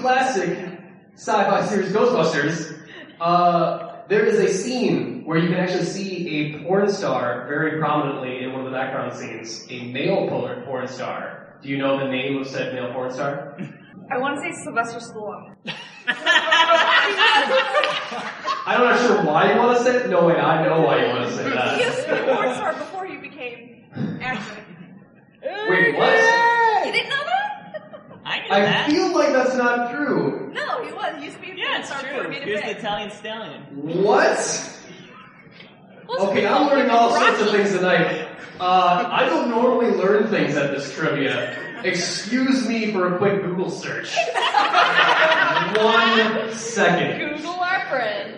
classic sci-fi series Ghostbusters, there is a scene where you can actually see a porn star very prominently in one of the background scenes. A male porn star. Do you know the name of said male porn star? I want to say Sylvester Stallone. I'm not sure why you want to say it. No, wait, I know why you want to say that. He used to be a porn star before he became actor. Wait, what? You didn't know that? I feel like that's not true. No, he was. He used to be a porn star before he made it Here's big. the Italian stallion. What? Okay, I'm learning all sorts of things tonight. I don't normally learn things at this trivia. Excuse me for a quick Google search. 1 second. Google our friend.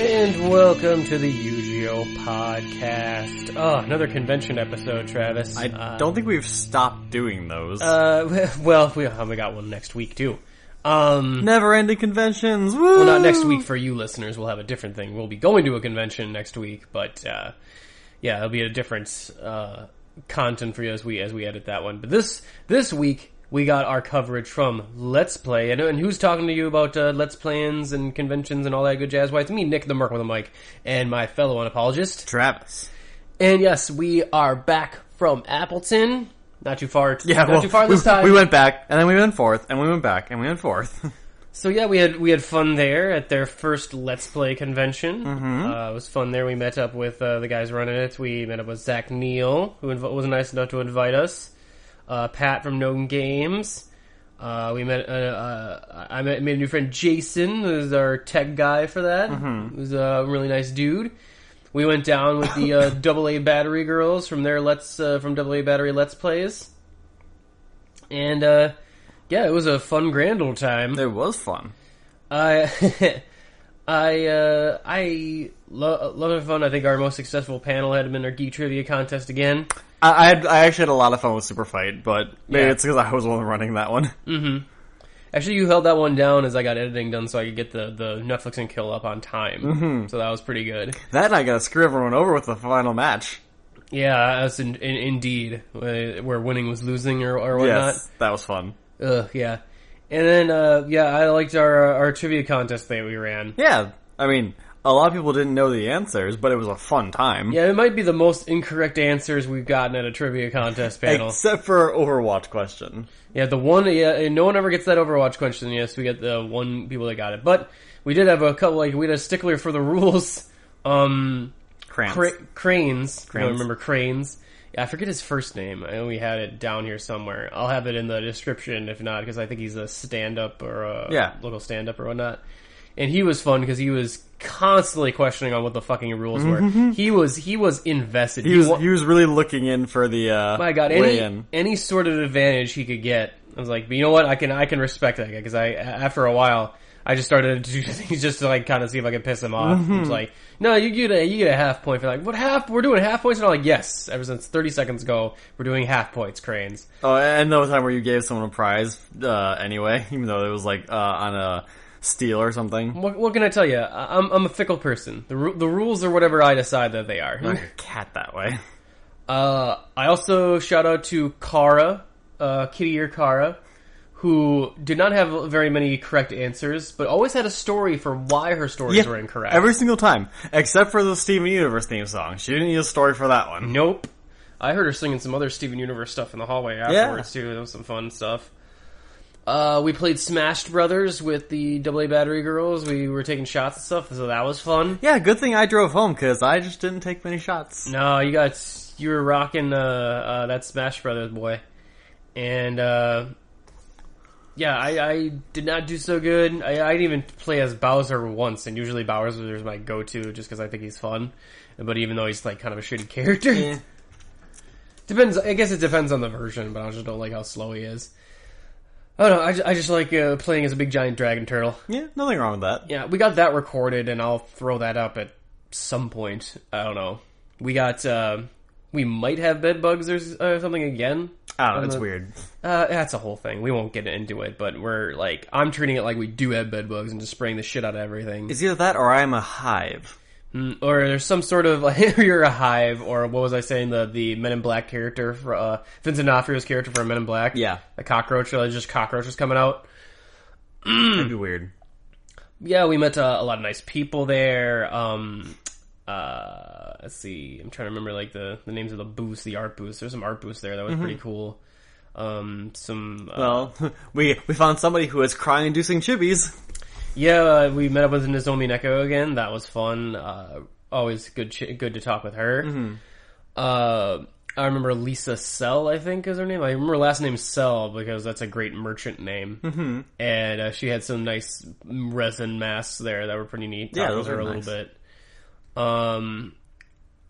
And welcome to the UGO podcast. Oh, another convention episode, Travis. I don't think we've stopped doing those. Well, we got one next week, too. Never-ending conventions, woo! Well, not next week for you listeners. We'll have a different thing. We'll be going to a convention next week, but, yeah, it'll be a different, content for you as we edit that one. But this week, we got our coverage from Let's Play. And who's talking to you about Let's Plans and conventions and all that good jazz? Why, it's me, Nick the Merc with a mic, and my fellow unapologist, Travis. And yes, we are back from Appleton. Not too far. Too far this time. We went back, and then we went forth, and we went back, and we went forth. So yeah, we had fun there at their first Let's Play convention. Mm-hmm. It was fun there. We met up with the guys running it. We met up with Zach Neal, who was nice enough to invite us. Pat from Gnome Games. We met. I made a new friend, Jason, who's our tech guy for that. Mm-hmm. Who's a really nice dude. We went down with the AA Battery girls from their from AA Battery Let's Plays, and yeah, it was a fun grand old time. It was fun. I love it fun. I think our most successful panel had been our Geek Trivia contest again. I actually had a lot of fun with Super Fight, but maybe Yeah. it's because I was the one running that one. Mm-hmm. Actually, you held that one down as I got editing done so I could get the Netflix and kill up on time. Mm-hmm. So that was pretty good. That and I gotta screw everyone over with the final match. Yeah, that's indeed. Where winning was losing or whatnot. Yes, that was fun. Yeah. And then, yeah, I liked our trivia contest that we ran. Yeah, I mean, a lot of people didn't know the answers, but it was a fun time. Yeah, it might be the most incorrect answers we've gotten at a trivia contest panel. Except for Overwatch question. Yeah, no one ever gets that Overwatch question. Yes, we get the one people that got it. But we did have a couple, we had a stickler for the rules. Cranes. Cranes. I don't remember Cranes. Yeah, I forget his first name. I know we had it down here somewhere. I'll have it in the description if not, because I think he's a stand-up or a local stand-up or whatnot. And he was fun because he was constantly questioning on what the fucking rules were. He was invested. He was really looking in for the my God, weigh-in. any sort of advantage he could get. I was like, but you know what? I can respect that guy because after a while I just started to do things just to kind of see if I could piss him off. He was like, no, you get a half point for what half? We're doing half points, and I'm like, yes. Ever since 30 seconds ago, we're doing half points, Cranes. Oh, and the time where you gave someone a prize anyway, even though it was on a steal or something. What can I tell you? I'm a fickle person. The rules are whatever I decide that they are. You're like a cat that way. I also shout out to Kara, Kitty Ear Kara, who did not have very many correct answers, but always had a story for why her stories were incorrect. Every single time. Except for the Steven Universe theme song. She didn't need a story for that one. Nope. I heard her singing some other Steven Universe stuff in the hallway afterwards, too. That was some fun stuff. We played Smashed Brothers with the AA Battery girls. We were taking shots and stuff, so that was fun. Yeah, good thing I drove home, because I just didn't take many shots. No, you were rocking that Smash Brothers boy. And, yeah, I did not do so good. I didn't even play as Bowser once, and usually Bowser is my go-to just because I think he's fun. But even though he's kind of a shitty character. Yeah. Depends, I guess it depends on the version, but I just don't like how slow he is. I don't know, I just like playing as a big giant dragon turtle. Yeah, nothing wrong with that. Yeah, we got that recorded, and I'll throw that up at some point. I don't know. We got we might have bed bugs or something again. I don't know, it's weird. That's a whole thing. We won't get into it, but we're like, I'm treating it like we do have bed bugs and just spraying the shit out of everything. It's either that or I'm a hive. Or there's some sort of, like, you're a hive, or what was I saying, the Men in Black character, for Vincent D'Onofrio's character for Men in Black? Yeah. A cockroach, just cockroaches coming out. That'd be weird. Yeah, we met a lot of nice people there. Let's see, I'm trying to remember, like, the names of the booths, the art booths. There's some art booths there, that was pretty cool. Well, we found somebody who has crying-inducing chibis. Yeah, we met up with Nozomi Neko again. That was fun. Always good to talk with her. Mm-hmm. I remember Lisa Sell, I think is her name. I remember her last name Sell because that's a great merchant name. Mm-hmm. And she had some nice resin masks there that were pretty neat. Yeah, Talked those with her are a nice. little bit.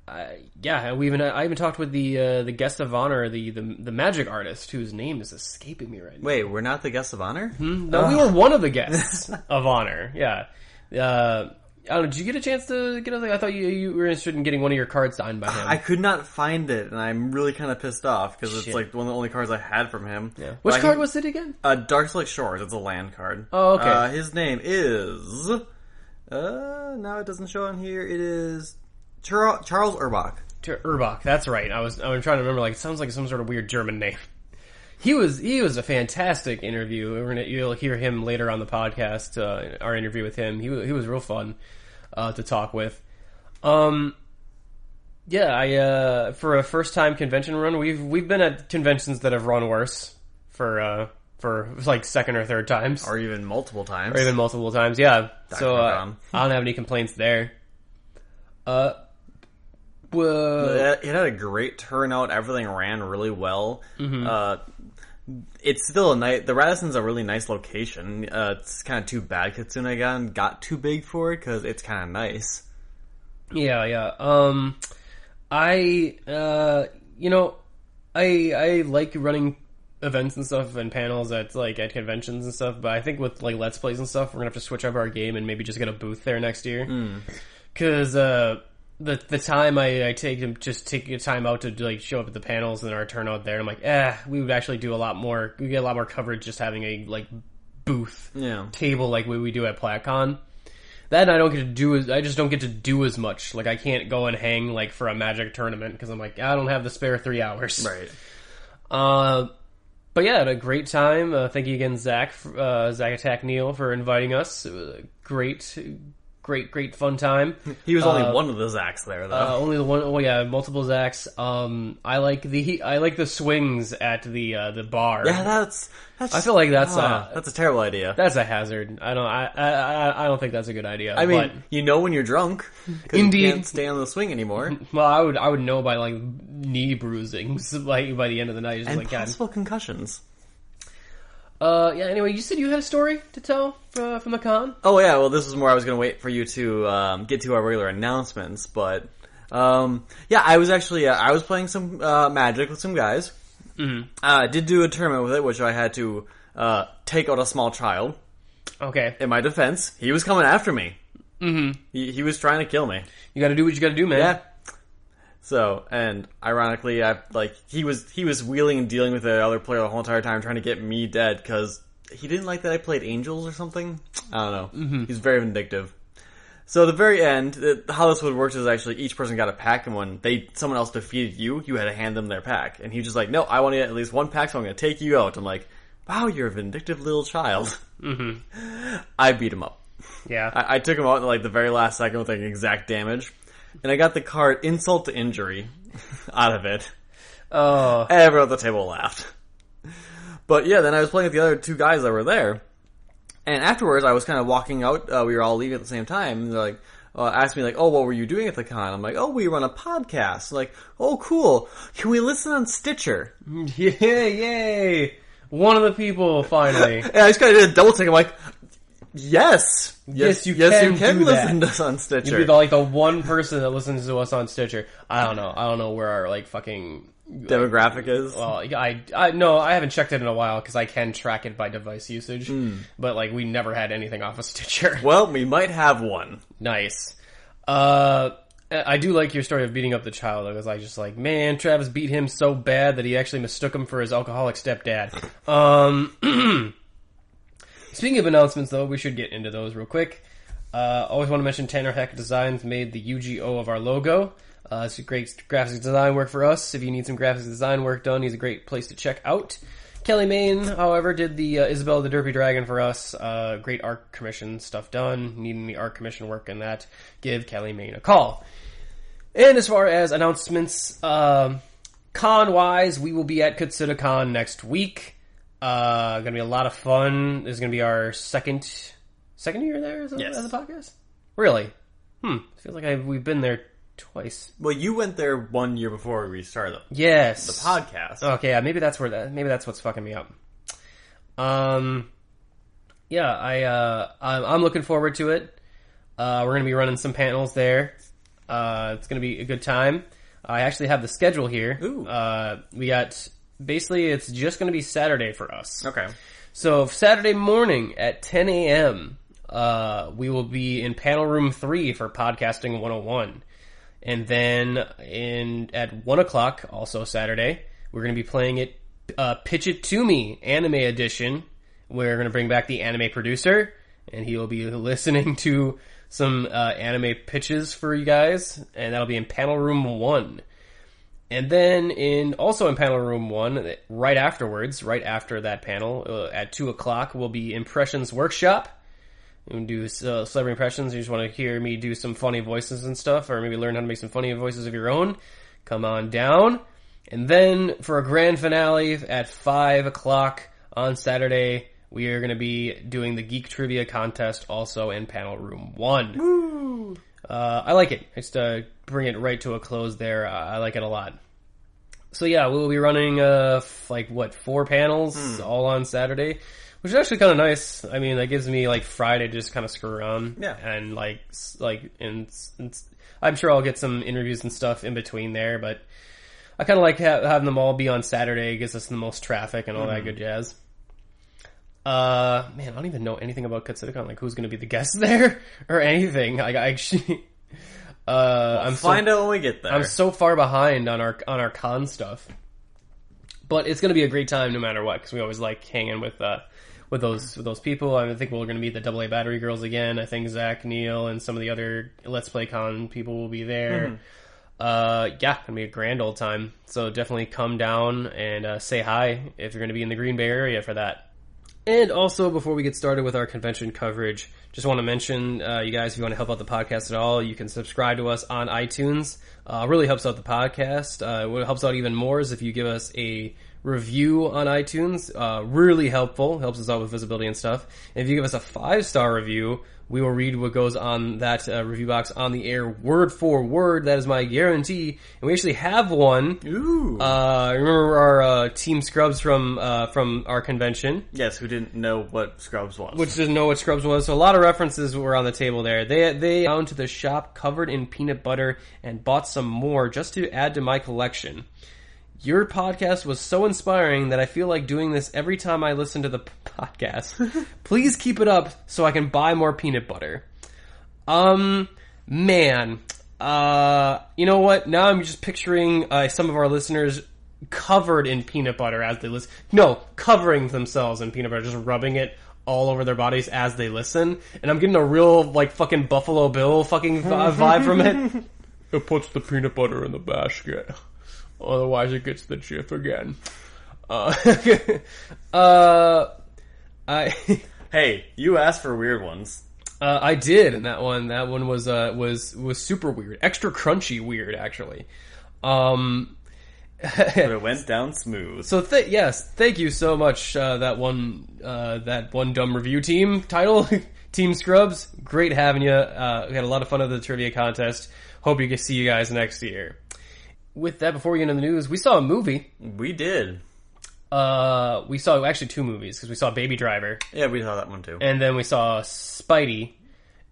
I even talked with the guest of honor, the magic artist whose name is escaping me right now. Wait, we're not the guests of honor? No, we were one of the guests of honor. Yeah. I don't know, did you get a chance to get a, I thought you were interested in getting one of your cards signed by him. I could not find it, and I'm really kind of pissed off because it's like one of the only cards I had from him. Yeah. Which card was it again? Dark Select Shores. It's a land card. Oh, okay. His name is. No, it doesn't show on here. It is Charles Urbach. Urbach, that's right. I was trying to remember. Like, it sounds like some sort of weird German name. He was a fantastic interview. You'll hear him later on the podcast. Our interview with him. He was real fun to talk with. For a first time convention run, we've been at conventions that have run worse for like second or third times, Or even multiple times. Yeah. So Con. I don't have any complaints there. It had a great turnout. Everything ran really well. Mm-hmm. It's still a nice. The Radisson's a really nice location. It's kind of too bad Kitsune got too big for it because it's kind of nice. Yeah. I like running events and stuff and panels at conventions and stuff, but I think with like Let's Plays and stuff, we're gonna have to switch up our game and maybe just get a booth there next year. Because the time I take time out to like show up at the panels and our turnout there, I'm like, we would actually do a lot more. We get a lot more coverage just having a like booth table like we do at PlatCon. That I don't get to do I just don't get to do as much. Like I can't go and hang like for a Magic tournament because I'm like, I don't have the spare 3 hours. Right. But yeah, I had a great time. Thank you again, Zach Attack Neil, for inviting us. It was a great fun time. He was only one of the Zacks there, though. Only the one. Oh yeah, multiple Zacks. I like the swings at the bar. Yeah, that's. I feel like that's a terrible idea. That's a hazard. I don't think that's a good idea. I mean, when you're drunk, indeed, you can't stay on the swing anymore. Well, I would know by like knee bruisings by the end of the night. Just and like possible concussions. Anyway, you said you had a story to tell from the con? Oh, yeah, well, this is more I was going to wait for you to get to our regular announcements, but, I was actually, I was playing some Magic with some guys. Mm-hmm. I did do a tournament with it, which I had to take out a small child. Okay. In my defense, he was coming after me. Mm-hmm. He was trying to kill me. You gotta do what you gotta do, man. Yeah. So, and ironically, he was wheeling and dealing with the other player the whole entire time, trying to get me dead because he didn't like that I played Angels or something. I don't know. Mm-hmm. He's very vindictive. So, at the very end, how this would work is actually each person got a pack, and when someone else defeated you, you had to hand them their pack. And he was just like, "No, I want to get at least one pack, so I'm going to take you out." I'm like, "Wow, you're a vindictive little child." Mm-hmm. I beat him up. Yeah, I took him out in like the very last second with like exact damage. And I got the card Insult to Injury out of it. Oh. Everyone at the table laughed. But yeah, then I was playing with the other two guys that were there. And afterwards, I was kind of walking out. We were all leaving at the same time. And they're like, asked me like, "Oh, what were you doing at the con?" I'm like, "Oh, we run a podcast." I'm like, "Oh, cool. Can we listen on Stitcher?" Yeah, yay. One of the people, finally. And I just kind of did a double take. I'm like, Yes, you can do listen that. to us on Stitcher. You'd be the one person that listens to us on Stitcher. I don't know where our fucking demographic is. Well, I haven't checked it in a while because I can track it by device usage. But we never had anything off of Stitcher. Well, we might have one. Nice. I do like your story of beating up the child. I was like, just like, man, Travis beat him so bad that he actually mistook him for his alcoholic stepdad. Speaking of announcements, though, we should get into those real quick. Always want to mention Tanner Heck Designs made the UGO of our logo. It's a great graphics design work for us. If you need some graphics design work done, he's a great place to check out. Kelly Main, however, did the Isabella the Derpy Dragon for us. Great art commission stuff done. Need any art commission work in that, give Kelly Main a call. And as far as announcements, con-wise, we will be at KatsudaCon next week. Gonna be a lot of fun. This is gonna be our second year there as a podcast? Really? Feels like we've been there twice. Well, you went there 1 year before we started yes. the podcast. Okay, yeah, maybe that's what's fucking me up. Yeah, I'm looking forward to it. We're gonna be running some panels there. It's gonna be a good time. I actually have the schedule here. Ooh. We got, basically it's just gonna be Saturday for us. Okay. So Saturday morning at 10 a.m., we will be in panel room 3 for Podcasting 101. And then at 1 o'clock, also Saturday, we're going to be playing it, Pitch It To Me Anime Edition. We're going to bring back the anime producer, and he will be listening to some anime pitches for you guys, and that'll be in panel room 1. And then also in panel room 1, right after that panel, at 2 o'clock, will be Impressions Workshop. We do celebrity impressions. You just want to hear me do some funny voices and stuff, or maybe learn how to make some funny voices of your own. Come on down. And then for a grand finale at 5 o'clock on Saturday, we are going to be doing the Geek Trivia Contest also in panel room 1. Woo! I like it. Just bring it right to a close there. I like it a lot. So yeah, we'll be running 4 panels all on Saturday. Which is actually kind of nice. I mean, that gives me Friday to just kind of screw around. Yeah. And and I'm sure I'll get some interviews and stuff in between there, but I kind of like having them all be on Saturday. It gives us the most traffic and all that good jazz. Man, I don't even know anything about KatsudaCon, who's going to be the guest there or anything. I actually, We'll find out when we get there. I'm so far behind on our con stuff, but it's going to be a great time no matter what, because we always like hanging with those people. I think we're going to meet the AA Battery Girls again. I think Zach, Neil, and some of the other Let's Play Con people will be there. Gonna be a grand old time. So definitely come down and say hi if you're going to be in the Green Bay area for that. And also, before we get started with our convention coverage, just want to mention, you guys, if you want to help out the podcast at all, you can subscribe to us on iTunes. Really helps out the podcast. What helps out even more is if you give us a review on iTunes. Really helpful. Helps us out with visibility and stuff. And if you give us a 5-star review, we will read what goes on that review box on the air word for word. That is my guarantee. And we actually have one. Ooh. Remember our Team Scrubs from our convention? Yes, who didn't know what Scrubs was. Which didn't know what Scrubs was. So a lot of references were on the table there. They down to the shop covered in peanut butter and bought some more just to add to my collection. Your podcast was so inspiring that I feel like doing this every time I listen to the podcast. Please keep it up so I can buy more peanut butter. Man. You know what? Now I'm just picturing some of our listeners covered in peanut butter as they listen. No, covering themselves in peanut butter, just rubbing it all over their bodies as they listen. And I'm getting a real, fucking Buffalo Bill fucking vibe from it. It puts the peanut butter in the basket. Otherwise, it gets the jiff again. Hey, you asked for weird ones. I did, and that one was super weird, extra crunchy weird, actually. But it went down smooth. So yes, thank you so much. That one dumb review team title, Team Scrubs. Great having you. We had a lot of fun at the trivia contest. Hope you can see you guys next year. With that, before we get into the news, we saw a movie. We did. We saw actually 2 movies, because we saw Baby Driver. Yeah, we saw that one too. And then we saw Spidey.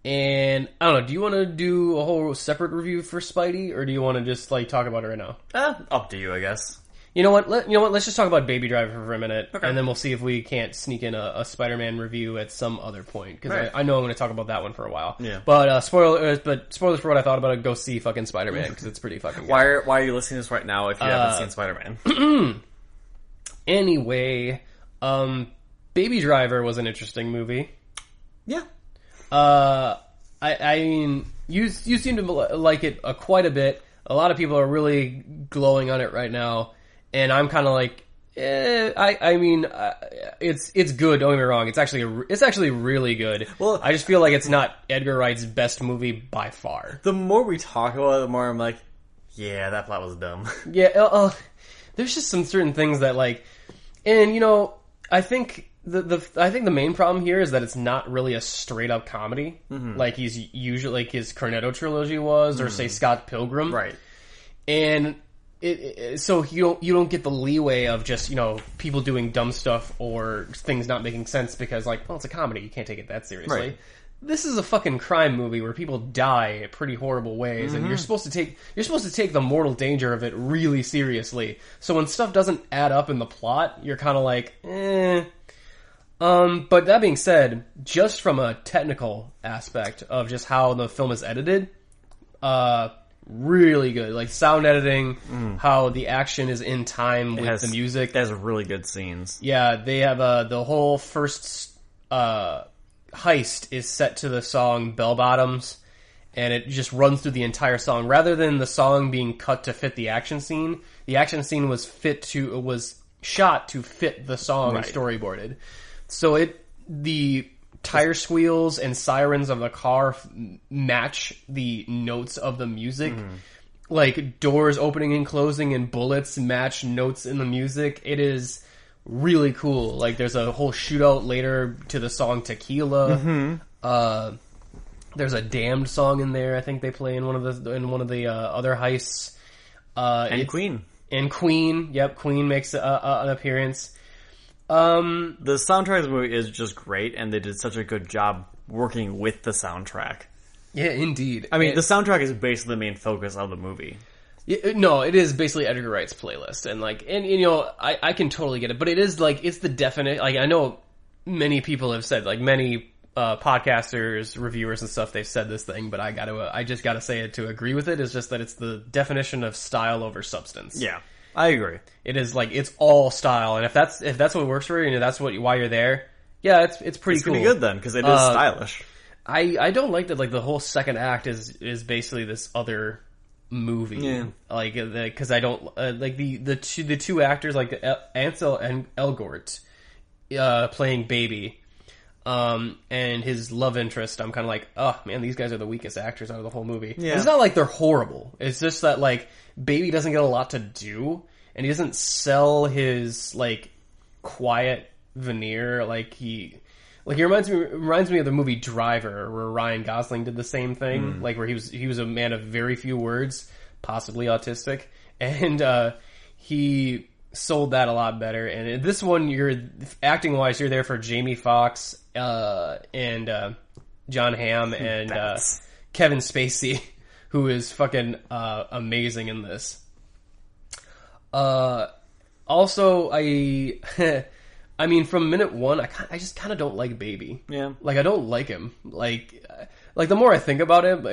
And, I don't know, do you want to do a whole separate review for Spidey, or do you want to just, talk about it right now? Up to you, I guess. You know what? Let's just talk about Baby Driver for a minute, Okay. and then we'll see if we can't sneak in a Spider-Man review at some other point, because Right. I know I'm going to talk about that one for a while. Yeah. But spoilers for what I thought about it. Go see fucking Spider-Man, because it's pretty fucking good. Why are you listening to this right now if you haven't seen Spider-Man? Anyway, Baby Driver was an interesting movie. Yeah. I mean, you seem to like it quite a bit. A lot of people are really glowing on it right now, and I'm kind of like, it's good. Don't get me wrong. It's actually really good. Well, I just feel like it's not Edgar Wright's best movie by far. The more we talk about it, the more I'm like, yeah, that plot was dumb. Yeah, there's just some certain things that like, and I think I think the main problem here is that it's not really a straight up comedy, like he's usually like his Cornetto trilogy was, or say Scott Pilgrim, Right. And so you don't get the leeway of just people doing dumb stuff or things not making sense because like, well, it's a comedy, you can't take it that seriously. Right. This is a fucking crime movie where people die in pretty horrible ways, and you're supposed to take the mortal danger of it really seriously. So when stuff doesn't add up in the plot, you're kind of like, eh. But that being said, just from a technical aspect of just how the film is edited, really good. Like sound editing, how the action is in time with the music. It has really good scenes. Yeah, they have the whole first heist is set to the song Bell Bottoms, and it just runs through the entire song. Rather than the song being cut to fit the action scene was shot to fit the song and storyboarded. So the tire squeals and sirens of the car match the notes of the music. Like doors opening and closing and bullets match notes in the music. It is really cool. Like there's a whole shootout later to the song Tequila. There's a Damned song in there. I think they play in one of the other heists. And Queen. And Queen. Yep, Queen makes an appearance. The soundtrack of the movie is just great, and they did such a good job working with the soundtrack. Yeah, indeed. I mean, the soundtrack is basically the main focus of the movie. No, it is basically Edgar Wright's playlist, and I can totally get it, but it is like it's the definite. Like I know many people have said, like many podcasters, reviewers, and stuff, they've said this thing, but I just gotta say it to agree with it. Is just that it's the definition of style over substance. Yeah, I agree. It is like it's all style, and if that's what works for you, and that's why you're there. Yeah, it's pretty cool. It's pretty good then because it is stylish. I don't like that. Like the whole second act is basically this other movie. Yeah. Like because I don't like the two actors, like Ansel and Elgort playing Baby, and his love interest. I'm kind of like, oh man, these guys are the weakest actors out of the whole movie. Yeah. It's not like they're horrible. It's just that like Baby doesn't get a lot to do, and he doesn't sell his like quiet veneer like he. Like he reminds me of the movie Driver, where Ryan Gosling did the same thing. Like where he was a man of very few words, possibly autistic, and he sold that a lot better. And in this one, you're acting wise, you're there for Jamie Foxx and John Hamm and Kevin Spacey, who is fucking amazing in this. Also, I mean, from minute one, I just kind of don't like Baby. Yeah. Like, I don't like him. Like the more I think about him,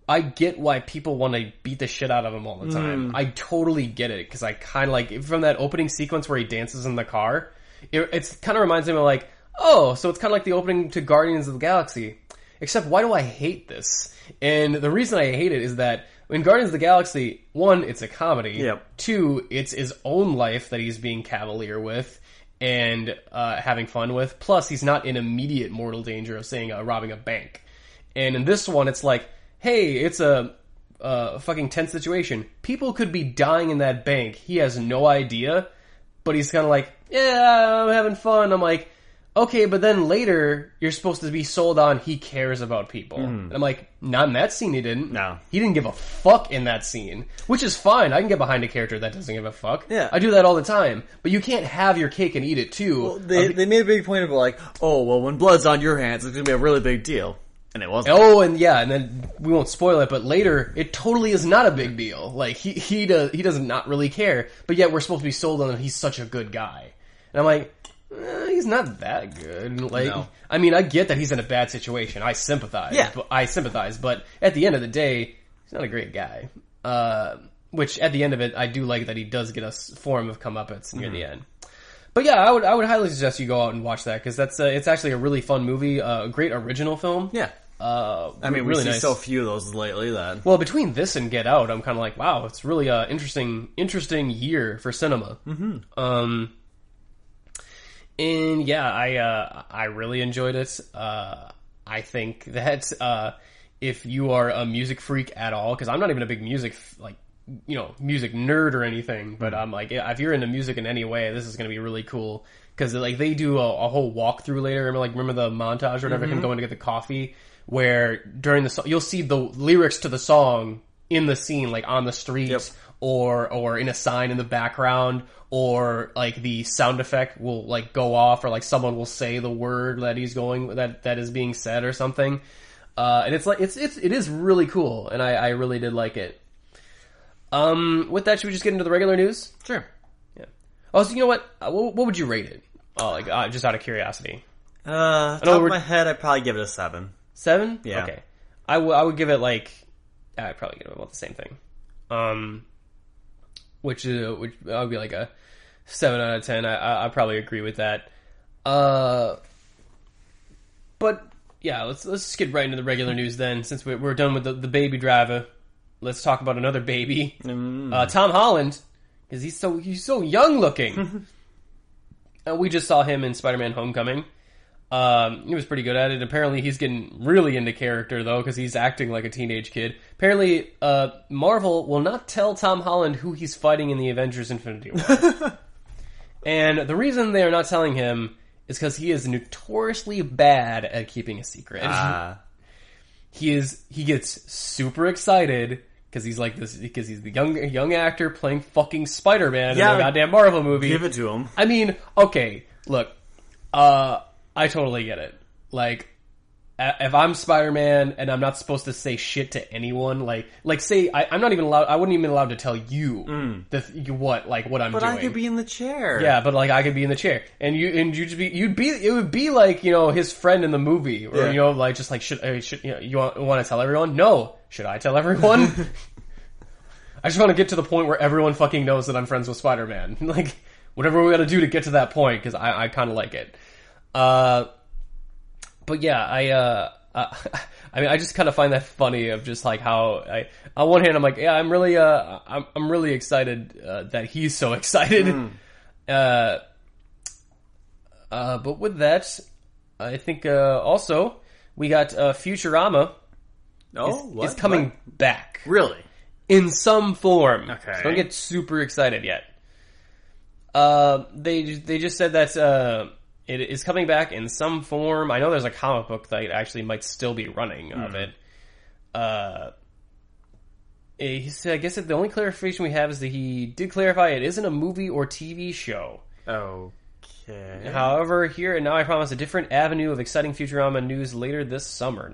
I get why people want to beat the shit out of him all the time. I totally get it, because I kind of like, from that opening sequence where he dances in the car, it's kind of reminds me of like, oh, so it's kind of like the opening to Guardians of the Galaxy. Except, why do I hate this? And the reason I hate it is that in Guardians of the Galaxy, one, it's a comedy. Yep. Two, it's his own life that he's being cavalier with and having fun with. Plus, he's not in immediate mortal danger of, robbing a bank. And in this one, it's like, hey, it's a fucking tense situation. People could be dying in that bank. He has no idea, but he's kind of like, yeah, I'm having fun. I'm like, okay, but then later, you're supposed to be sold on he cares about people. And I'm like, not in that scene he didn't. No. He didn't give a fuck in that scene. Which is fine. I can get behind a character that doesn't give a fuck. Yeah. I do that all the time. But you can't have your cake and eat it too. Well, they made a big point of like, oh, well, when blood's on your hands, it's going to be a really big deal. And it wasn't. Oh, and then we won't spoil it, but later it totally is not a big deal. Like he does not really care, but yet we're supposed to be sold on that he's such a good guy, and I'm like, he's not that good. Like, No. I mean, I get that he's in a bad situation. I sympathize. Yeah. But at the end of the day, he's not a great guy. Which at the end of it, I do like that he does get a form of comeuppance near the end. But yeah, I would highly suggest you go out and watch that because that's it's actually a really fun movie, a great original film. Yeah. I mean, we really see nice. so few of those lately that... Well, between this and Get Out, I'm kind of like, wow, it's really a interesting year for cinema. Mm-hmm. And yeah, I really enjoyed it. I think that if you are a music freak at all, because I'm not even a big music music nerd or anything, but I'm like, if you're into music in any way, this is going to be really cool. Because like they do a whole walkthrough later. Remember the montage or whatever, him going to get the coffee, where during the song you'll see the lyrics to the song in the scene, like on the street. Yep. Or in a sign in the background, or like the sound effect will like go off, or like someone will say the word that that is being said or something. And it's like it is really cool, and I really did like it. With that, should we just get into the regular news? Sure. Yeah. Oh, so you know what would you rate it? Oh, like just out of curiosity. Top of my head, I'd probably give it a 7. 7? Yeah. Okay. I would give it like I'd probably give it about the same thing. Which would be like a 7 out of 10. I probably agree with that. But yeah, let's just get right into the regular news then. Since we're done with the baby driver, let's talk about another baby, Tom Holland, because he's so young looking. We just saw him in Spider-Man: Homecoming. He was pretty good at it. Apparently, he's getting really into character though, because he's acting like a teenage kid. Apparently, Marvel will not tell Tom Holland who he's fighting in the Avengers: Infinity War. And the reason they are not telling him is because he is notoriously bad at keeping a secret. He gets super excited because he's like this, because he's the young actor playing fucking Spider-Man in a goddamn Marvel movie. Give it to him. I mean, okay, look, I totally get it. Like, if I'm Spider-Man and I'm not supposed to say shit to anyone, like say I'm not even allowed. I wouldn't even be allowed to tell you what I'm doing. But I could be in the chair. Yeah, but like I could be in the chair, and it would be like, you know, his friend in the movie, or you know, like just like should you want to tell everyone? No, should I tell everyone? I just want to get to the point where everyone fucking knows that I'm friends with Spider-Man. Like whatever we got to do to get to that point, because I kind of like it. But yeah, I mean, I just kind of find that funny of just like how on one hand I'm like, yeah, I'm really excited that he's so excited. But with that, I think also we got Futurama. Is coming back, Really? in some form. Okay. So don't get super excited yet. They just said that it is coming back in some form. I know there's a comic book that actually might still be running of it. He said, I guess that the only clarification we have is that he did clarify it isn't a movie or TV show. Okay. However, here and now I promise a different avenue of exciting Futurama news later this summer.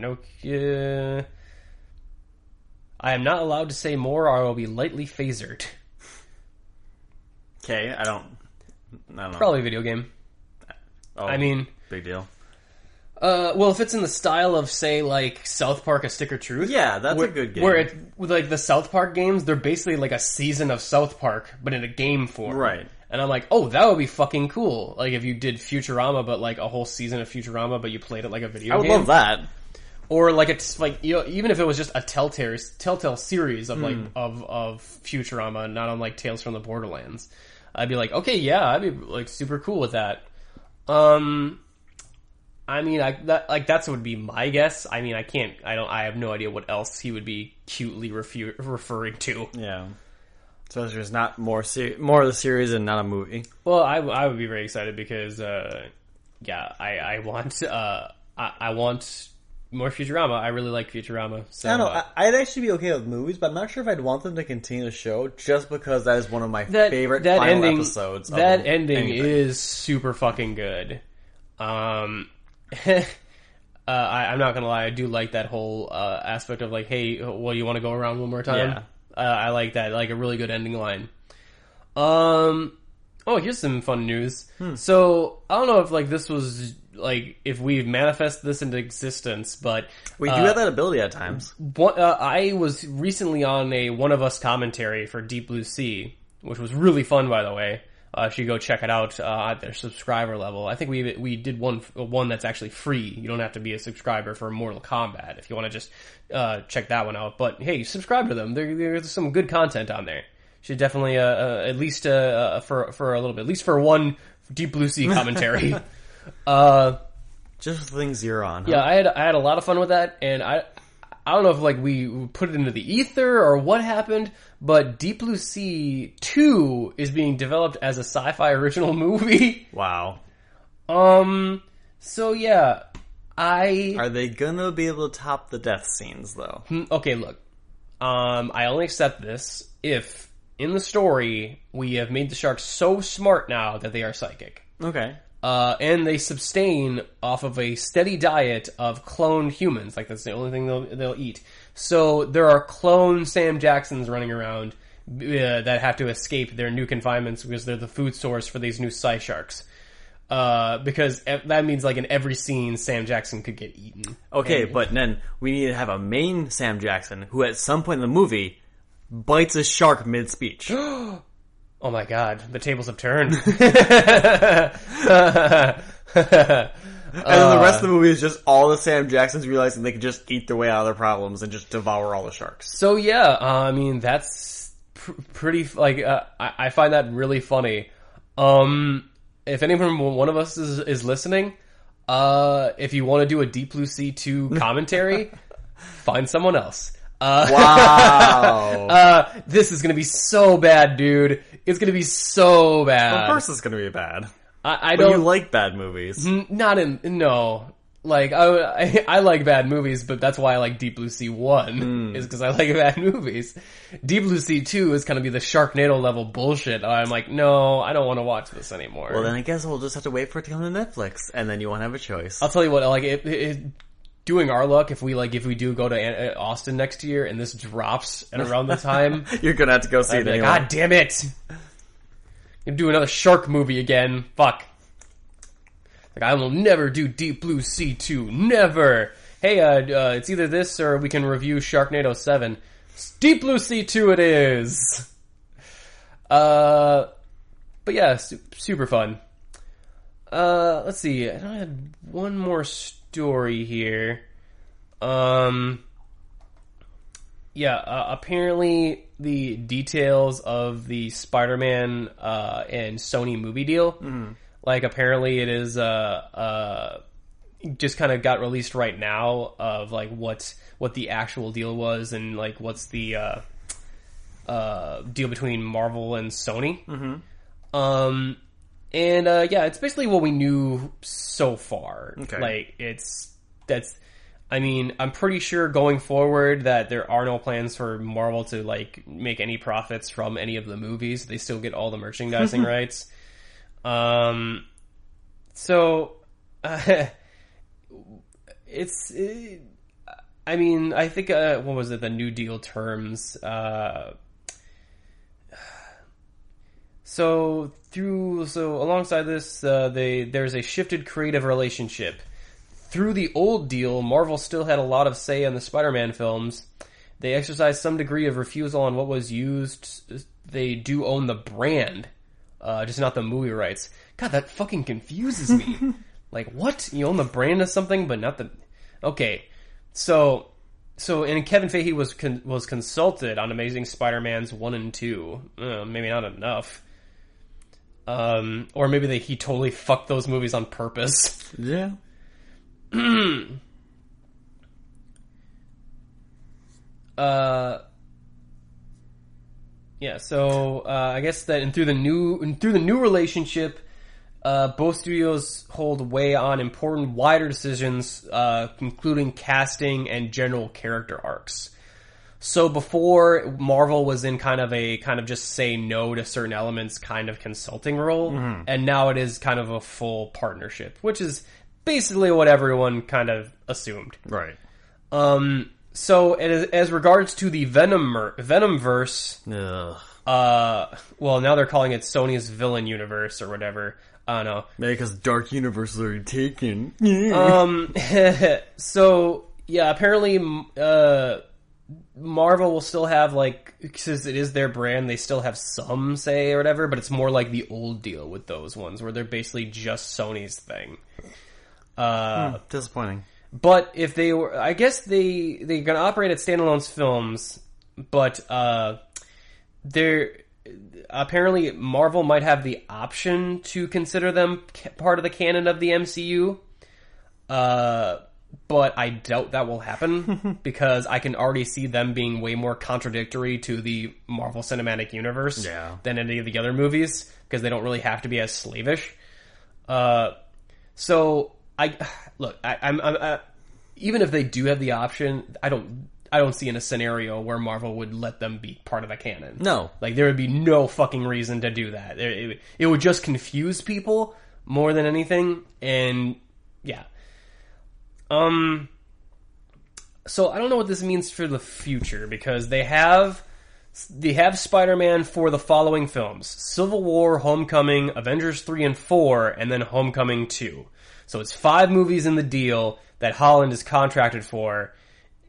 I am not allowed to say more or I will be lightly phasered. Okay, I don't know. Probably a video game. Oh, I mean, big deal. Well, if it's in the style of, say, like South Park: A Stick of Truth, Yeah, that's a good game. Where it, with like the South Park games, they're basically like a season of South Park, but in a game form. Right. And I'm like, oh, that would be fucking cool. Like if you did Futurama, but like a whole season of Futurama, but you played it like a video I would game. love that. Or like it's like, you know, even if it was just a Telltale series of like of Futurama, not on like Tales from the Borderlands, I'd be like, okay, yeah, I'd be like super cool with that. I mean, that's would be my guess. I mean, I have no idea what else he would be cutely referring to. Yeah. So there's not more of the series and not a movie. Well, I would be very excited because, I want more Futurama. I really like Futurama. So, I don't know. I'd actually be okay with movies, but I'm not sure if I'd want them to continue the show just because that is one of my favorite final episodes. That ending is super fucking good. I'm not gonna lie, I do like that whole aspect of like, hey, well, you want to go around one more time? Yeah. I like that, like a really good ending line. Oh, here's some fun news. So I don't know if like this was like if we've manifested this into existence, but We do have that ability at times. I was recently on a One of Us commentary for Deep Blue Sea, which was really fun, by the way. You should go check it out at their subscriber level. I think we did one that's actually free. You don't have to be a subscriber for Mortal Kombat if you want to just check that one out. But hey, subscribe to them. There's some good content on there. Should definitely at least for a little bit, at least for one Deep Blue Sea commentary. Just things you're on. Huh? Yeah, I had a lot of fun with that, and I don't know if like we put it into the ether or what happened, but Deep Blue Sea 2 is being developed as a sci-fi original movie. Wow. So yeah, Are they gonna be able to top the death scenes though? Okay, look. I only accept this if in the story we have made the sharks so smart now that they are psychic. Okay. And they sustain off of a steady diet of cloned humans. Like, that's the only thing they'll eat. So there are clone Sam Jacksons running around that have to escape their new confinements because they're the food source for these new Psy Sharks. Because that means, like, in every scene, Sam Jackson could get eaten. Okay, but then we need to have a main Sam Jackson who at some point in the movie bites a shark mid-speech. Oh my god, the tables have turned. And then the rest of the movie is just all the Sam Jacksons realizing they can just eat their way out of their problems and just devour all the sharks. So yeah, I mean, that's pretty, like, I find that really funny. If anyone, one of us is listening, if you want to do a Deep Blue Sea 2 commentary, find someone else. Wow. This is gonna be so bad, dude. It's gonna be so bad. Of course it's gonna be bad. I But don't you like bad movies. No. Like, I like bad movies, but that's why I like Deep Blue Sea 1, is because I like bad movies. Deep Blue Sea 2 is gonna be the Sharknado level bullshit. I'm like, no, I don't want to watch this anymore. Well, then I guess we'll just have to wait for it to come to Netflix, and then you won't have a choice. I'll tell you what, like, doing our luck, if we do go to Austin next year and this drops at around the time, You're gonna have to go see it like, anyway. God damn it! Gonna do another shark movie again. Fuck. Like, I will never do Deep Blue Sea 2. Never! Hey, it's either this or we can review Sharknado 7. Deep Blue Sea 2 it is! But yeah, super fun. Let's see. I had one more story here. Apparently the details of the Spider-Man and Sony movie deal, like, apparently it is just kind of got released right now of like what the actual deal was, and like what's the deal between Marvel and Sony. It's basically what we knew so far. Okay. Like, I mean, I'm pretty sure going forward that there are no plans for Marvel to, like, make any profits from any of the movies. They still get all the merchandising rights. I mean, I think, what was it, the New Deal terms, So alongside this, there's a shifted creative relationship. Through the old deal, Marvel still had a lot of say in the Spider-Man films. They exercised some degree of refusal on what was used. They do own the brand, just not the movie rights. God, that fucking confuses me. Like, what? You own the brand of something, but not the... Okay, so and Kevin Feige was consulted on Amazing Spider-Man's 1 and 2. Maybe not enough. Or maybe he totally fucked those movies on purpose. Yeah. I guess that through the new relationship, both studios hold way on important wider decisions, including casting and general character arcs. So before, Marvel was in kind of just say no to certain elements kind of consulting role, and now it is kind of a full partnership, which is basically what everyone kind of assumed. Right. So as regards to the Venomverse, well, now they're calling it Sony's Villain Universe or whatever. I don't know. Maybe because Dark Universe is already taken. So, yeah, apparently, Marvel will still have, like, since it is their brand, they still have some say or whatever, but it's more like the old deal with those ones, where they're basically just Sony's thing. Disappointing. But if they were, I guess they're gonna operate at standalone films, but, apparently Marvel might have the option to consider them part of the canon of the MCU. But I doubt that will happen because I can already see them being way more contradictory to the Marvel Cinematic Universe than any of the other movies because they don't really have to be as slavish. So I'm even if they do have the option, I don't see in a scenario where Marvel would let them be part of the canon. No. Like, there would be no fucking reason to do that. It would just confuse people more than anything, and, yeah. So I don't know what this means for the future, because they have Spider-Man for the following films: Civil War, Homecoming, Avengers 3 and 4, and then Homecoming 2. So it's 5 movies in the deal that Holland is contracted for,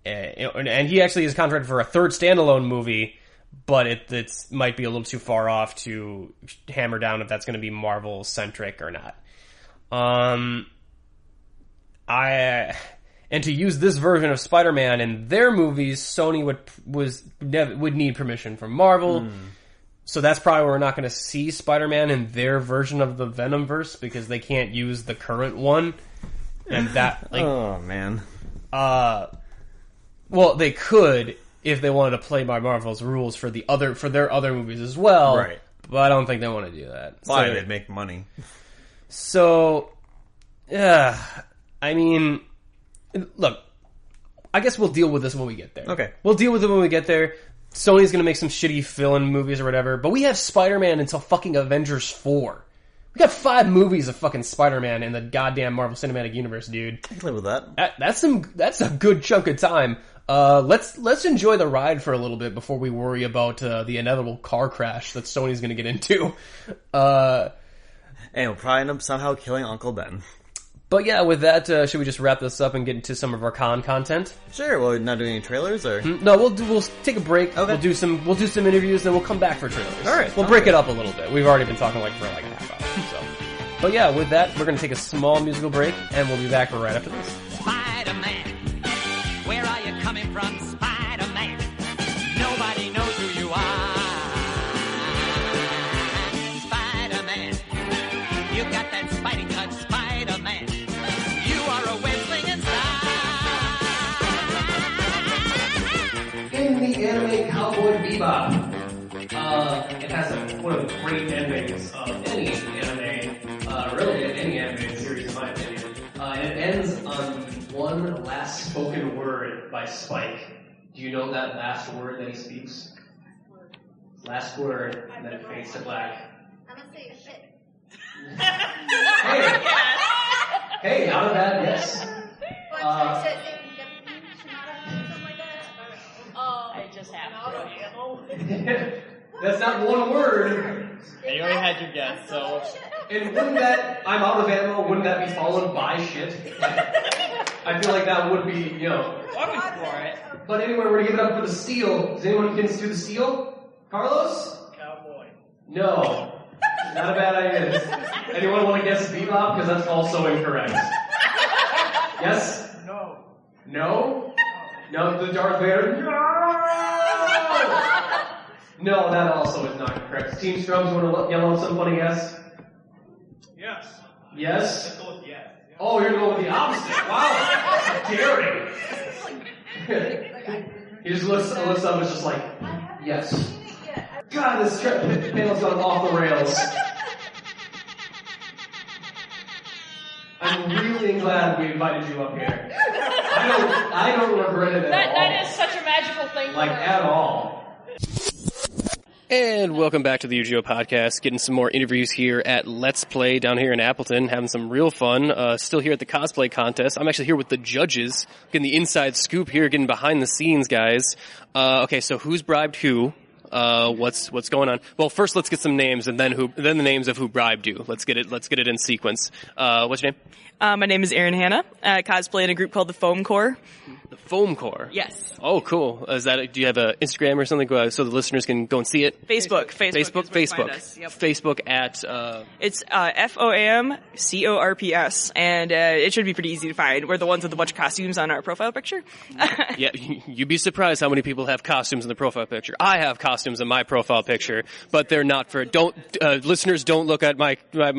and he actually is contracted for a third standalone movie, but it might be a little too far off to hammer down if that's going to be Marvel-centric or not. And to use this version of Spider-Man in their movies, Sony would need permission from Marvel. So that's probably why we're not going to see Spider-Man in their version of the Venomverse, because they can't use the current one. And that, like, oh man. Well, they could if they wanted to play by Marvel's rules for their other movies as well. Right. But I don't think they want to do that. Why? So, They'd make money. So, yeah, I mean, look, I guess we'll deal with this when we get there. Okay. We'll deal with it when we get there. Sony's gonna make some shitty fill-in movies or whatever, but we have Spider-Man until fucking Avengers 4. We got 5 movies of fucking Spider-Man in the goddamn Marvel Cinematic Universe, dude. I can live with that. That's a good chunk of time. Let's enjoy the ride for a little bit before we worry about the inevitable car crash that Sony's gonna get into. And we'll probably end up somehow killing Uncle Ben. But yeah, with that, should we just wrap this up and get into some of our con content? Sure. Well, not doing any trailers, or No, we'll take a break. Okay. We'll do some interviews, then we'll come back for trailers. All right. We'll break it up a little bit. We've already been talking for like a half hour. So, but yeah, with that, we're gonna take a small musical break, and we'll be back right after this. Spider-Man, where are you coming from, Spider-Man? Nobody knows who you are. Spider-Man, you got that Spidey touch, Spider-Man. You are a web-slinging star. In the anime Cowboy Bebop, it has one of the great endings of any anime, really any animated series in my opinion. And it ends on one last spoken word by Spike. Do you know that last word that he speaks? Last word, and then it fades to black. I'm gonna say shit. Hey, not a bad guess. I just happened. That's not one word. And you already had your guess, so... And wouldn't that, I'm out of ammo, wouldn't that be followed by shit? I feel like that would be, you know. I went for it. But anyway, we're gonna give it up for the steal. Does anyone can do the steal? Carlos? Cowboy. No. Not a bad idea. Anyone want to guess Bebop? Because that's also incorrect. Yes? No. No? No, the Darth Vader? No, that also is not correct. Team Strums, you want to yell out some funny guess? Yes. Yes? Let's go with yes. Oh, you're going with the opposite. Wow. Daring. He just looks up and is just like, yes. God, this panel's gone off the rails. I'm really glad we invited you up here. I don't regret it at all. That is such a magical thing. Like, at all. And welcome back to the UGO podcast. Getting some more interviews here at Let's Play down here in Appleton. Having some real fun. Still here at the cosplay contest. I'm actually here with the judges. Getting the inside scoop here. Getting behind the scenes, guys. Okay, so who's bribed who? What's going on? Well, first let's get some names, and then the names of who bribed you. Let's get it in sequence. What's your name? My name is Erin Hanna. I cosplay in a group called the Foam Corps. The Foam Corps? Yes. Oh, cool. Do you have an Instagram or something so the listeners can go and see it? Facebook. Facebook. Yep. Facebook at, It's, FOAMCORPS, and, it should be pretty easy to find. We're the ones with a bunch of costumes on our profile picture. Yeah, you'd be surprised how many people have costumes in the profile picture. I have costumes in my profile picture, but they're not for, listeners don't look at my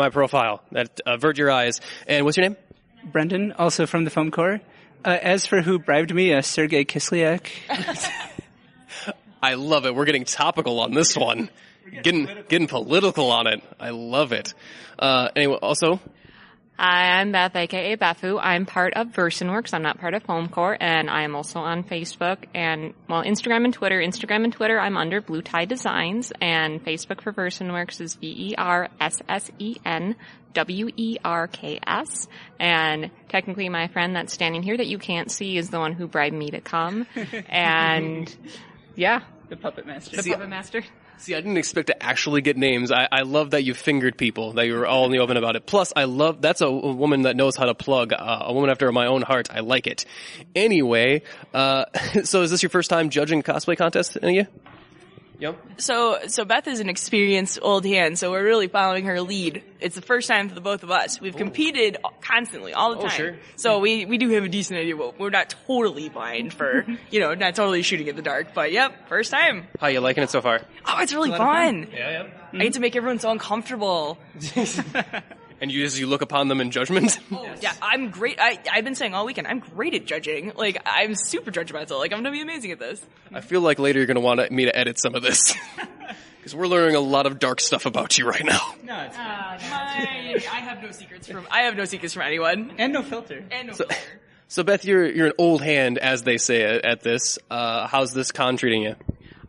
profile. Avert your eyes. And what's your name? Brendan, also from the Foam Corps. As for who bribed me, Sergei Kislyak. I love it. We're getting topical on this one. Getting political on it. I love it. Anyway, also... Hi, I'm Beth, aka Bethu. I'm part of VersionWorks. I'm not part of Foam Corps, and I'm also on Facebook and, Instagram and Twitter. Instagram and Twitter, I'm under Blue Tie Designs, and Facebook for VersionWorks is VERSSENWERKS. And technically my friend that's standing here that you can't see is the one who bribed me to come. And, yeah. The Puppet Master. The Puppet Master. See, I didn't expect to actually get names. I love that you fingered people, that you were all in the open about it. Plus, that's a woman that knows how to plug, a woman after my own heart. I like it. Anyway, so is this your first time judging a cosplay contest, any of you? Yep. So Beth is an experienced old hand, so we're really following her lead. It's the first time for the both of us. We've competed constantly, all the time. Sure. So we do have a decent idea, but we're not totally blind for, not totally shooting in the dark. But yep, first time. How you liking it so far? Oh, it's really fun. Yeah. I get to make everyone so uncomfortable. And you look upon them in judgment? Yeah, I'm great. I've been saying all weekend, I'm great at judging. Like, I'm super judgmental. Like, I'm gonna be amazing at this. I feel like later you're going to want me to edit some of this. Because we're learning a lot of dark stuff about you right now. No, it's I have no secrets from anyone. And no filter. So Beth, you're an old hand, as they say at this. How's this con treating you?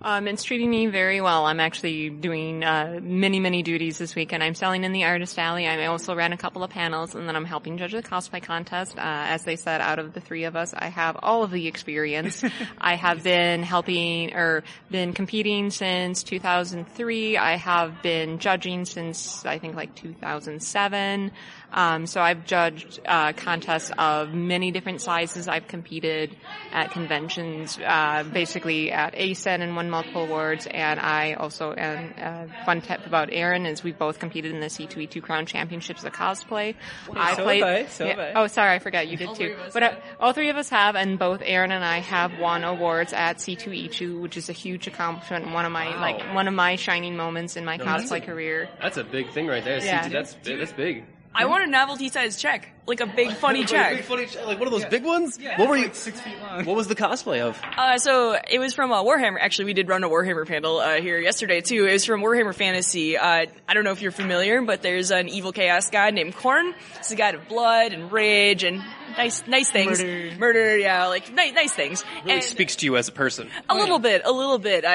It's treating me very well. I'm actually doing many duties this week, and I'm selling in the Artist Alley. I also ran a couple of panels, and then I'm helping judge the cosplay contest. As they said, out of the three of us, I have all of the experience. I have been been competing since 2003. I have been judging since, I think, 2007. So I've judged contests of many different sizes. I've competed at conventions, basically at ACEN and won multiple awards. And I also, fun tip about Erin is we both competed in the C2E2 Crown Championships of cosplay. Oh, sorry, I forgot you did too. But all three of us have, and both Erin and I have won awards at C2E2, which is a huge accomplishment. And one of my shining moments in my cosplay career. That's a big thing right there. Yeah. That's big. I want a novelty-sized check. Like a big, funny check. Like one of those big ones? Yeah, What were you? 6 feet long. What was the cosplay of? So it was from Warhammer. Actually, we did run a Warhammer panel here yesterday too. It was from Warhammer Fantasy. I don't know if you're familiar, but there's an evil chaos god named Khorne. He's a god of blood and rage and nice things. Murder, yeah, like nice things. Really speaks to you as a person. A little bit.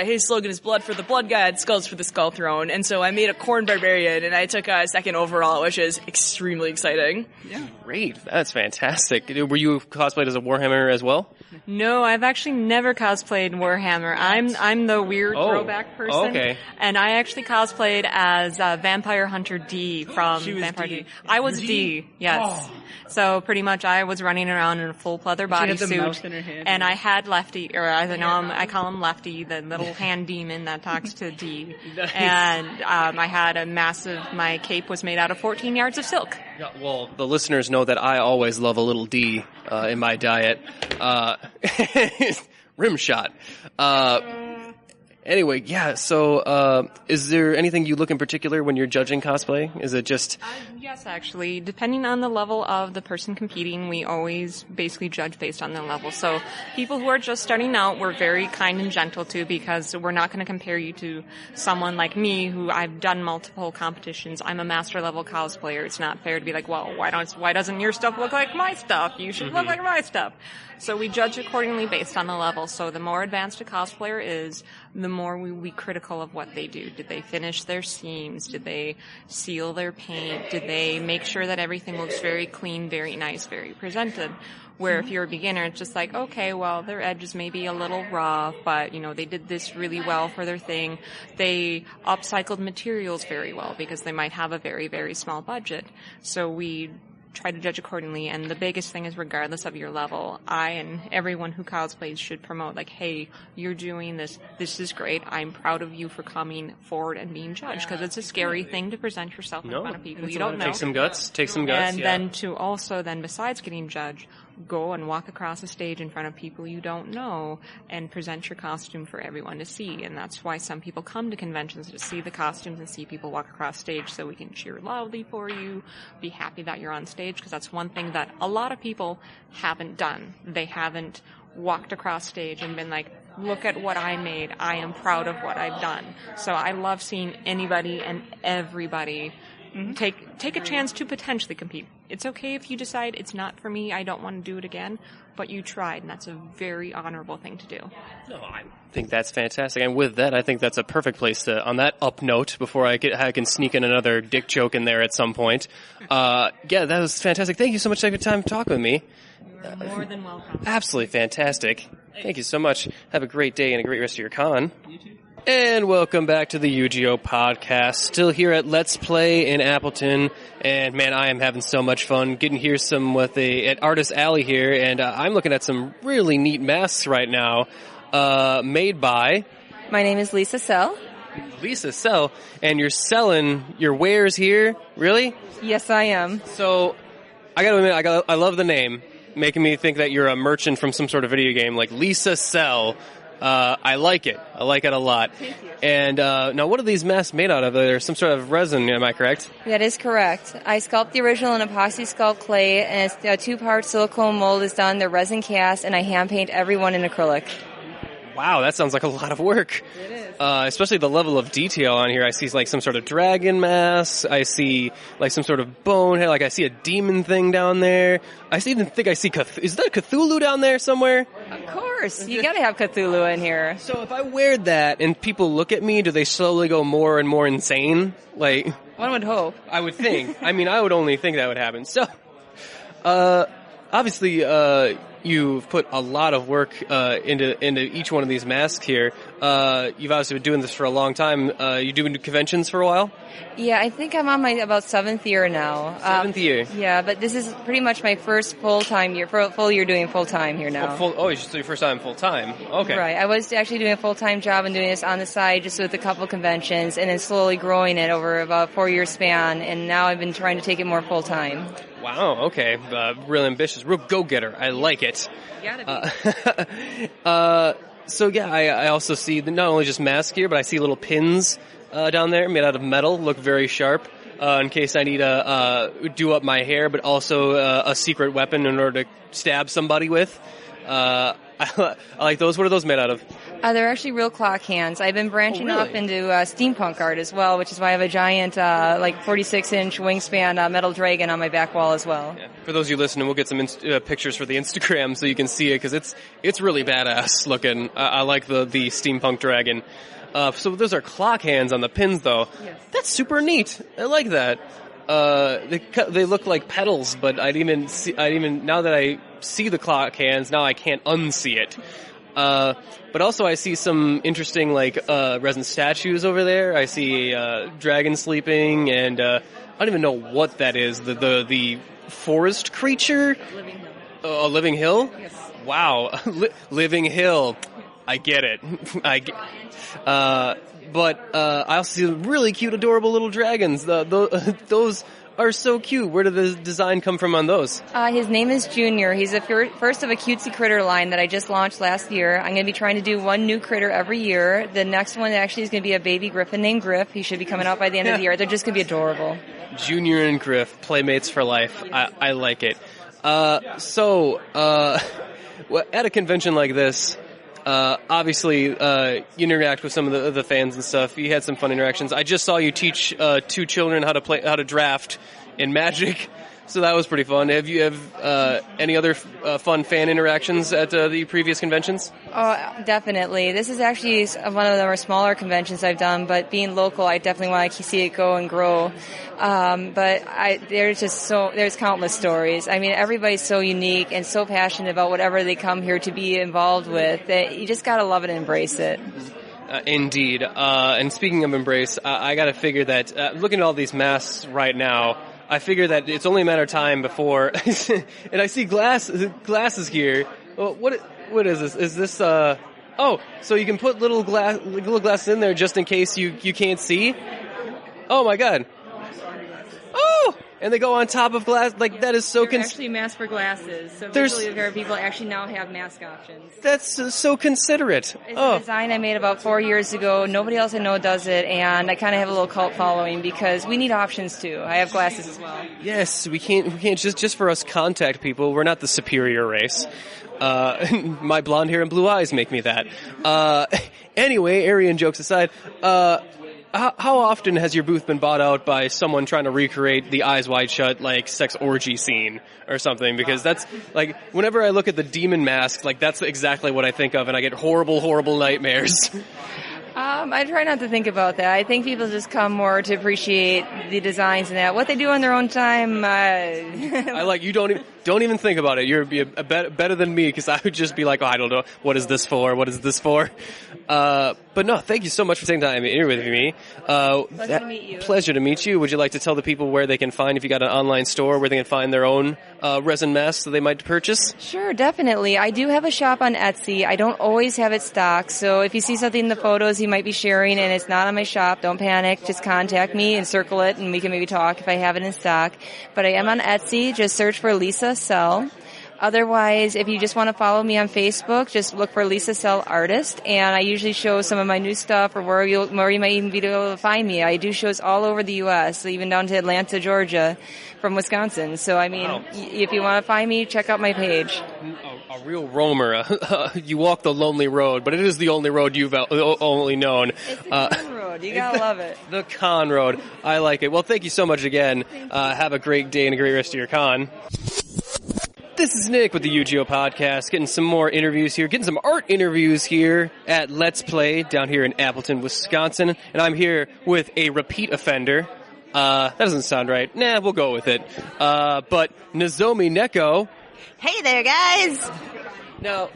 His slogan is blood for the blood god, skulls for the skull throne. And so I made a Khorne barbarian, and I took second overall, which is extremely exciting. Yeah. Great. That's fantastic. Were you cosplayed as a Warhammer as well? No, I've actually never cosplayed Warhammer. I'm the weird throwback person. Okay. And I actually cosplayed as Vampire Hunter D from Vampire D. I was D, yes. Oh. So pretty much I was running around in a full pleather She had the mouth bodysuit. in her hand. And I had Lefty, or as I call him Lefty, the little hand demon that talks to D. Nice. And I had my cape was made out of 14 yards of silk. Yeah, well, the listeners know that I always love a little D in my diet. Rim shot. Anyway, yeah, so is there anything you look in particular when you're judging cosplay? Is it just Yes, actually. Depending on the level of the person competing, we always basically judge based on the level. So people who are just starting out, we're very kind and gentle to, because we're not going to compare you to someone like me who I've done multiple competitions. I'm a master level cosplayer. It's not fair to be like, well, why doesn't your stuff look like my stuff? You should look like my stuff. So we judge accordingly based on the level. So the more advanced a cosplayer is, the more we will be critical of what they do. Did they finish their seams? Did they seal their paint? Did they make sure that everything looks very clean, very nice, very presented? Where if you're a beginner, it's just like, okay, well, their edges may be a little rough, but, they did this really well for their thing. They upcycled materials very well because they might have a very, very small budget. So we try to judge accordingly, and the biggest thing is, regardless of your level, I and everyone who cosplays should promote, like, hey, you're doing this is great, I'm proud of you for coming forward and being judged, because it's a scary thing to present yourself in front of people you don't know. Take some guts, and then to also, besides getting judged, go and walk across a stage in front of people you don't know and present your costume for everyone to see. And that's why some people come to conventions, to see the costumes and see people walk across stage, so we can cheer loudly for you, be happy that you're on stage, because that's one thing that a lot of people haven't done. They haven't walked across stage and been like, look at what I made, I am proud of what I've done. So I love seeing anybody and everybody take a chance to potentially compete. It's okay if you decide it's not for me, I don't want to do it again, but you tried, and that's a very honorable thing to do. No, I think that's fantastic. And with that, I think that's a perfect place to, on that up note, before I can sneak in another dick joke in there at some point. Yeah, that was fantastic. Thank you so much for taking the time to talk with me. You're more than welcome. Absolutely fantastic. Thank you so much. Have a great day and a great rest of your con. You too. And welcome back to the UGO podcast. Still here at Let's Play in Appleton, and man, I am having so much fun getting here at Artist Alley here, and I'm looking at some really neat masks right now, made by... My name is Lisa Sell. Lisa Sell, and you're selling your wares here, really? Yes, I am. So, I gotta admit, I love the name, making me think that you're a merchant from some sort of video game, like Lisa Sell. I like it. I like it a lot. Thank you. And now, what are these masks made out of? There's some sort of resin, am I correct? That is correct. I sculpt the original in epoxy sculpt clay, and it's a 2-part silicone mold is done, the resin cast, and I hand paint every one in acrylic. Wow, that sounds like a lot of work. It is. Especially the level of detail on here. I see like some sort of dragon mask. I see like some sort of bonehead. Like I see a demon thing down there. Even think I see is that Cthulhu down there somewhere? Of course. You gotta have Cthulhu in here. So if I wear that and people look at me, do they slowly go more and more insane? Like, one would hope. I would think. I mean, I would only think that would happen. So, obviously, you've put a lot of work into each one of these masks here. You've obviously been doing this for a long time. You doing conventions for a while? Yeah, I think I'm on my about 7th year now. 7th year? Yeah, but this is pretty much my first full-time year, full year doing full-time here now. It's your first time full-time. Okay. Right. I was actually doing a full-time job and doing this on the side just with a couple conventions, and then slowly growing it over about a 4-year span, and now I've been trying to take it more full-time. Wow, okay. Real ambitious. Real go-getter. I like it. You gotta be. So yeah, I also see not only just masks here, but I see little pins down there made out of metal, look very sharp, in case I need to do up my hair, but also a secret weapon in order to stab somebody with. I like those. What are those made out of? They're actually real clock hands. I've been branching off into steampunk art as well, which is why I have a giant, 46-inch wingspan metal dragon on my back wall as well. Yeah. For those of you listening, we'll get some pictures for the Instagram so you can see it, because it's really badass looking. I like the steampunk dragon. So those are clock hands on the pins, though. Yes. That's super neat. I like that. They look like petals, but now that I see the clock hands, now I can't unsee it. But also I see some interesting, resin statues over there. I see a dragon sleeping, and I don't even know what that is. The forest creature? Living hill. A living hill? Yes. Wow. Living hill. I get it. But I also see really cute, adorable little dragons. Those are so cute. Where did the design come from on those? His name is Junior. He's the first of a cutesy critter line that I just launched last year. I'm going to be trying to do one new critter every year. The next one actually is going to be a baby griffin named Griff. He should be coming out by the end of the year. They're just going to be adorable. Junior and Griff, playmates for life. I like it. At a convention like this, obviously, you interact with some of the fans and stuff. You had some fun interactions. I just saw you teach 2 children how to draft in Magic, so that was pretty fun. Have you any other fun fan interactions at the previous conventions? Oh, definitely. This is actually one of the more smaller conventions I've done, but being local, I definitely want to see it go and grow. There's countless stories. I mean, everybody's so unique and so passionate about whatever they come here to be involved with that you just gotta love it and embrace it. Indeed. And speaking of embrace, I gotta figure that, looking at all these masks right now, I figure that it's only a matter of time before, and I see glasses here. Well, what is this? Is this, so you can put little glasses in there just in case you can't see? Oh my god. Oh! And they go on top of glass, like that is so They're actually masks for glasses, so visually impaired people actually now have mask options. That's so considerate. It's a design I made about 4 years ago. Nobody else I know does it, and I kind of have a little cult following because we need options too. I have glasses as well. Yes, we can't just for us contact people. We're not the superior race. My blonde hair and blue eyes make me that. Anyway, Aryan jokes aside, how often has your booth been bought out by someone trying to recreate the Eyes Wide Shut, like, sex orgy scene or something? Because that's, like, whenever I look at the demon mask, like, that's exactly what I think of, and I get horrible, horrible nightmares. I try not to think about that. I think people just come more to appreciate the designs and that. What they do on their own time, I like, you don't even think about it. You're better than me, because I would just be like, I don't know, what is this for? But no, thank you so much for taking time here with me. Pleasure to meet you. Pleasure to meet you. Would you like to tell the people where they can find, if you got an online store, where they can find their own resin masks that they might purchase? Sure, definitely. I do have a shop on Etsy. I don't always have it stocked, so if you see something in the photos you might be sharing and it's not on my shop, don't panic. Just contact me and circle it, and we can maybe talk if I have it in stock. But I am on Etsy. Just search for Lisa Sell. Otherwise, if you just want to follow me on Facebook, just look for Lisa Sell Artist, and I usually show some of my new stuff or where you might even be able to find me. I do shows all over the U.S., even down to Atlanta, Georgia, from Wisconsin. So, I mean, if you want to find me, check out my page. A real roamer. You walk the lonely road, but it is the only road you've only known. It's the con road. You gotta love it. The con road. I like it. Well, thank you so much again. Have a great day and a great rest of your con. This is Nick with the UGO podcast, getting some more interviews here, getting some art interviews here at Let's Play down here in Appleton, Wisconsin. And I'm here with a repeat offender. That doesn't sound right. Nah, we'll go with it. But Nozomi Neko. Hey there, guys! Now,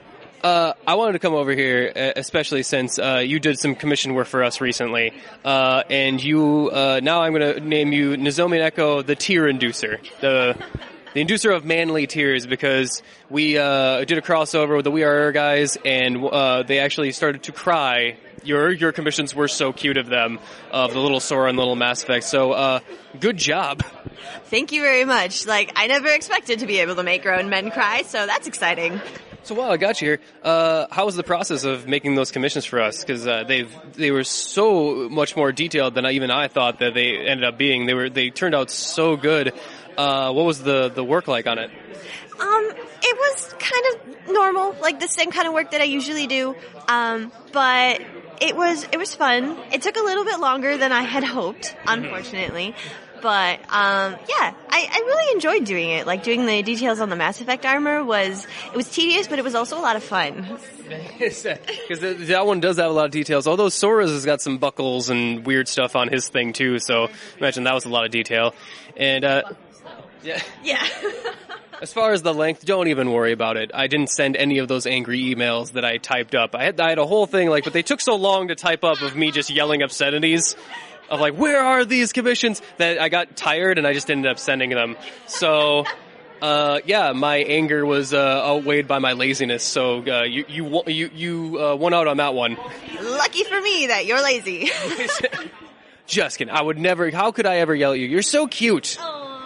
I wanted to come over here, especially since you did some commission work for us recently. And you, now I'm going to name you Nozomi Neko, the tear inducer. The inducer of manly tears, because we did a crossover with the We Are Air guys, and they actually started to cry. Your commissions were so cute of them, of the little Sora and little Mass Effect. So, good job. Thank you very much. I never expected to be able to make grown men cry, so that's exciting. So while I got you here, how was the process of making those commissions for us? Because they were so much more detailed than even I thought that they ended up being. They turned out so good. What was the work like on it? It was kind of normal, like the same kind of work that I usually do. But it was fun. It took a little bit longer than I had hoped, unfortunately. But, I really enjoyed doing it. Like, doing the details on the Mass Effect armor was tedious, but it was also a lot of fun. Because that one does have a lot of details. Although Sora's has got some buckles and weird stuff on his thing, too, so imagine that was a lot of detail. And, yeah. As far as the length, don't even worry about it. I didn't send any of those angry emails that I typed up. I had a whole thing, but they took so long to type up of me just yelling obscenities. Of where are these commissions? That I got tired and I just ended up sending them. So, my anger was outweighed by my laziness. So you won out on that one. Lucky for me that you're lazy. Just kidding. I would never. How could I ever yell at you? You're so cute. Aww.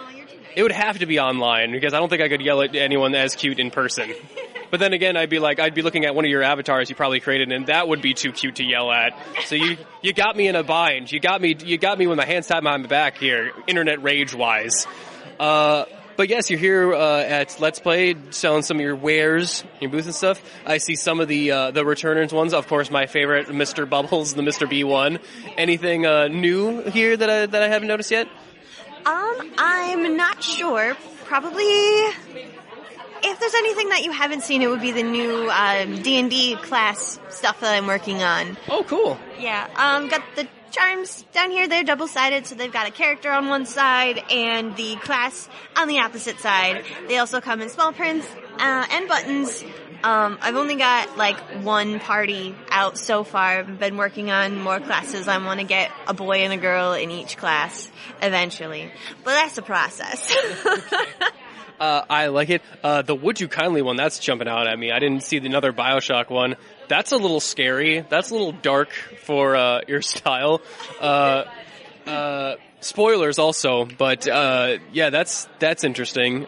It would have to be online, because I don't think I could yell at anyone as cute in person. But then again, I'd be looking at one of your avatars you probably created, and that would be too cute to yell at. So you got me in a bind. You got me with my hands tied behind my back here, internet rage-wise. But yes, you're here at Let's Play, selling some of your wares, your booth and stuff. I see some of the returners ones. Of course, my favorite, Mr. Bubbles, the Mr. B one. Anything new here that I haven't noticed yet? I'm not sure. Probably, if there's anything that you haven't seen, it would be the new D&D class stuff that I'm working on. Oh, cool. Yeah, got the charms down here. They're double-sided, so they've got a character on one side and the class on the opposite side. They also come in small prints and buttons. I've only got one party out so far. I've been working on more classes. I want to get a boy and a girl in each class eventually, but that's a process. I like it. The Would You Kindly one, that's jumping out at me. I didn't see another BioShock one. That's a little scary. That's a little dark for your style. Spoilers also, but yeah, that's interesting.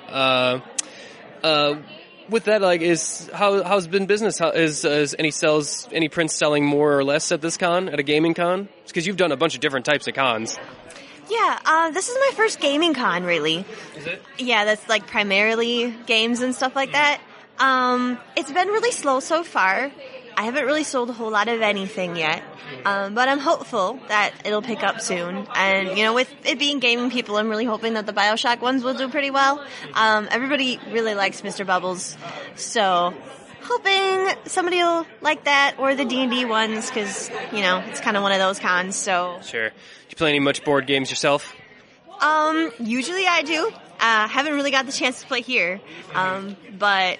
With that, how's been business? Is any prints selling more or less at this con, at a gaming con? Because you've done a bunch of different types of cons. Yeah, this is my first gaming con, really. Is it? Yeah, that's primarily games and stuff like that. It's been really slow so far. I haven't really sold a whole lot of anything yet, but I'm hopeful that it'll pick up soon. And, with it being gaming people, I'm really hoping that the BioShock ones will do pretty well. Everybody really likes Mr. Bubbles, so hoping somebody will like that, or the D&D ones, because, it's kind of one of those cons, so. Sure. Do you play any much board games yourself? Usually I do. Haven't really got the chance to play here, but,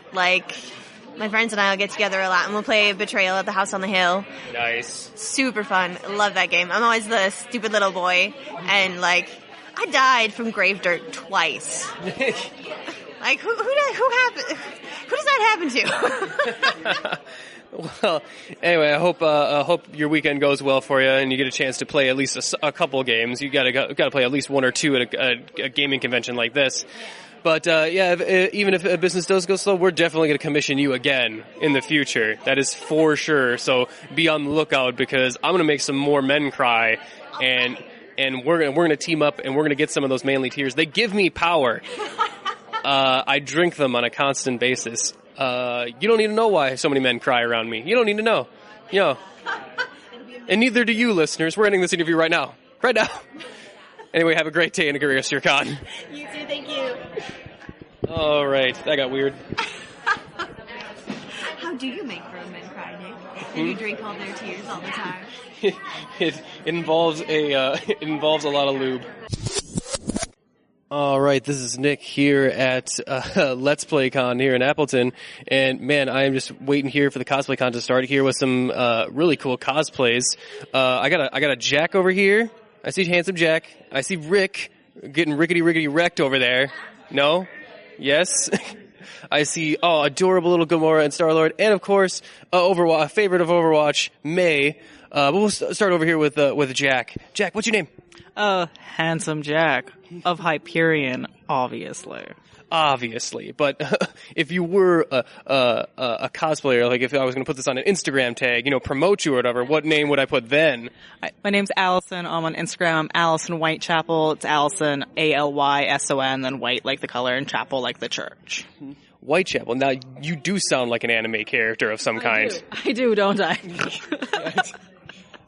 my friends and I will get together a lot, and we'll play Betrayal at the House on the Hill. Nice. Super fun. Love that game. I'm always the stupid little boy, and, I died from grave dirt twice. Who does that happen to? Well, anyway, I hope your weekend goes well for you, and you get a chance to play at least a couple games. You gotta play at least one or two at a gaming convention like this. But yeah, even if business does go slow, we're definitely going to commission you again in the future. That is for sure. So be on the lookout, because I'm going to make some more men cry, and we're going to team up, and we're going to get some of those manly tears. They give me power. I drink them on a constant basis. You don't need to know why so many men cry around me. You don't need to know. And neither do you, listeners. We're ending this interview right now. Right now. Anyway, have a great day and a great rest of your con. You too, thank you. All right, that got weird. How do you make grown men cry, Nick? And you drink all their tears all the time. It involves a lot of lube. All right, this is Nick here at Let's Play Con here in Appleton, and man, I am just waiting here for the cosplay con to start here with some really cool cosplays. I got a Jack over here. I see handsome Jack. I see Rick getting rickety wrecked over there. No? Yes? I see, adorable little Gamora and Star-Lord. And of course, a favorite of Overwatch, May. But we'll start over here with Jack. Jack, what's your name? Handsome Jack of Hyperion, obviously. Obviously, but if you were a cosplayer, like if I was going to put this on an Instagram tag, promote you or whatever, what name would I put then? My name's Allison. I'm on Instagram. I'm Allison Whitechapel. It's Allison, Allyson, then White like the color and Chapel like the church. Whitechapel. Now, you do sound like an anime character of some kind. I do, don't I?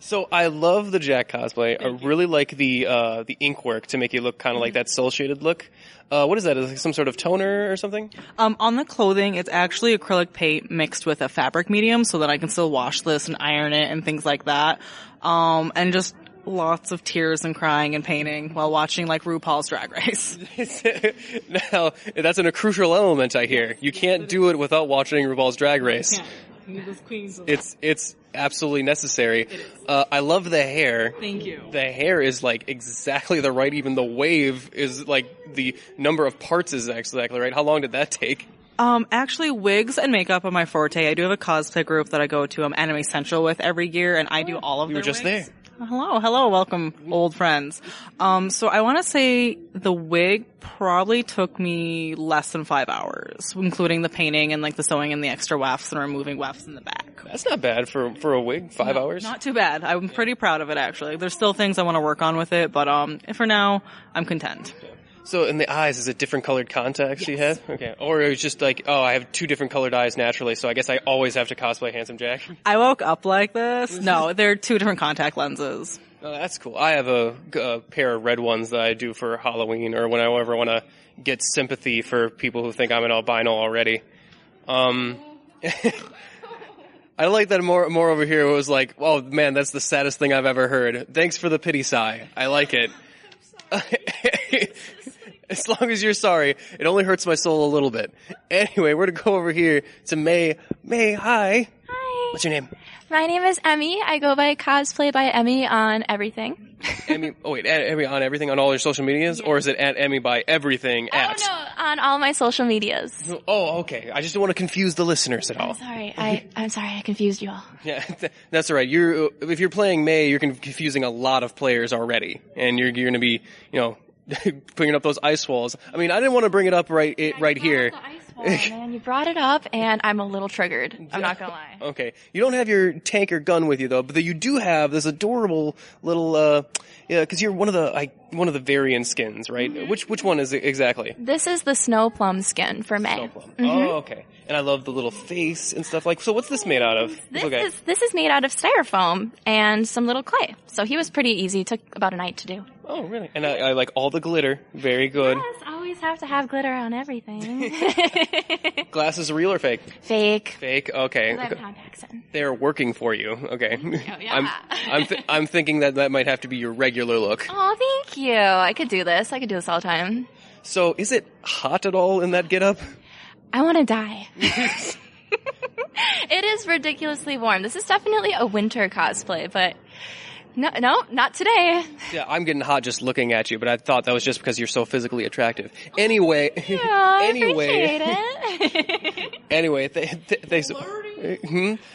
So I love the Jack cosplay. I really like the ink work to make you look kind of like that cel shaded look. What is that? Is it some sort of toner or something? On the clothing, it's actually acrylic paint mixed with a fabric medium, so that I can still wash this and iron it and things like that. And just lots of tears and crying and painting while watching RuPaul's Drag Race. Now, that's a crucial element, I hear. You can't do it without watching RuPaul's Drag Race. It's absolutely necessary. I love the hair. Thank you. The hair is exactly the right. Even the wave is the number of parts is exactly right. How long did that take? Actually, wigs and makeup are my forte. I do have a cosplay group that I go to Anime Central with every year, and I do all of their wigs. You were just there. Hello, welcome, old friends. So I want to say the wig probably took me less than 5 hours, including the painting and like the sewing and the extra wefts and removing wefts in the back. That's not bad for a wig. 5 hours? Not too bad. I'm pretty proud of it, actually. There's still things I want to work on with it, but for now, I'm content. So in the eyes, is it different colored contacts you have? Okay. Or it's just like, oh, I have 2 different colored eyes naturally, so I guess I always have to cosplay Handsome Jack. I woke up like this. No, they're 2 different contact lenses. Oh, that's cool. I have a pair of red ones that I do for Halloween or when I ever want to get sympathy for people who think I'm an albino already. I like that more over here. It was like, oh man, that's the saddest thing I've ever heard. Thanks for the pity sigh. I like it. As long as you're sorry, it only hurts my soul a little bit. Anyway, we're going to go over here to May. May, hi. Hi. What's your name? My name is Emmy. I go by Cosplay by Emmy on everything. Emmy, Emmy on everything on all your social medias? Or is it at Emmy by everything at? Oh, no, on all my social medias. Oh, okay. I just don't want to confuse the listeners at all. I'm sorry, I confused you all. Yeah, that's all right. If you're playing May, you're confusing a lot of players already. And you're going to be, bringing up those ice walls. I mean, I didn't want to bring it up right here. Oh, man, you brought it up, and I'm a little triggered. I'm not gonna lie. Okay. You don't have your tank or gun with you, though, but you do have this adorable little, because you're one of the variant skins, right? Mm-hmm. Which one is it exactly? This is the Snow Plum skin for May. Snow Plum. Mm-hmm. Oh, okay. And I love the little face and stuff so what's this made out of? This is made out of styrofoam and some little clay. So he was pretty easy. It took about a night to do. Oh, really? And I like all the glitter. Very good. Yes, always have to have glitter on everything. Glasses real or fake? Fake. Fake. Okay. I have contacts in. They're working for you. Okay. Oh, yeah. I'm thinking that might have to be your regular look. Oh, thank you. I could do this all the time. So, is it hot at all in that getup? I want to die. It is ridiculously warm. This is definitely a winter cosplay, but no, not today. Yeah, I'm getting hot just looking at you, but I thought that was just because you're so physically attractive. Anyway, I appreciate it. Anyway,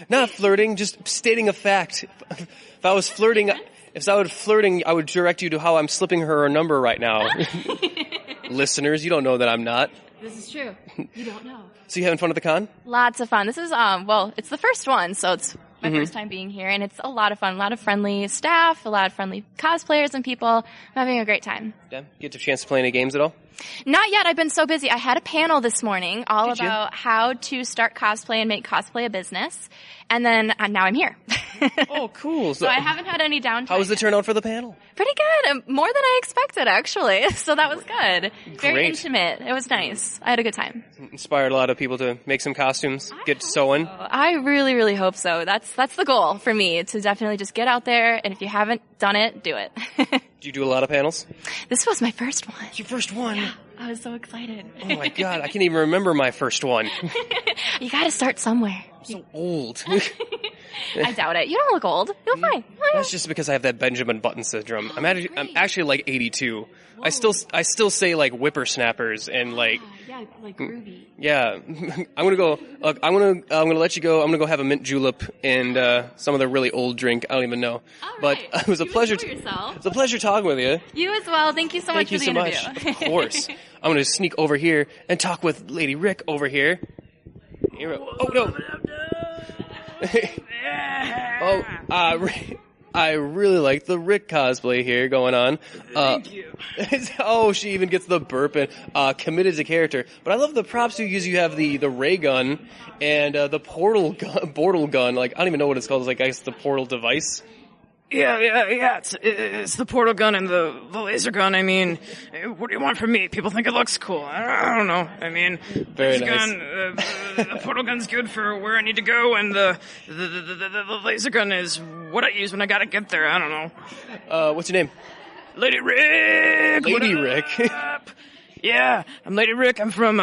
not flirting, just stating a fact. If I was flirting, I would direct you to how I'm slipping her a number right now. Listeners, you don't know that I'm not. This is true. You don't know. So you having fun at the con? Lots of fun. This is, it's the first one, so it's my first time being here, and it's a lot of fun. A lot of friendly staff, a lot of friendly cosplayers and people. I'm having a great time. Yeah. Get a chance to play any games at all? Not yet. I've been so busy. I had a panel this morning all about how to start cosplay and make cosplay a business. And then now I'm here. Oh, cool. So I haven't had any downtime. How was the turnout for the panel? Pretty good. More than I expected, actually. So that was good. Very Great. Intimate. It was nice. I had a good time. Inspired a lot of people to make some costumes, get sewing. I really, really hope so. That's the goal for me, to definitely just get out there, and if you haven't done it, do it. Do you do a lot of panels? This was my first one. Your first one? Yeah, I was so excited. Oh my god, I can't even remember my first one. You gotta start somewhere. I'm so old. I doubt it. You don't look old. You're fine. That's just because I have that Benjamin Button syndrome. I'm actually like 82. Whoa. I still say like whippersnappers and like yeah, like groovy. Yeah, I'm gonna go. I'm gonna let you go. I'm gonna go have a mint julep and some of the really old drink. I don't even know. But it was a pleasure. It's a pleasure talking with you. You as well. Thank you so much for the interview. Thank you so much. Of course. I'm gonna sneak over here and talk with Lady Rick over here. Oh no. I really like the Rick cosplay here going on. Thank you. Oh, she even gets the burp and committed to character. But I love the props you use. You have the ray gun and the portal gun. Like I don't even know what it's called. It's like I guess the portal device. Yeah. It's the portal gun and the laser gun. I mean, what do you want from me? People think it looks cool. I don't know. I mean, very laser nice. gun, the portal gun's good for where I need to go, and the laser gun is what I use when I gotta get there. I don't know. What's your name? Lady Rick. Lady Rick. Yeah, I'm Lady Rick. I'm from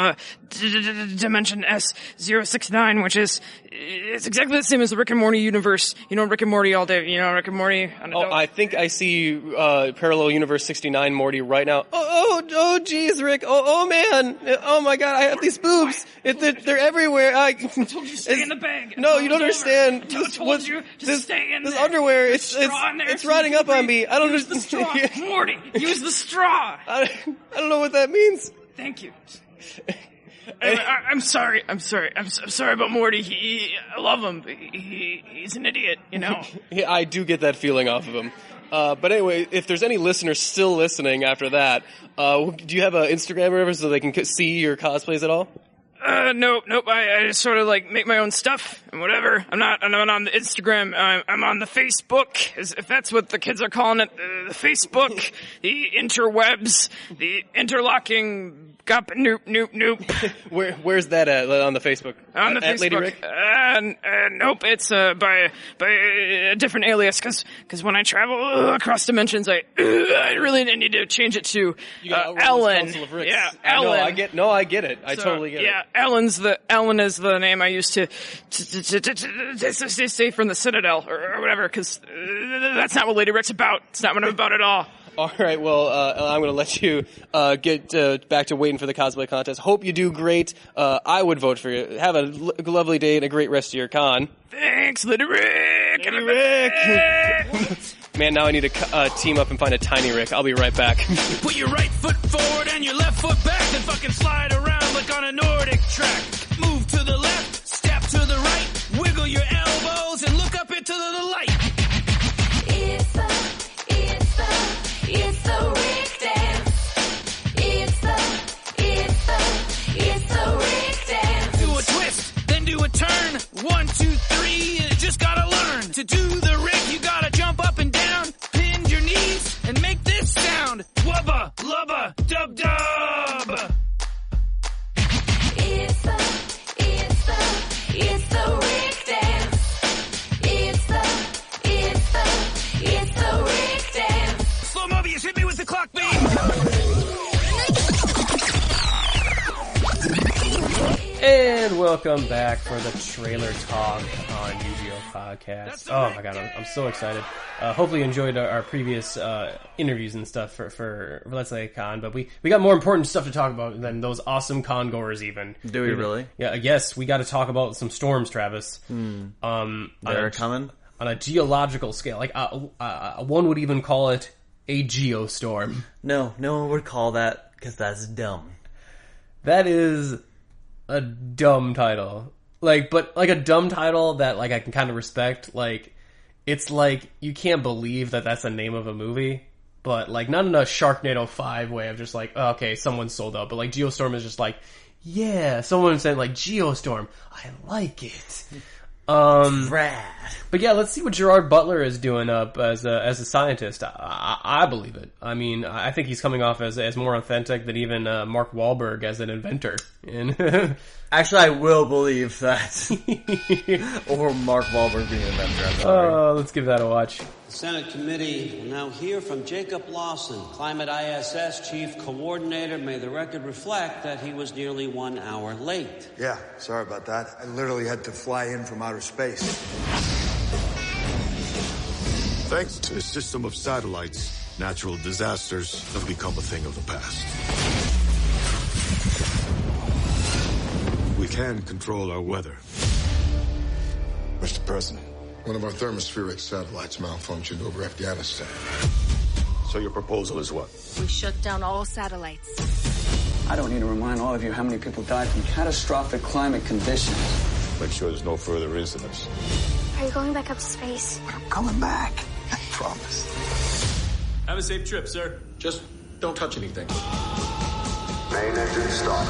Dimension S069, which is it's exactly the same as the Rick and Morty universe. You know Rick and Morty all day. You know Rick and Morty. I think I see Parallel Universe 69 Morty right now. Oh, geez, Rick. Oh, man. Oh my God, I have these boobs. They're everywhere. I told you to stay in the bag. No, you don't understand. I told you to stay in this there. underwear. It's rotting up on me. I don't use the straw, Morty. Use the straw. I don't know what that means. Thank you. I'm sorry. I'm sorry about Morty. I love him. He's an idiot, you know. Yeah, I do get that feeling off of him. But anyway, if there's any listeners still listening after that, do you have an Instagram or whatever so they can see your cosplays at all? Nope. I just sort of like make my own stuff and whatever. I'm not on the Instagram. I'm on the Facebook, if that's what the kids are calling it. The Facebook, the interwebs, the interlocking. Nope. Where's that at on the Facebook? On the at Facebook. Lady Rick? Nope. It's by a different alias because when I travel across dimensions, I really need to change it to Ellen. Yeah, Ellen. I get it. I totally get it. Yeah, Ellen is the name I used to stay from the Citadel or whatever. Because that's not what Lady Rick's about. It's not what I'm about at all. All right, well, I'm going to let you get back to waiting for the cosplay contest. Hope you do great. I would vote for you. Have a lovely day and a great rest of your con. Thanks, Lady Rick. Lady Rick. Man, now I need to team up and find a tiny Rick. I'll be right back. Put your right foot forward and your left foot back, then fucking slide around like on a Nordic track. Move to the left, step to the right, wiggle your elbows and look up into the light. It's the Rick dance. It's the Rick dance. Do a twist, then do a turn. 1, 2, 3, you just gotta learn. To do the Rick, you gotta jump up and down, bend your knees, and make this sound. Wubba, lubba, dub dub. It's the Rick dance. It's the Rick dance. Slow Mobius, hit me with the clock beat. And welcome back for the trailer talk on UGO podcast. Oh my God, I'm so excited. Hopefully you enjoyed our previous interviews and stuff for Let's Say Con, but we got more important stuff to talk about than those awesome con goers even. Do we really? Yeah, yes, we got to talk about some storms, Travis. They're coming? On a geological scale. Like, one would even call it a geostorm. No one would call that, because that's dumb. That is a dumb title. But a dumb title that, I can kind of respect. It's you can't believe that that's the name of a movie. But, not in a Sharknado 5 way of just okay, someone sold out. But, Geostorm is just yeah, someone said, Geostorm. I like it. Rad. But yeah, let's see what Gerard Butler is doing up as a scientist. I believe it. I mean, I think he's coming off as more authentic than even Mark Wahlberg as an inventor. Actually, I will believe that. Or Mark Wahlberg being an inventor. I'm sorry. Let's give that a watch. The Senate committee will now hear from Jacob Lawson, Climate ISS Chief Coordinator. May the record reflect that he was nearly 1 hour late. Yeah, sorry about that. I literally had to fly in from outer space. Thanks to a system of satellites, natural disasters have become a thing of the past. We can control our weather. Mr. President, one of our thermospheric satellites malfunctioned over Afghanistan. So your proposal is what? We shut down all satellites. I don't need to remind all of you how many people died from catastrophic climate conditions. Make sure there's no further incidents. Are you going back up to space? I'm coming back. I promise. Have a safe trip, sir. Just don't touch anything. Main engine start.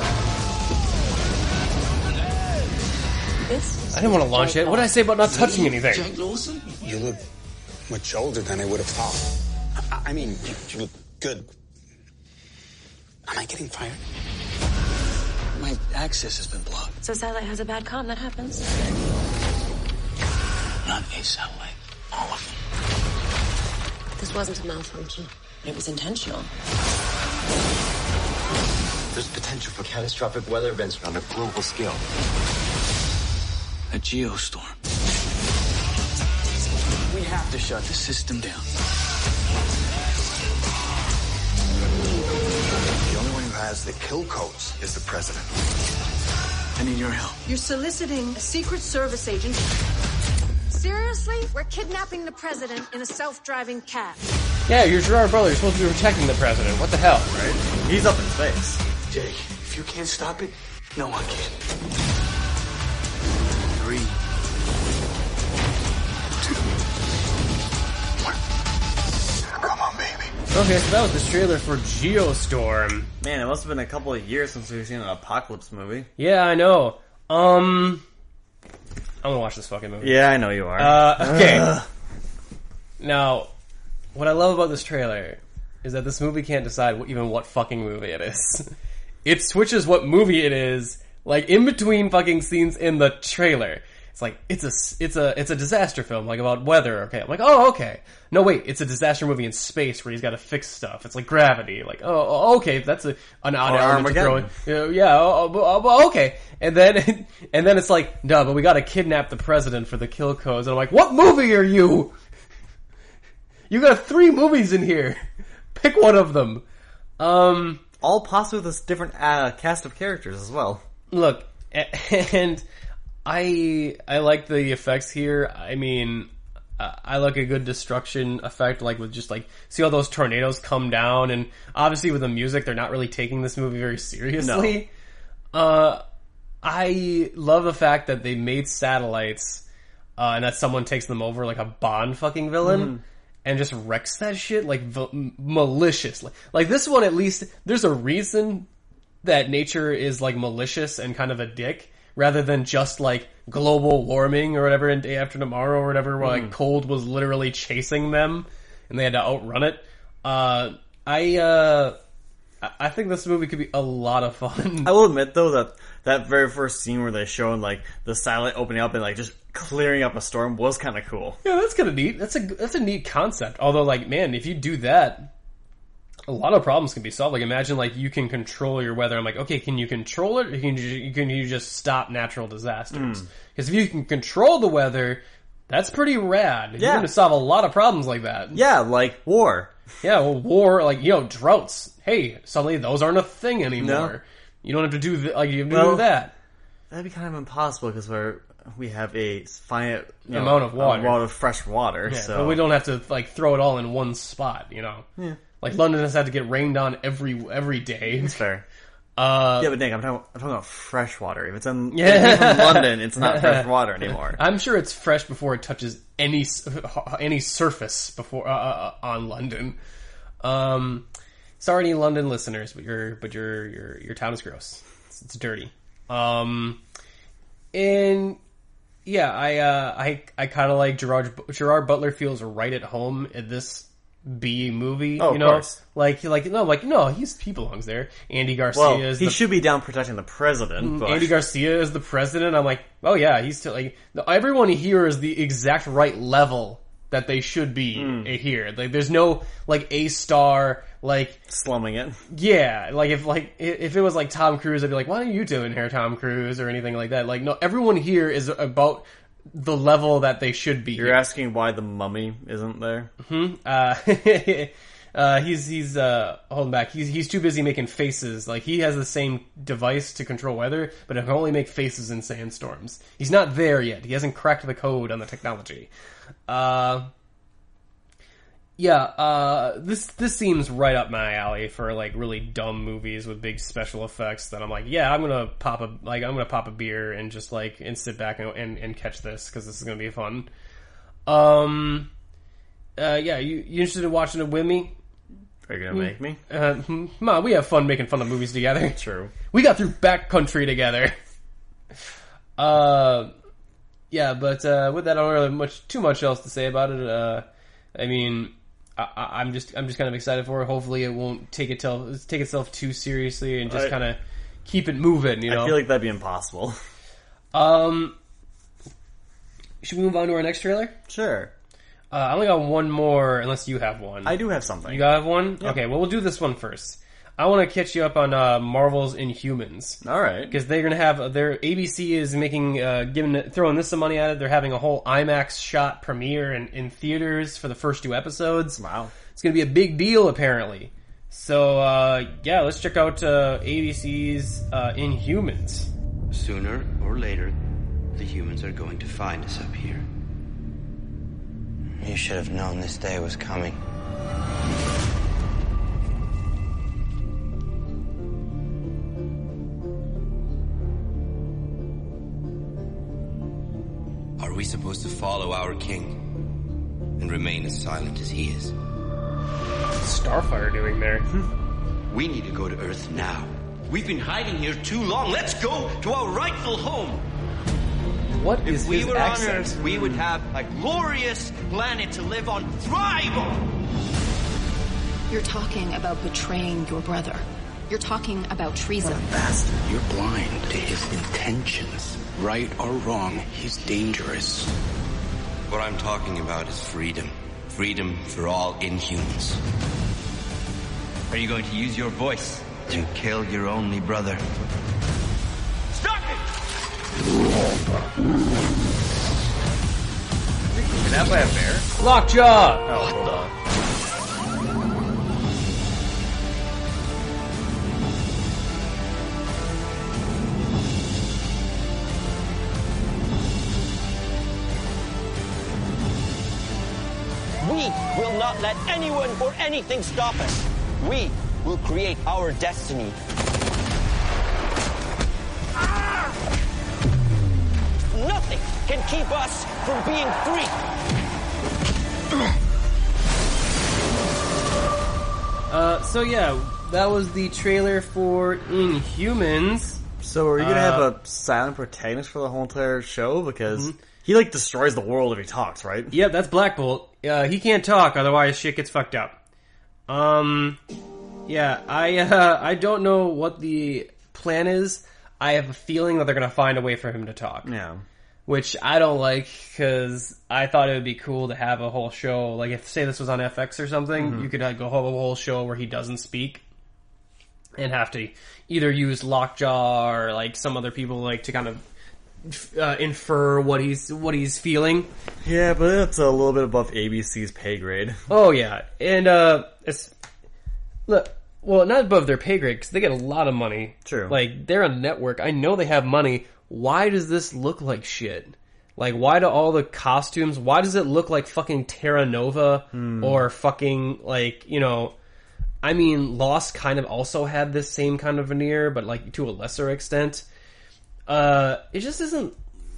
I didn't want to launch it. What did I say about not touching anything? Jack Lawson? You look much older than I would have thought. I mean, you look good. Am I getting fired? My access has been blocked. So satellite has a bad comm, that happens. Not a satellite. All of them. This wasn't a malfunction. It was intentional. There's potential for catastrophic weather events on a global scale. A geostorm. We have to shut the system down. The only one who has the kill codes is the president. I need your help. You're soliciting a Secret Service agent. Seriously? We're kidnapping the president in a self-driving cab. Yeah, you're Gerard Butler. You're supposed to be protecting the president. What the hell? Right? He's up in space. Jake, if you can't stop it, no one can. 3, 2, 1. Come on, baby. Okay, so that was the trailer for Geostorm. Man, it must have been a couple of years since we've seen an apocalypse movie. Yeah, I know. I'm gonna watch this fucking movie. Yeah, I know you are. Okay. Now, what I love about this trailer is that this movie can't decide even what fucking movie it is. It switches what movie it is, like in between fucking scenes in the trailer. It's like it's a disaster film, like about weather. Okay, I'm like, oh, okay. No, wait, it's a disaster movie in space where he's got to fix stuff. It's like Gravity. Like, oh, okay, that's an odd element to throw in. Yeah, okay. And then it's like, no, but we got to kidnap the president for the kill codes. And I'm like, what movie are you? You got 3 movies in here. Pick one of them. All possibly with a different cast of characters as well. Look, and I like the effects here. I mean, I like a good destruction effect, like with just like, see all those tornadoes come down, and obviously with the music, they're not really taking this movie very seriously. No. I love the fact that they made satellites, and that someone takes them over like a Bond fucking villain. And just wrecks that shit, like, malicious. Like, this one, at least, there's a reason that nature is, like, malicious and kind of a dick, rather than just, like, global warming or whatever in Day After Tomorrow or whatever, where, like, cold was literally chasing them, and they had to outrun it. I think this movie could be a lot of fun. I will admit, though, that very first scene where they show, like, the satellite opening up and, like, just clearing up a storm was kind of cool. Yeah, that's kind of neat. That's a neat concept. Although, like, man, if you do that, a lot of problems can be solved. Like, imagine, like, you can control your weather. I'm like, okay, can you control it, or can you just stop natural disasters? Because if you can control the weather, that's pretty rad. Yeah. You're going to solve a lot of problems like that. Yeah, like war. Yeah, well, war, like, droughts. Hey, suddenly those aren't a thing anymore. No. You don't have to do you have to do that. That'd be kind of impossible because we have a finite amount of water, amount of fresh water. Yeah, so but we don't have to like throw it all in one spot. Yeah. Like London has had to get rained on every day. It's fair. Yeah, but Nick, I'm talking about fresh water. If it's in London, it's not fresh water anymore. I'm sure it's fresh before it touches any surface before on London. Sorry, any London listeners, but your town is gross. It's dirty. And yeah, I kind of like Gerard Butler feels right at home in this B movie. Oh, of course. No, he belongs there. Andy Garcia he should be down protecting the president. But... Andy Garcia is the president. I'm like, oh yeah, he's still like everyone here is the exact right level that they should be here. Like, there's no like A-star like slumming it. Yeah, like if it was like Tom Cruise, I'd be like, what are you doing here, Tom Cruise, or anything like that. Like, no, everyone here is about the level that they should be. You're asking why the Mummy isn't there? He's holding back. He's too busy making faces. Like, he has the same device to control weather, but it can only make faces in sandstorms. He's not there yet. He hasn't cracked the code on the technology. This seems right up my alley for like really dumb movies with big special effects that I'm like, yeah, I'm gonna pop a beer and just like and sit back and catch this because this is gonna be fun. You interested in watching it with me? Are you gonna make me? Ma, we have fun making fun of movies together. True. We got through Backcountry together. Yeah, but with that, I don't really have too much else to say about it. I mean, I'm just kind of excited for it. Hopefully, it won't take itself too seriously and just kind of keep it moving. You know, I feel like that'd be impossible. Should we move on to our next trailer? Sure. I only got one more, unless you have one. I do have something. You have one? Yep. Okay, well, we'll do this one first. I want to catch you up on Marvel's Inhumans. All right, because they're gonna have their ABC is making throwing this some money at it. They're having a whole IMAX shot premiere in theaters for the first 2 episodes. Wow, it's gonna be a big deal apparently. So yeah, let's check out ABC's Inhumans. Sooner or later, the humans are going to find us up here. You should have known this day was coming. Are we supposed to follow our king and remain as silent as he is? What's Starfire doing there? We need to go to Earth now. We've been hiding here too long. Let's go to our rightful home. What is If we his were accent? on Earth, we would have a glorious planet to live on, thrive on. You're talking about betraying your brother. You're talking about treason. Bastard, you're blind to his intentions. Right or wrong, he's dangerous. What I'm talking about is freedom. Freedom for all Inhumans. Are you going to use your voice to kill your only brother? Stop it! Kidnapped by a bear? Lockjaw! Oh, hold on. We will not let anyone or anything stop us. We will create our destiny. Nothing can keep us from being free. So yeah, that was the trailer for Inhumans. So are you gonna have a silent protagonist for the whole entire show? Because he like destroys the world if he talks, right? Yep, that's Black Bolt. He can't talk, otherwise shit gets fucked up. Yeah, I don't know what the plan is. I have a feeling that they're gonna find a way for him to talk. Yeah. Which I don't like, because I thought it would be cool to have a whole show, like if, say this was on FX or something, you could like, go have a whole show where he doesn't speak, and have to either use Lockjaw or like some other people like to kind of infer what he's feeling. Yeah, but it's a little bit above ABC's pay grade. Oh yeah, and it's well, not above their pay grade because they get a lot of money. True, like they're a network. I know they have money. Why does this look like shit? Like, why do all the costumes? Why does it look like fucking Terra Nova or fucking like I mean, Lost kind of also had this same kind of veneer, but like to a lesser extent. It just doesn't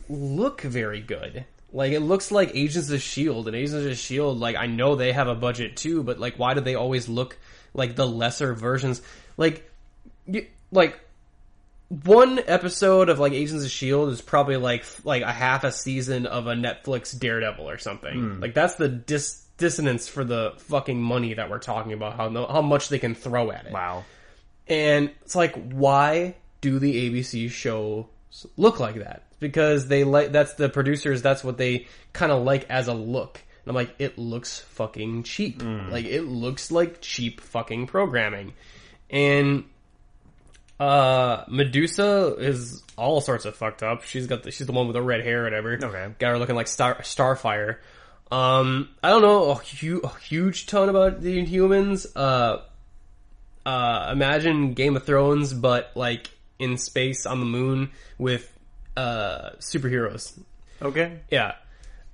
look very good. Like, it looks like Agents of S.H.I.E.L.D. and Agents of S.H.I.E.L.D., like, I know they have a budget too, but like, why do they always look like the lesser versions? Like, one episode of like Agents of S.H.I.E.L.D. is probably like a half a season of a Netflix Daredevil or something. Like, that's the dissonance for the fucking money that we're talking about, how much they can throw at it. Wow. And it's like, why do the ABC shows look like that? Because they like, that's the producers, that's what they kind of like as a look. And I'm like, it looks fucking cheap. Like, it looks like cheap fucking programming. And Medusa is all sorts of fucked up. She's the one with the red hair or whatever. Okay. Got her looking like Starfire. I don't know a huge ton about the Inhumans. Imagine Game of Thrones, but like in space on the moon with superheroes. Okay. Yeah.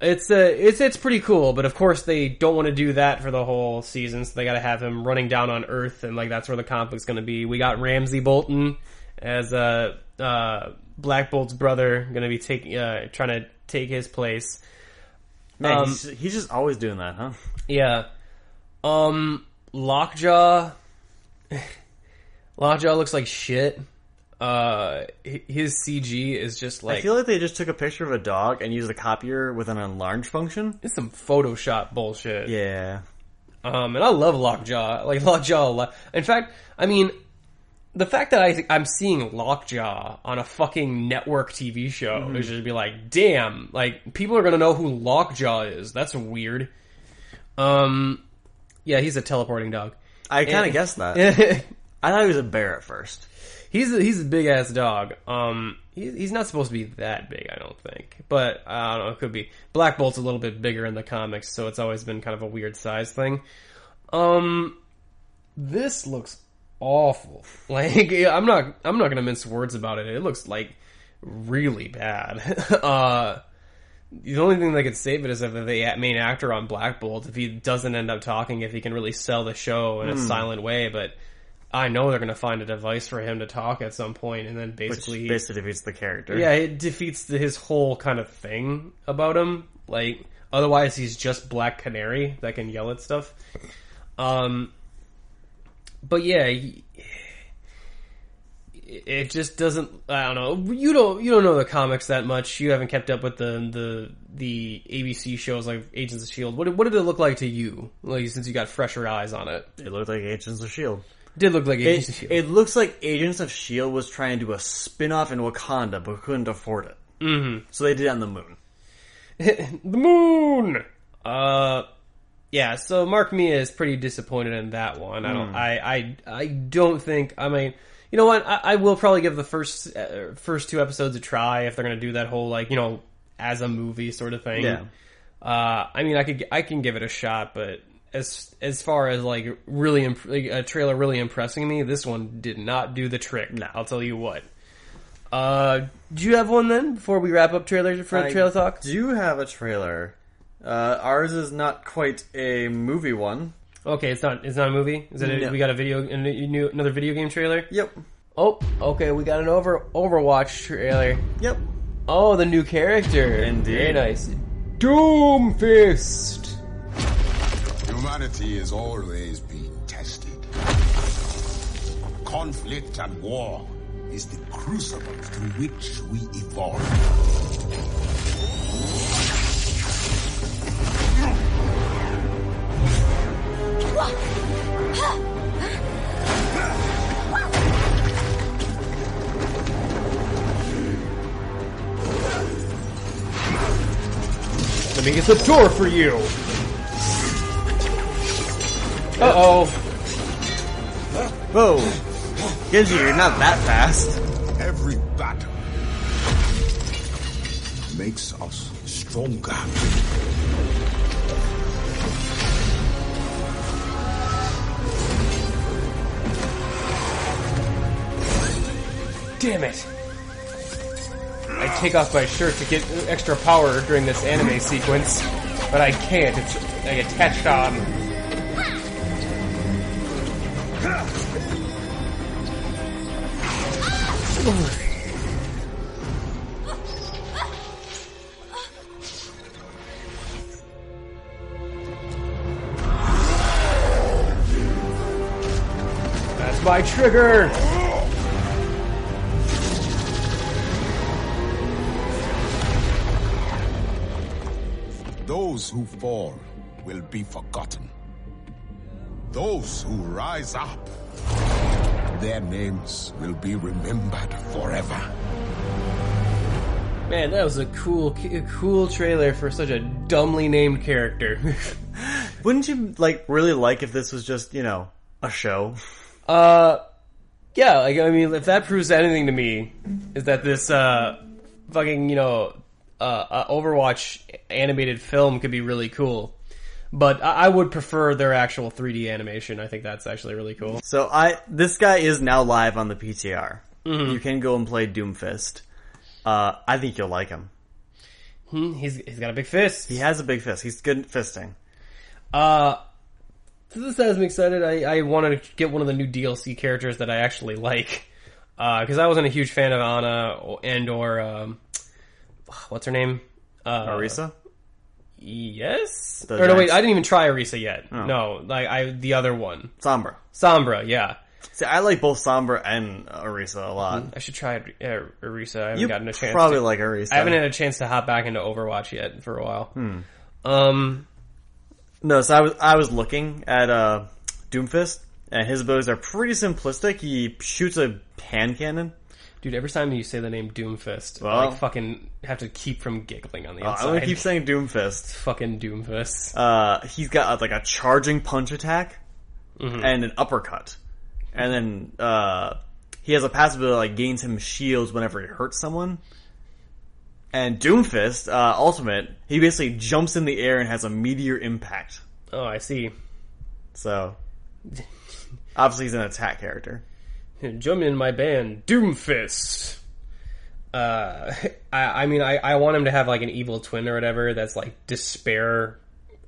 It's pretty cool, but of course they don't want to do that for the whole season, so they gotta have him running down on Earth, and like that's where the conflict's gonna be. We got Ramsay Bolton as Black Bolt's brother, gonna be trying to take his place. Man, he's just always doing that, huh? Yeah. Lockjaw looks like shit. His CG is just like... I feel like they just took a picture of a dog and used a copier with an enlarge function. It's some Photoshop bullshit. Yeah. And I love Lockjaw. Like, Lockjaw a lot. In fact, I mean, the fact that I'm seeing Lockjaw on a fucking network TV show is just be like, damn, like, people are gonna know who Lockjaw is. That's weird. Yeah, he's a teleporting dog. I kind of guessed that. I thought he was a bear at first. He's a big ass dog. He's not supposed to be that big, I don't think. But I don't know, it could be. Black Bolt's a little bit bigger in the comics, so it's always been kind of a weird size thing. This looks awful. Like, I'm not gonna mince words about it. It looks like really bad. The only thing that could save it is if the main actor on Black Bolt, if he doesn't end up talking, if he can really sell the show in a silent way. But I know they're going to find a device for him to talk at some point, and then basically... Which basically defeats the character. Yeah, it defeats his whole kind of thing about him. Like, otherwise he's just Black Canary that can yell at stuff. But yeah, it just doesn't. I don't know. You don't know the comics that much. You haven't kept up with the ABC shows like Agents of S.H.I.E.L.D. What did it look like to you? Like, since you got fresher eyes on it, it looked like Agents of S.H.I.E.L.D. Did look like Agents of S.H.I.E.L.D. It looks like Agents of S.H.I.E.L.D. was trying to do a spin-off in Wakanda, but couldn't afford it. Mm-hmm. So they did it on the moon. The moon. Yeah. So Mark Mia is pretty disappointed in that one. I don't think. I mean, you know what? I will probably give the first 2 episodes a try if they're going to do that whole, like, you know, as a movie sort of thing. Yeah. I mean, I can give it a shot, but as far as like really a trailer really impressing me, this one did not do the trick. No. I'll tell you what. Do you have one then before we wrap up trailer talk? I do have a trailer. Ours is not quite a movie one. Okay, it's not a movie. Is it? No. We got another video game trailer. Yep. Oh, okay. We got an Overwatch trailer. Yep. Oh, the new character. Indeed. Very nice. Doomfist. Humanity has always been tested. Conflict and war is the crucible through which we evolve. Let me get the door for you. Uh-oh. Whoa. Genji, you're not that fast. Every battle makes us stronger. Damn it. I take off my shirt to get extra power during this anime sequence, but I can't. It's like attached on. That's my trigger! Those who fall will be forgotten. Those who rise up, their names will be remembered forever. Man, that was a cool trailer for such a dumbly named character. Wouldn't you really like if this was just, a show? Yeah, like, I mean, if that proves anything to me, is that this fucking, Overwatch animated film could be really cool. But I would prefer their actual 3D animation. I think that's actually really cool. So this guy is now live on the PTR. Mm-hmm. You can go and play Doomfist. I think you'll like him. He's got a big fist. He has a big fist. He's good at fisting. So this has me excited. I wanted to get one of the new DLC characters that I actually like. Because I wasn't a huge fan of Ana or what's her name? Orisa? Yes? Or no, wait, I didn't even try Orisa yet. Oh. No, the other one. Sombra, yeah. See, I like both Sombra and Orisa a lot. I should try Orisa. I haven't gotten a chance. Probably like Orisa. I haven't had a chance to hop back into Overwatch yet for a while. No, so I was looking at Doomfist, and his abilities are pretty simplistic. He shoots a hand cannon. Dude, every time you say the name Doomfist, I fucking have to keep from giggling on the inside. I'm gonna keep saying Doomfist. Fucking Doomfist. He's got a charging punch attack and an uppercut. and then he has a passive that like gains him shields whenever he hurts someone. And Doomfist, Ultimate, he basically jumps in the air and has a meteor impact. Oh, I see. So, obviously he's an attack character. Join in my band, Doomfist. I mean, I want him to have like an evil twin or whatever that's like Despair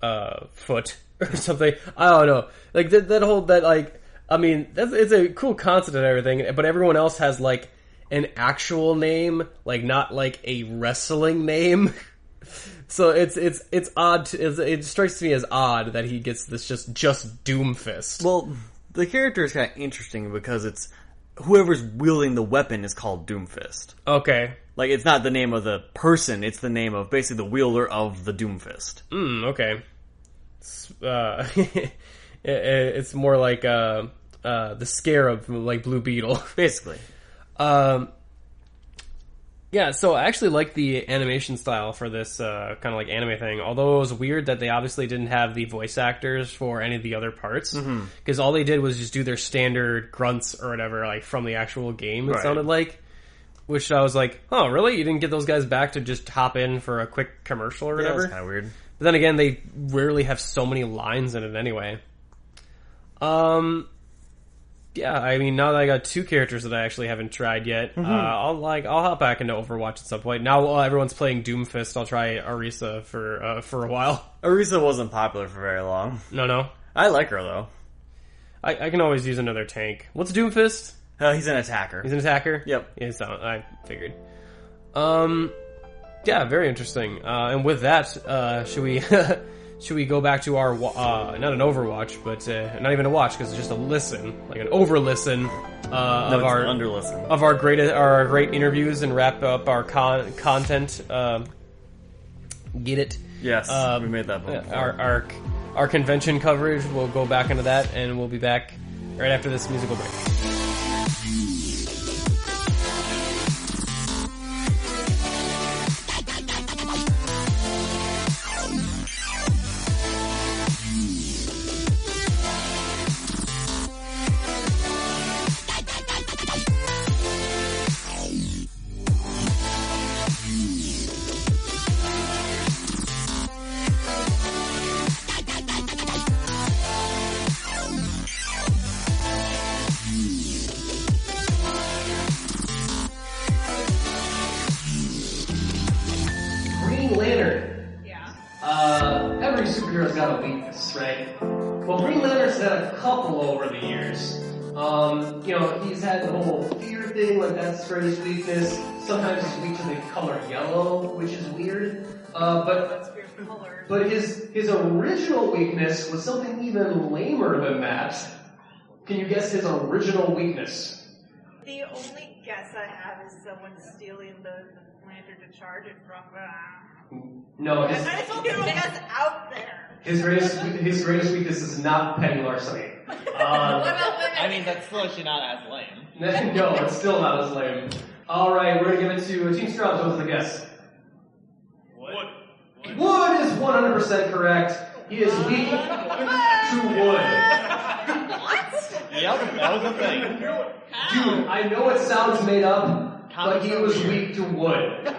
Foot or something. I don't know. Like I mean, it's a cool concept and everything, but everyone else has like an actual name, like not like a wrestling name. So it's odd. It strikes me as odd that he gets this just Doomfist. Well, the character is kind of interesting because it's whoever's wielding the weapon is called Doomfist. Okay. Like, it's not the name of the person, it's the name of basically the wielder of the Doomfist. Okay. It's more like the Scarab from like Blue Beetle. Basically. Yeah, so I actually like the animation style for this kind of like anime thing, although it was weird that they obviously didn't have the voice actors for any of the other parts, because all they did was just do their standard grunts or whatever, like from the actual game, it sounded like, which I was like, oh, really? You didn't get those guys back to just hop in for a quick commercial or whatever? That's kind of weird. But then again, they rarely have so many lines in it anyway. Yeah, I mean, now that I got two characters that I actually haven't tried yet, I'll hop back into Overwatch at some point. Now while everyone's playing Doomfist, I'll try Orisa for a while. Orisa wasn't popular for very long. No. I like her though. I can always use another tank. What's Doomfist? He's an attacker. He's an attacker? Yep. Yeah, I figured. Yeah, very interesting. And with that, should we go back to our, not an Overwatch, but not even a watch, because it's just a listen, like an over-listen of our under-listen. Of our great interviews and wrap up our content. Get it? Yes, we made that before. Our convention coverage, we'll go back into that, and we'll be back right after this musical break. Every superhero's got a weakness, right? Well, Green Lantern's had a couple over the years. He's had the whole fear thing, like that's his greatest weakness. Sometimes he's weak to the color yellow, which is weird. But his original weakness was something even lamer than that. Can you guess his original weakness? The only guess I have is someone stealing the lantern to charge it from. No, I told you that's out there. His greatest weakness is not petty larceny. What about women? I mean, that's still actually not as lame. No, it's still not as lame. Alright, we're gonna give it to Team Scrubs. What's the guess? Wood. Wood is 100% correct. He is weak to wood. Yep, that was a thing. Dude, I know it sounds made up, but he was weak to wood.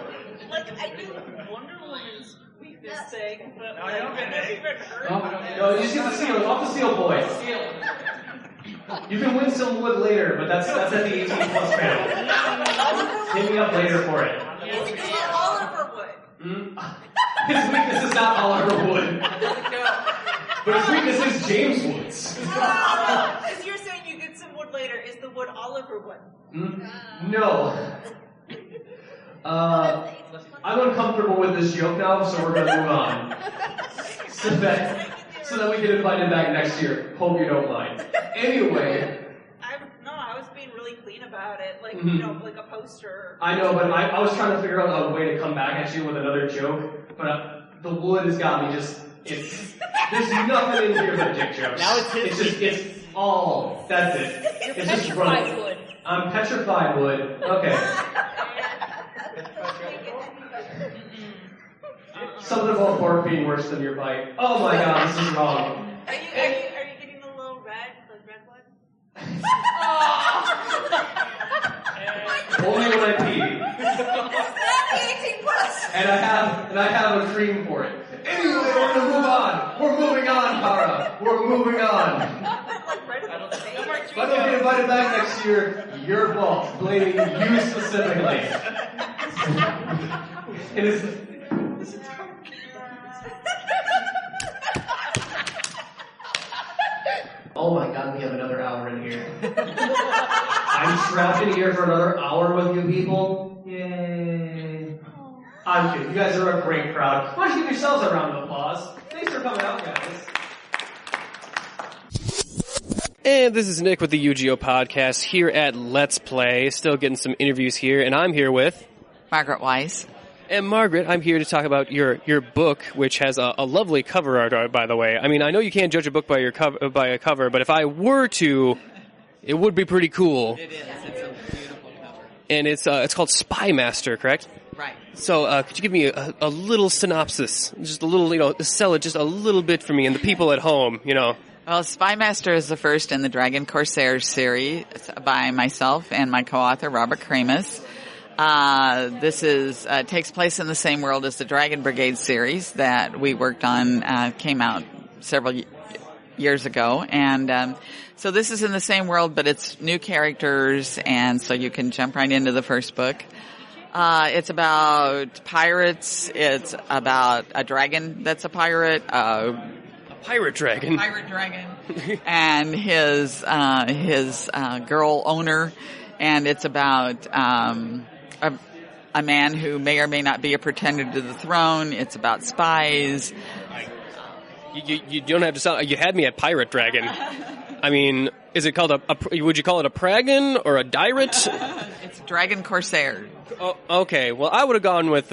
I knew Wonder Woman's weakness thing, but No, you don't get I've it. never even heard No, of it. no, you just get the seal. Off the seal, boy. You can win some wood later, but that's at the 18 plus panel. Hit me up later for it. It's Oliver Wood. His weakness is not Oliver Wood. But his weakness is James Woods. Because you're saying you get some wood later. Is the wood Oliver Wood? No. I'm uncomfortable with this joke now, so we're gonna move on. So that we can invite him back next year. Hope you don't mind. Anyway. I was being really clean about it. Like, like a poster. I know, but I was trying to figure out a way to come back at you with another joke, but the wood has got me just, there's nothing in here but dick jokes. Now it's his it's all, that's it. You're It's just petrified running. wood. I'm petrified wood. Okay. Something about bark being worse than your bite. Oh my god, this is wrong. Are you getting the little red blood? and I have a cream for it. Anyway, we're gonna move on. We're moving on, Tara. We're moving on. If I don't get invited back next year, your fault. Blaming you specifically. It is. Oh my God, we have another hour in here. I'm trapped in here for another hour with you people. Yay. I'm kidding. You guys are a great crowd. Why don't you give yourselves a round of applause? Thanks for coming out, guys. And this is Nick with the UGO podcast here at Let's Play. Still getting some interviews here, and I'm here with Margaret Weiss. And Margaret, I'm here to talk about your book, which has a lovely cover art, by the way. I mean, I know you can't judge a book by a cover, but if I were to, it would be pretty cool. It is. It's a beautiful cover. And it's called Spy Master, correct? Right. So, could you give me a little synopsis? Just a little, sell it just a little bit for me and the people at home, Well, Spy Master is the first in the Dragon Corsair series by myself and my co-author, Robert Kramus. This takes place in the same world as the Dragon Brigade series that we worked on, came out several years ago. And, so this is in the same world, but it's new characters, and so you can jump right into the first book. It's about pirates. It's about a dragon that's a pirate. A pirate dragon. Pirate dragon. And his girl owner. And it's about, a man who may or may not be a pretender to the throne. It's about spies. You don't have to sound. You had me at pirate dragon. I mean, is it called would you call it a pragan or a dirate? It's Dragon Corsair. Oh, okay. Well, I would have gone with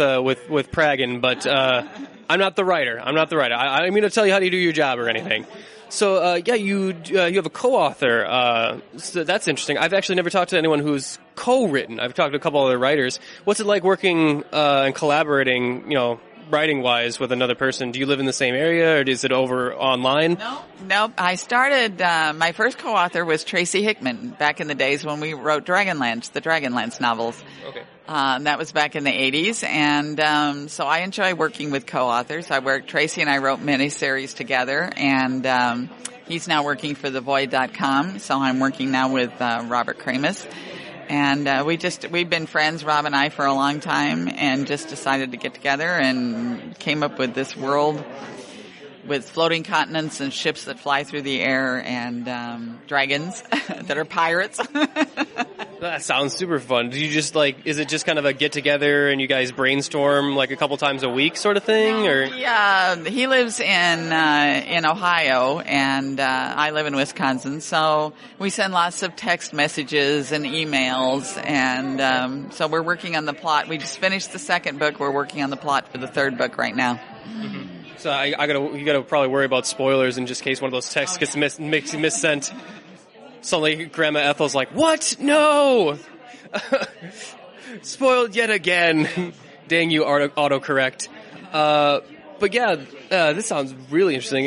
pragan, but I'm not the writer. I don't mean to tell you how to do your job or anything. So, you have a co-author. So that's interesting. I've actually never talked to anyone who's co-written. I've talked to a couple other writers. What's it like working and collaborating, writing-wise with another person? Do you live in the same area, or is it over online? Nope. I started, my first co-author was Tracy Hickman back in the days when we wrote Dragonlance, the Dragonlance novels. Okay. That was back in the 80s, and so I enjoy working with co-authors. Tracy and I wrote miniseries together, and he's now working for thevoid.com, so I'm working now with Robert Kramus. And we've been friends, Rob and I, for a long time, and just decided to get together and came up with this world with floating continents and ships that fly through the air and dragons that are pirates. That sounds super fun. Do you just is it just kind of a get together and you guys brainstorm a couple times a week sort of thing, or? Yeah, he lives in Ohio and I live in Wisconsin, so we send lots of text messages and emails, and so we're working on the plot. We just finished the second book. We're working on the plot for the third book right now. Mm-hmm. So you gotta probably worry about spoilers in just case one of those texts gets missent. Suddenly, Grandma Ethel's like, "What? No! Spoiled yet again." Dang you, autocorrect. But yeah, this sounds really interesting.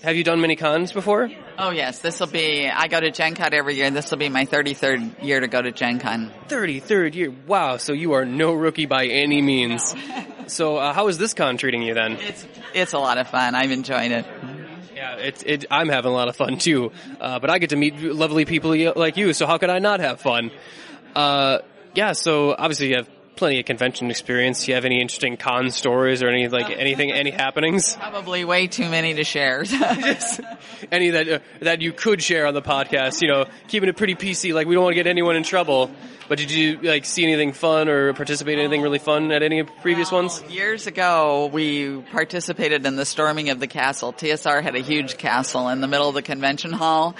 Have you done many cons before? Oh yes, I go to Gen Con every year. This will be my 33rd year to go to Gen Con. 33rd year? Wow, so you are no rookie by any means. No. So how is this con treating you then? It's a lot of fun. I've enjoyed it. Yeah, I'm having a lot of fun too. But I get to meet lovely people like you, so how could I not have fun? So obviously you have plenty of convention experience. Do you have any interesting con stories or any happenings? Probably way too many to share. Just any that you could share on the podcast, keeping it pretty PC, we don't want to get anyone in trouble. But did you see anything fun or participate in anything really fun at any previous ones? Years ago, we participated in the storming of the castle. TSR had a huge castle in the middle of the convention hall,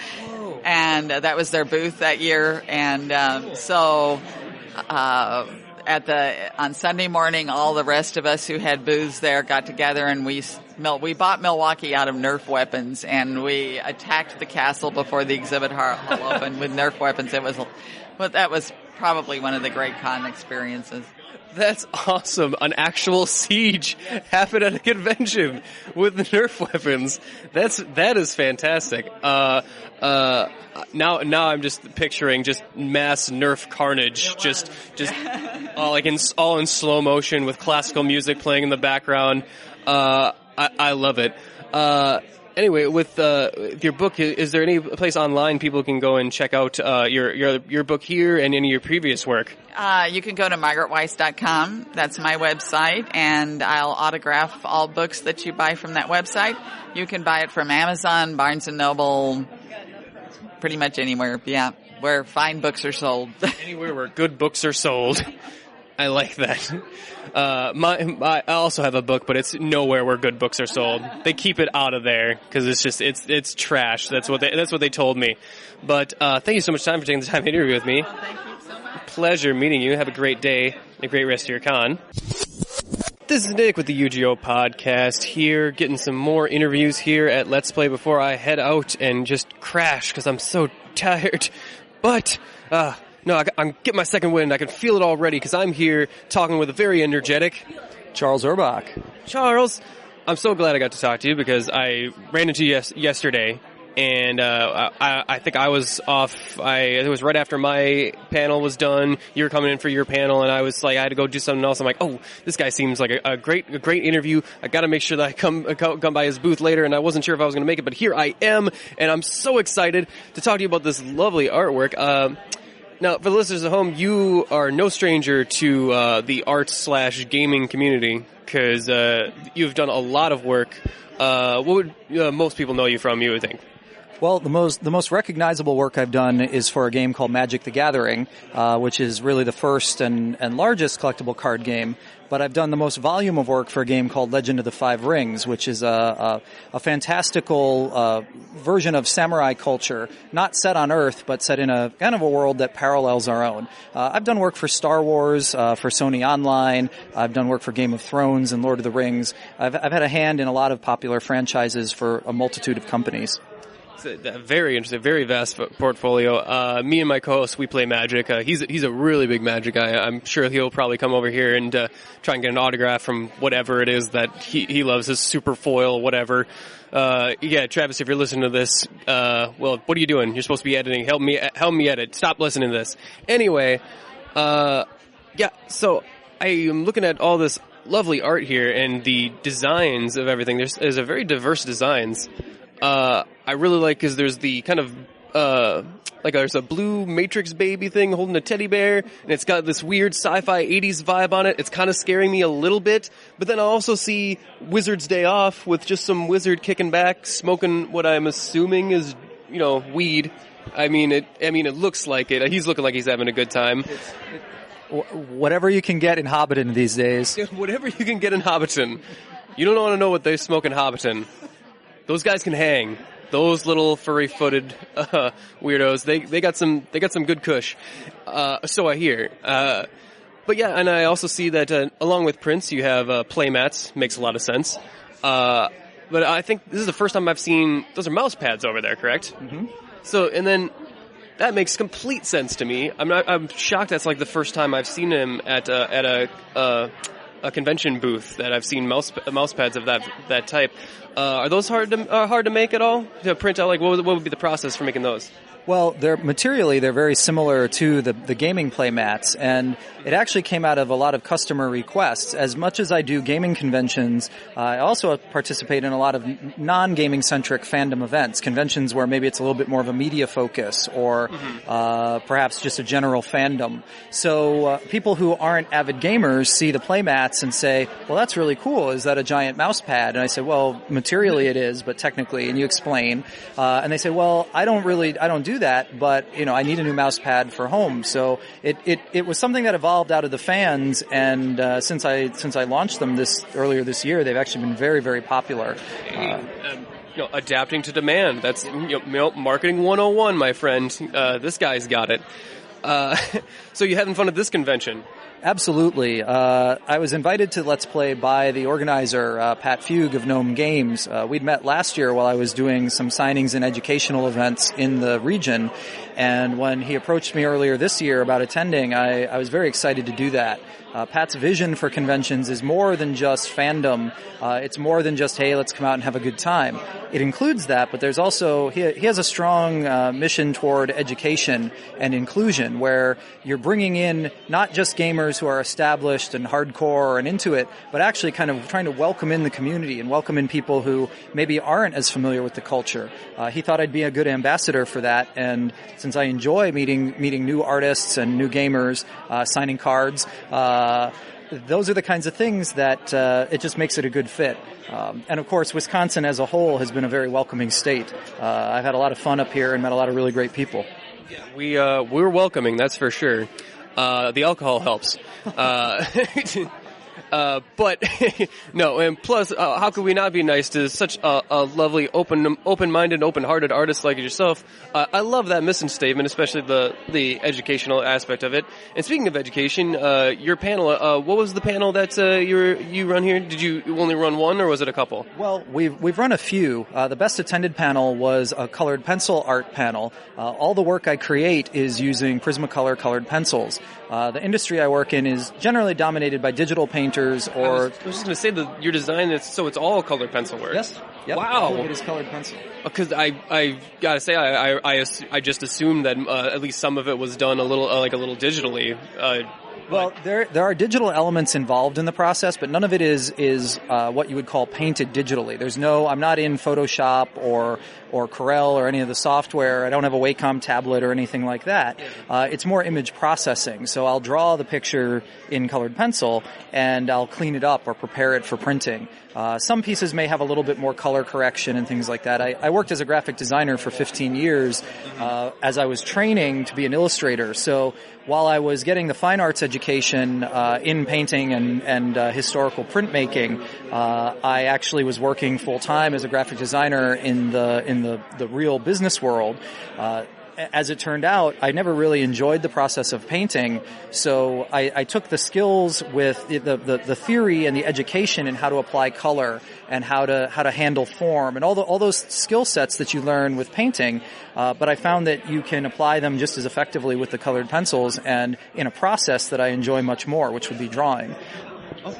and that was their booth that year. And on Sunday morning, all the rest of us who had booths there got together, and we bought Milwaukee out of Nerf weapons, and we attacked the castle before the exhibit hall opened with Nerf weapons. That was probably one of the great con experiences. That's awesome. An actual siege happened at a convention with the Nerf weapons. That is fantastic. Now I'm just picturing just mass Nerf carnage. Just all in slow motion with classical music playing in the background. I love it. Anyway, with your book, is there any place online people can go and check out your book here and any of your previous work? You can go to margaretweiss.com. That's my website, and I'll autograph all books that you buy from that website. You can buy it from Amazon, Barnes & Noble, pretty much anywhere, yeah, where fine books are sold. Anywhere where good books are sold. I like that. I also have a book, but it's nowhere where good books are sold. They keep it out of there because it's trash. That's what they told me. But thank you so much for taking the time to interview with me. Thank you so much. Pleasure meeting you. Have a great day, a great rest of your con. This is Nick with the UGO podcast here, getting some more interviews here at Let's Play before I head out and just crash because I'm so tired. But no, I'm getting my second wind. I can feel it already because I'm here talking with a very energetic Charles Urbach. Charles, I'm so glad I got to talk to you because I ran into you yesterday, and I think I was off. It was right after my panel was done. You were coming in for your panel, and I was like, I had to go do something else. I'm like, oh, this guy seems like a great interview. I got to make sure that I come by his booth later, and I wasn't sure if I was going to make it, but here I am, and I'm so excited to talk to you about this lovely artwork. Now, for the listeners at home, you are no stranger to the art/gaming community because you've done a lot of work. What would most people know you from, you would think? Well, the most recognizable work I've done is for a game called Magic the Gathering, which is really the first and largest collectible card game. But I've done the most volume of work for a game called Legend of the Five Rings, which is a fantastical version of samurai culture, not set on Earth, but set in a kind of a world that parallels our own. I've done work for Star Wars, for Sony Online. I've done work for Game of Thrones and Lord of the Rings. I've had a hand in a lot of popular franchises for a multitude of companies. Very interesting, very vast portfolio. Me and my co-host, we play Magic. He's a really big Magic guy. I'm sure he'll probably come over here and try and get an autograph from whatever it is that he loves, his super foil, whatever. Yeah, Travis, if you're listening to this, well, what are you doing? You're supposed to be editing. Help me edit. Stop listening to this. Anyway, yeah, so I am looking at all this lovely art here and the designs of everything. There's a very diverse designs. I really like because there's the kind of like there's a blue Matrix baby thing holding a teddy bear, and it's got this weird sci-fi 80s vibe on it. It's kind of scaring me a little bit, but then I also see Wizard's Day Off with just some wizard kicking back, smoking what I'm assuming is, weed. I mean, it looks like it. He's looking like he's having a good time. Whatever you can get in Hobbiton these days. Whatever you can get in Hobbiton. You don't want to know what they smoke in Hobbiton. Those guys can hang. Those little furry-footed weirdos. They got some good kush. So I hear. But yeah, and I also see that along with prints, you have playmats. Makes a lot of sense. But I think this is the first time I've seen those are mouse pads over there. Correct? Mm-hmm. So and then that makes complete sense to me. I'm shocked. That's like the first time I've seen him at a convention booth that I've seen mouse pads of that type. Are those hard to make at all? To print out, like what would be the process for making those? Well, they're very similar to the gaming playmats, and it actually came out of a lot of customer requests. As much as I do gaming conventions, I also participate in a lot of non-gaming centric fandom events, conventions where maybe it's a little bit more of a media focus or perhaps just a general fandom. So people who aren't avid gamers see the playmats and say, well, that's really cool. Is that a giant mouse pad? And I say, well, materially it is, but technically, and you explain. And they say, well, I don't do that, but I need a new mouse pad for home. So it was something that evolved out of the fans, and since I launched them earlier this year, they've actually been very, very popular. Adapting to demand. That's marketing 101, my friend. This guy's got it. So you having fun at this convention? Absolutely. I was invited to Let's Play by the organizer, Pat Fugue of Gnome Games. We'd met last year while I was doing some signings and educational events in the region. And when he approached me earlier this year about attending, I was very excited to do that. Pat's vision for conventions is more than just fandom. It's more than just, hey, let's come out and have a good time. It includes that, but there's also, he has a strong mission toward education and inclusion, where you're bringing in not just gamers who are established and hardcore and into it, but actually kind of trying to welcome in the community and welcome in people who maybe aren't as familiar with the culture. He thought I'd be a good ambassador for that, and since I enjoy meeting new artists and new gamers, signing cards, those are the kinds of things that it just makes it a good fit. And of course, Wisconsin as a whole has been a very welcoming state. I've had a lot of fun up here and met a lot of really great people. Yeah, we're welcoming, that's for sure. The alcohol helps. But no, and plus, how could we not be nice to such a lovely, open-minded, open-hearted artist like yourself? I love that mission statement, especially the educational aspect of it. And speaking of education, your panel, what was the panel that you run here? Did you only run one, or was it a couple? Well, we've run a few. The best attended panel was a colored pencil art panel. All the work I create is using Prismacolor colored pencils. The industry I work in is generally dominated by digital painters. Or I was just going to say that your design is so it's all colored pencil work. Yes. Yep. Wow. All of it is colored pencil. Because I gotta say I just assumed that at least some of it was done a little digitally. Well, there are digital elements involved in the process, but none of it is what you would call painted digitally. I'm not in Photoshop or Corel or any of the software. I don't have a Wacom tablet or anything like that. It's more image processing. So I'll draw the picture in colored pencil and I'll clean it up or prepare it for printing. Some pieces may have a little bit more color correction and things like that. I worked as a graphic designer for 15 years as I was training to be an illustrator. So while I was getting the fine arts education in painting and historical printmaking, I actually was working full time as a graphic designer in the real business world. As it turned out, I never really enjoyed the process of painting, so I took the skills with the theory and the education in how to apply color and how to handle form and all those skill sets that you learn with painting. But I found that you can apply them just as effectively with the colored pencils and in a process that I enjoy much more, which would be drawing. Oh,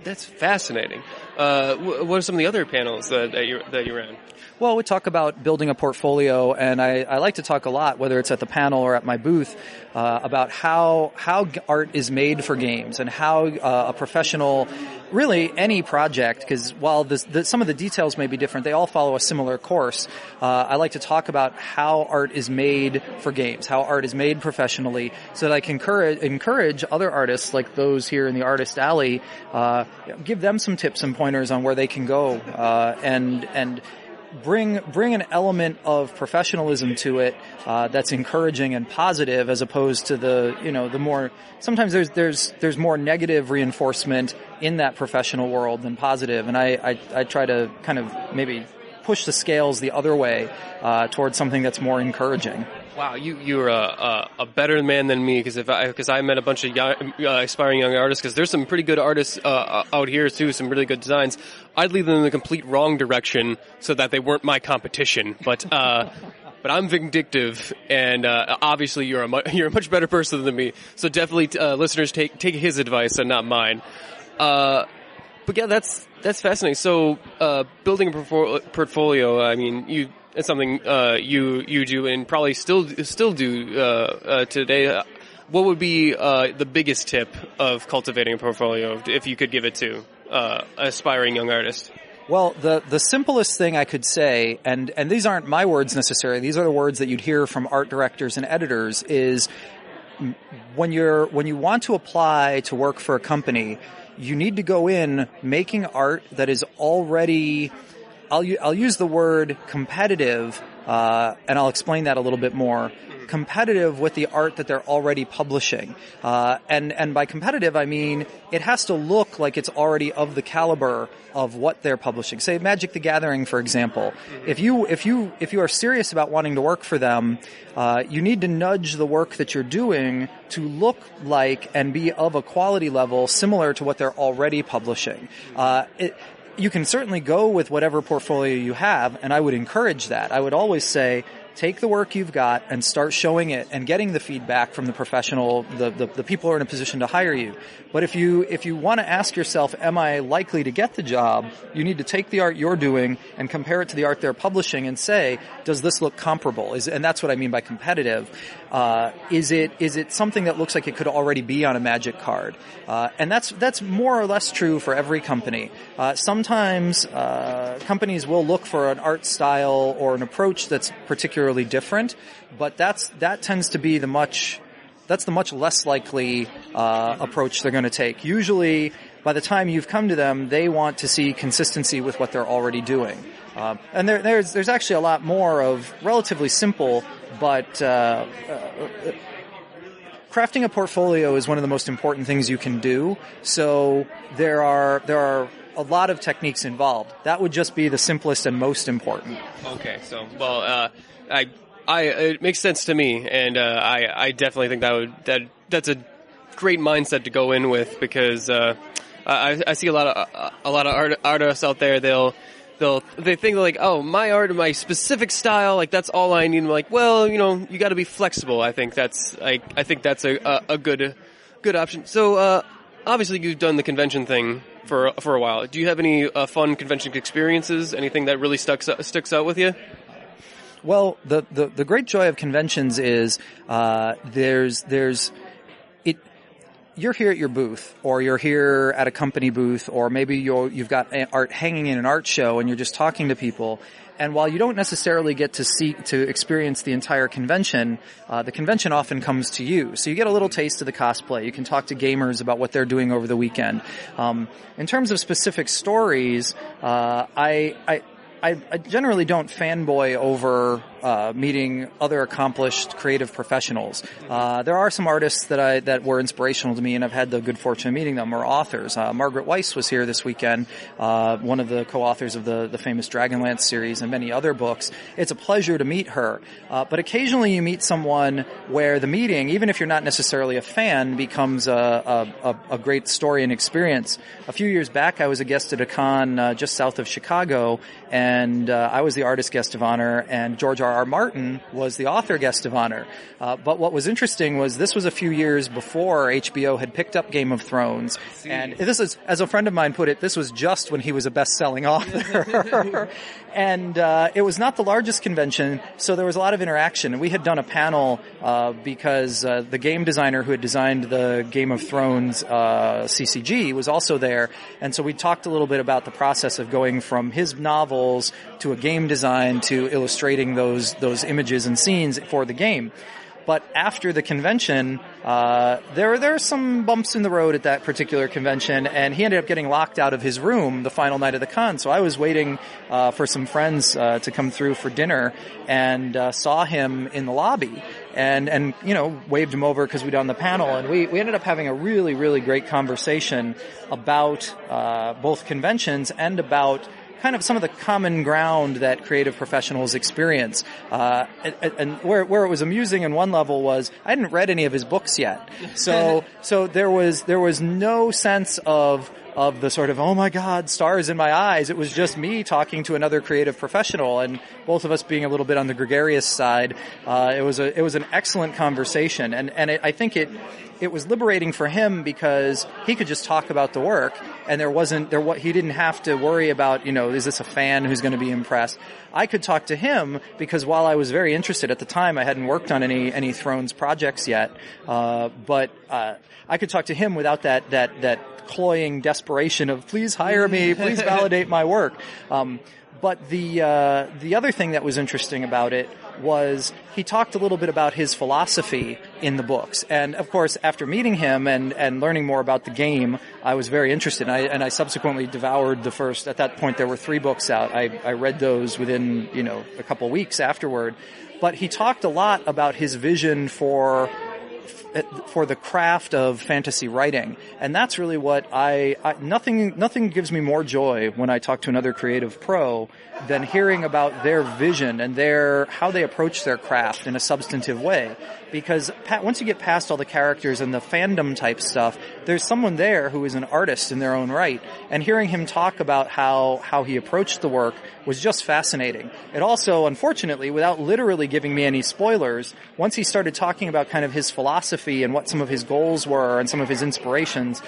that's fascinating. What are some of the other panels that you ran? Well, we talk about building a portfolio, and I like to talk a lot, whether it's at the panel or at my booth, about how art is made for games and how a professional, really any project, because while some of the details may be different, they all follow a similar course. I like to talk about how art is made for games, how art is made professionally, so that I can encourage other artists like those here in the Artist Alley, give them some tips and pointers on where they can go, and bring an element of professionalism to it that's encouraging and positive, as opposed to the more, sometimes there's more negative reinforcement in that professional world than positive, and I try to kind of maybe push the scales the other way towards something that's more encouraging. Wow, you're a better man than me, because I met a bunch of aspiring young artists, because there's some pretty good artists out here too, some really good designs. I'd lead them in the complete wrong direction so that they weren't my competition, but I'm vindictive, and obviously you're a much better person than me. So definitely, listeners, take his advice and not mine. But yeah, that's fascinating. So building a portfolio, I mean, it's something you do and probably still do today. What would be the biggest tip of cultivating a portfolio, if you could give it to aspiring young artists? Well, the simplest thing I could say, and these aren't my words necessarily, these are the words that you'd hear from art directors and editors, is when you want to apply to work for a company, you need to go in making art that is already, I'll use the word competitive, and I'll explain that a little bit more. Competitive with the art that they're already publishing. And by competitive, I mean it has to look like it's already of the caliber of what they're publishing. Say Magic the Gathering, for example. If you are serious about wanting to work for them, you need to nudge the work that you're doing to look like and be of a quality level similar to what they're already publishing. You can certainly go with whatever portfolio you have, and I would encourage that. I would always say, take the work you've got and start showing it and getting the feedback from the professional, the people who are in a position to hire you. But if you want to ask yourself, am I likely to get the job, you need to take the art you're doing and compare it to the art they're publishing and say, does this look comparable? And that's what I mean by competitive. Is it something that looks like it could already be on a Magic card? And that's more or less true for every company. Sometimes companies will look for an art style or an approach that's particularly different, but that tends to be the much less likely approach they're going to take. Usually, by the time you've come to them, they want to see consistency with what they're already doing. And there's actually a lot more of relatively simple, but crafting a portfolio is one of the most important things you can do. So there are a lot of techniques involved. That would just be the simplest and most important. Okay, so it makes sense to me, and I definitely think that's a great mindset to go in with, because I see a lot of artists out there. They think like, oh, my art, my specific style, like that's all I need. I'm like, well, you got to be flexible. I think that's a good option. So obviously you've done the convention thing for a while. Do you have any fun convention experiences? Anything that really sticks out with you? Well, the great joy of conventions is you're here at your booth, or you're here at a company booth, or maybe you've got art hanging in an art show and you're just talking to people. And while you don't necessarily get to experience the entire convention, the convention often comes to you. So you get a little taste of the cosplay. You can talk to gamers about what they're doing over the weekend. In terms of specific stories, I generally don't fanboy over meeting other accomplished creative professionals. There are some artists that were inspirational to me, and I've had the good fortune of meeting them, or authors. Margaret Weiss was here this weekend, one of the co-authors of the famous Dragonlance series and many other books. It's a pleasure to meet her. But occasionally you meet someone where the meeting, even if you're not necessarily a fan, becomes a great story and experience. A few years back, I was a guest at a con just south of Chicago, and I was the artist guest of honor, and George R.R. Martin was the author guest of honor. But what was interesting was this was a few years before HBO had picked up Game of Thrones, and this is, as a friend of mine put it, this was just when he was a best-selling author. And it was not the largest convention, so there was a lot of interaction. And we had done a panel because the game designer who had designed the Game of Thrones CCG was also there, and so we talked a little bit about the process of going from his novels to a game design to illustrating those images and scenes for the game. But after the convention, there are some bumps in the road at that particular convention, and he ended up getting locked out of his room the final night of the con. So I was waiting for some friends to come through for dinner, and saw him in the lobby, and waved him over because we'd done the panel, and we ended up having a really, really great conversation about both conventions and about kind of some of the common ground that creative professionals experience. And where it was amusing in one level was I hadn't read any of his books yet. So there was no sense of the sort of, oh my God, stars in my eyes. It was just me talking to another creative professional, and both of us being a little bit on the gregarious side. It was an excellent conversation, and I think it was liberating for him because he could just talk about the work, and he didn't have to worry about, is this a fan who's going to be impressed? I could talk to him because while I was very interested at the time, I hadn't worked on any Thrones projects yet, but I could talk to him without that cloying desperation of please hire me, please validate my work. But the other thing that was interesting about it was he talked a little bit about his philosophy in the books. And of course, after meeting him and learning more about the game, I was very interested. And I subsequently devoured the first, at that point there were 3 books out. I read those within, a couple weeks afterward. But he talked a lot about his vision for for the craft of fantasy writing. And that's really what nothing gives me more joy when I talk to another creative pro than hearing about their vision and how they approach their craft in a substantive way. Because once you get past all the characters and the fandom type stuff, there's someone there who is an artist in their own right. And hearing him talk about how he approached the work was just fascinating. It also, unfortunately, without literally giving me any spoilers, once he started talking about kind of his philosophy and what some of his goals were and some of his inspirations,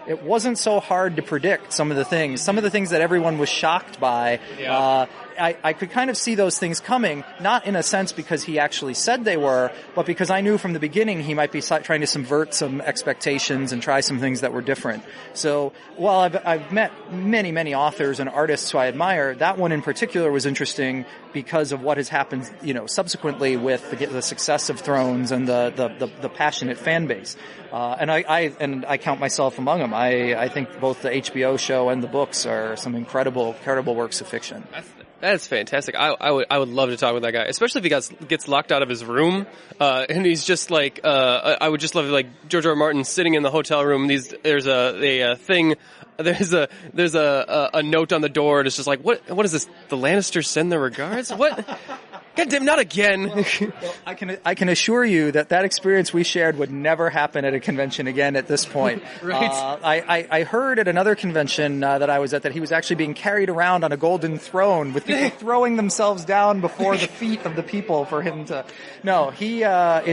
it wasn't so hard to predict some of the things that everyone was shocked by. Yeah. I could kind of see those things coming, not in a sense because he actually said they were, but because I knew from the beginning he might be trying to subvert some expectations and try some things that were different. So while I've met many, many authors and artists who I admire, that one in particular was interesting because of what has happened, subsequently with the success of Thrones and the passionate fan base. And I count myself among them. I think both the HBO show and the books are some incredible works of fiction. That's fantastic. I would love to talk with that guy, especially if he gets locked out of his room, and he's just like, I would just love like George R. R. Martin sitting in the hotel room. There's a thing, there's a note on the door, and it's just like, what is this? The Lannisters send their regards? What? God damn, not again. Well, I can assure you that experience we shared would never happen at a convention again at this point. Right. I heard at another convention that I was at that he was actually being carried around on a golden throne with people throwing themselves down before the feet of the people for him to. No, he's a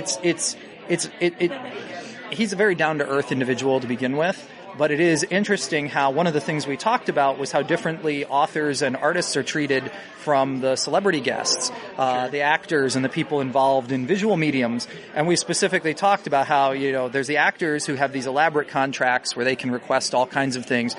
very down to earth individual to begin with. But it is interesting how one of the things we talked about was how differently authors and artists are treated from the celebrity guests, the actors and the people involved in visual mediums. And we specifically talked about how, there's the actors who have these elaborate contracts where they can request all kinds of things.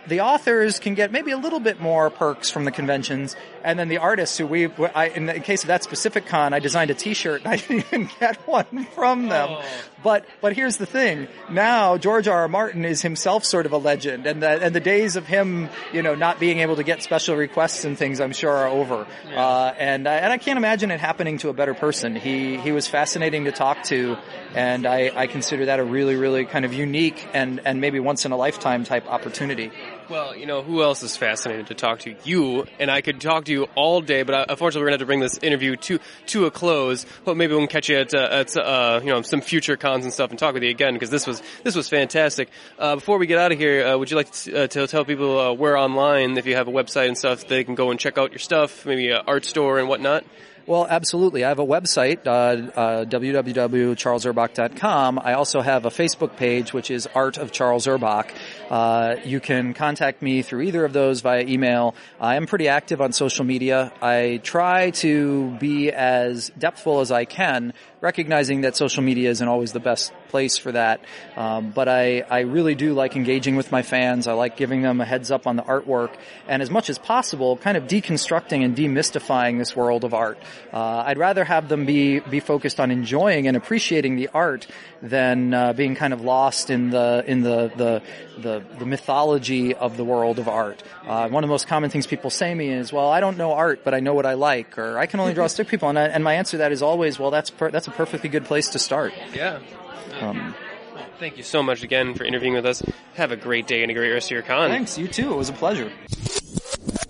The authors can get maybe a little bit more perks from the conventions, and then the artists who in the case of that specific con, I designed a T-shirt and I didn't even get one from them. Oh. But here's the thing: now George R. R. Martin is himself sort of a legend, and the days of him, not being able to get special requests and things, I'm sure, are over. Yeah. And I can't imagine it happening to a better person. He was fascinating to talk to, and I consider that a really, really kind of unique and maybe once in a lifetime type opportunity. Well, who else is fascinated to talk to? You, and I could talk to you all day, but unfortunately we're going to have to bring this interview to a close. But maybe we can catch you at some future cons and stuff and talk with you again, because this was fantastic. Before we get out of here, would you like to tell people where online, if you have a website and stuff, they can go and check out your stuff, maybe an art store and whatnot? Well, absolutely. I have a website, www.charlesurbach.com. I also have a Facebook page, which is Art of Charles Urbach. You can contact me through either of those via email. I am pretty active on social media. I try to be as depthful as I can, recognizing that social media isn't always the best place for that. But I really do like engaging with my fans. I like giving them a heads up on the artwork, and as much as possible, kind of deconstructing and demystifying this world of art. I'd rather have them be focused on enjoying and appreciating the art than being kind of lost in the mythology of the world of art. One of the most common things people say to me is, "Well, I don't know art, but I know what I like," or "I can only draw stick people." And my answer to that is always, "Well, that's a perfectly good place to start." Yeah. Thank you so much again for interviewing with us. Have a great day and a great rest of your con. Thanks. You too. It was a pleasure.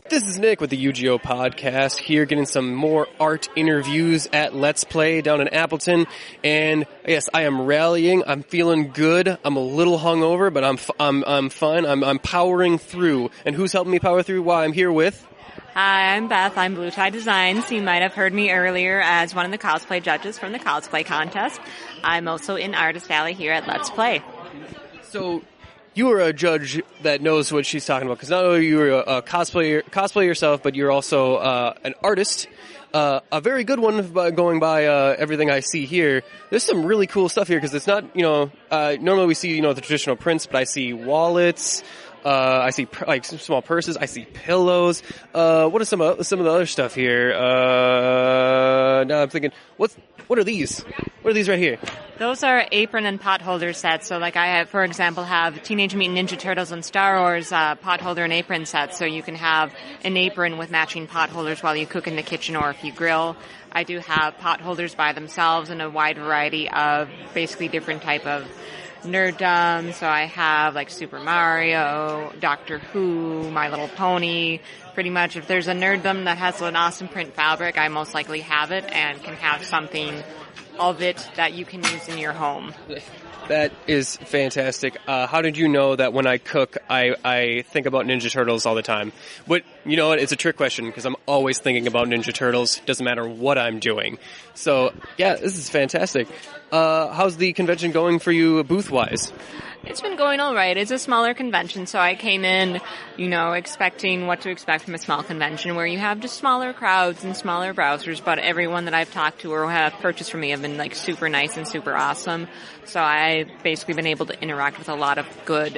This is Nick with the UGO podcast here, getting some more art interviews at Let's Play down in Appleton. And yes, I am rallying. I'm feeling good. I'm a little hungover, but I'm fine. I'm powering through. And who's helping me power through? Well, I'm here with. Hi, I'm Beth. I'm Blue Tie Designs. You might have heard me earlier as one of the cosplay judges from the cosplay contest. I'm also in Artist Alley here at Let's Play. So, you are a judge that knows what she's talking about, because not only are you a cosplayer yourself, but you're also an artist. A very good one going by everything I see here. There's some really cool stuff here, because it's not, normally we see, the traditional prints, but I see wallets, I see small purses, I see pillows. What is some of the other stuff here? now I'm thinking, what are these? What are these right here? Those are apron and pot holder sets. So like I have, for example, have Teenage Mutant Ninja Turtles and Star Wars pot holder and apron sets. So you can have an apron with matching pot holders while you cook in the kitchen or if you grill. I do have pot holders by themselves and a wide variety of basically different type of nerddom. So I have like Super Mario, Doctor Who, My Little Pony. Pretty much if there's a nerddom that has an awesome print fabric, I most likely have it and can have something of it that you can use in your home. That is fantastic. How did you know that when I cook, I think about Ninja Turtles all the time? But you know what? It's a trick question because I'm always thinking about Ninja Turtles. Doesn't matter what I'm doing. So, yeah, this is fantastic. How's the convention going for you booth-wise? It's been going all right. It's a smaller convention, so I came in, expecting what to expect from a small convention where you have just smaller crowds and smaller browsers, but everyone that I've talked to or have purchased from me have been like super nice and super awesome. So I've basically been able to interact with a lot of good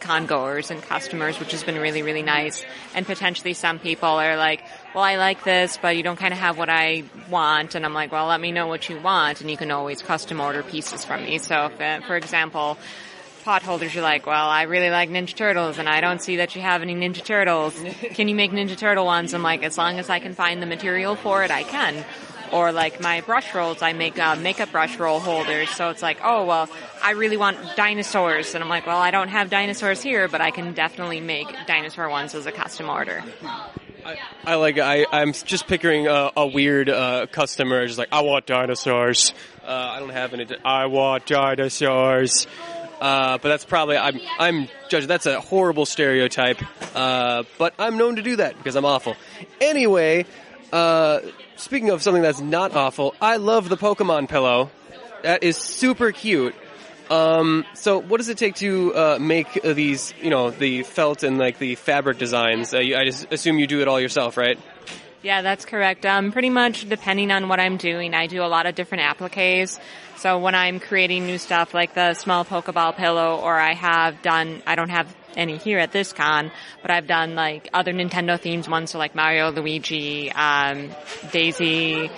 con-goers and customers, which has been really, really nice. And potentially some people are like, well, I like this, but you don't kind of have what I want. And I'm like, well, let me know what you want, and you can always custom order pieces from me. So, if, for example, pot holders, you're like, well, I really like Ninja Turtles, and I don't see that you have any Ninja Turtles. Can you make Ninja Turtle ones? I'm like, as long as I can find the material for it, I can. Or like my brush rolls, I make makeup brush roll holders. So it's like, oh, well, I really want dinosaurs. And I'm like, well, I don't have dinosaurs here, but I can definitely make dinosaur ones as a custom order. I like it. I'm just picturing a weird customer, just like, I want dinosaurs. I don't have any. I want dinosaurs. But that's probably, I'm judging, that's a horrible stereotype, but I'm known to do that because I'm awful. Anyway, speaking of something that's not awful, I love the Pokemon pillow. That is super cute. So what does it take to make these, the felt and like the fabric designs? I just assume you do it all yourself, right? Yeah, that's correct. Pretty much depending on what I'm doing, I do a lot of different appliques. So when I'm creating new stuff like the small Pokeball pillow, or I don't have any here at this con, but I've done like other Nintendo themed ones, so like Mario, Luigi, Daisy,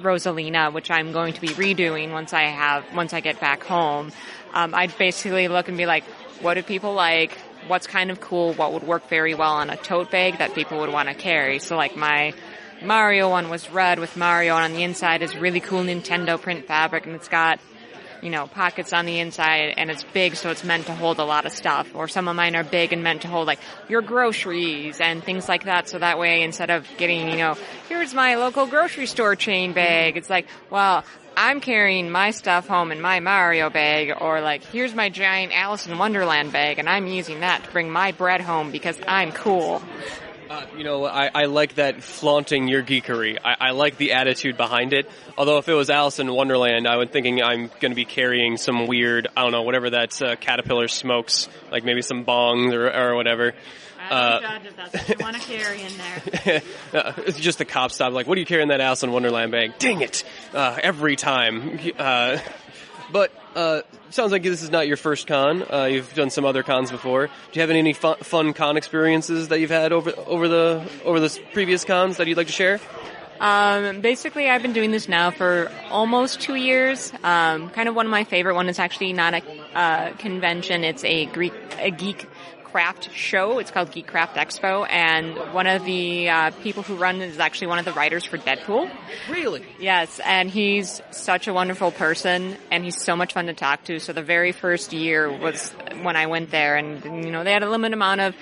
Rosalina, which I'm going to be redoing once I get back home. I'd basically look and be like, what do people like? What's kind of cool? What would work very well on a tote bag that people would want to carry? So like my Mario one was red with Mario, and on the inside is really cool Nintendo print fabric, and it's got, pockets on the inside, and it's big, so it's meant to hold a lot of stuff. Or some of mine are big and meant to hold like your groceries and things like that. So that way, instead of getting, here's my local grocery store chain bag, it's like, well, I'm carrying my stuff home in my Mario bag, or like, here's my giant Alice in Wonderland bag, and I'm using that to bring my bread home because I'm cool. I like that flaunting your geekery. I like the attitude behind it. Although if it was Alice in Wonderland, I was thinking I'm going to be carrying some weird, I don't know, whatever that caterpillar smokes, like maybe some bongs or whatever. I don't judge if that's what you want to carry in there. It's just the cop stop, like, what are you carrying in that Alice in Wonderland bag? Dang it! Every time. But sounds like this is not your first con. You've done some other cons before. Do you have any fun con experiences that you've had over the previous cons that you'd like to share? Basically, I've been doing this now for almost 2 years. Kind of one of my favorite ones. It's actually not a convention. It's a geek craft show. It's called Geek Craft Expo, and one of the people who run it is actually one of the writers for Deadpool. Really? Yes, and he's such a wonderful person, and he's so much fun to talk to. So the very first year was when I went there, and they had a limited amount of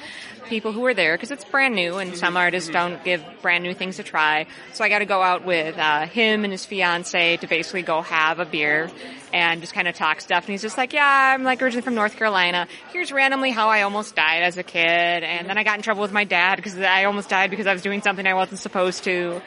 people who were there because it's brand new, and some artists don't give brand new things a try. So I got to go out with him and his fiance to basically go have a beer and just kind of talk stuff. And he's just like, yeah, I'm like originally from North Carolina. Here's randomly how I almost died as a kid. And then I got in trouble with my dad because I almost died because I was doing something I wasn't supposed to.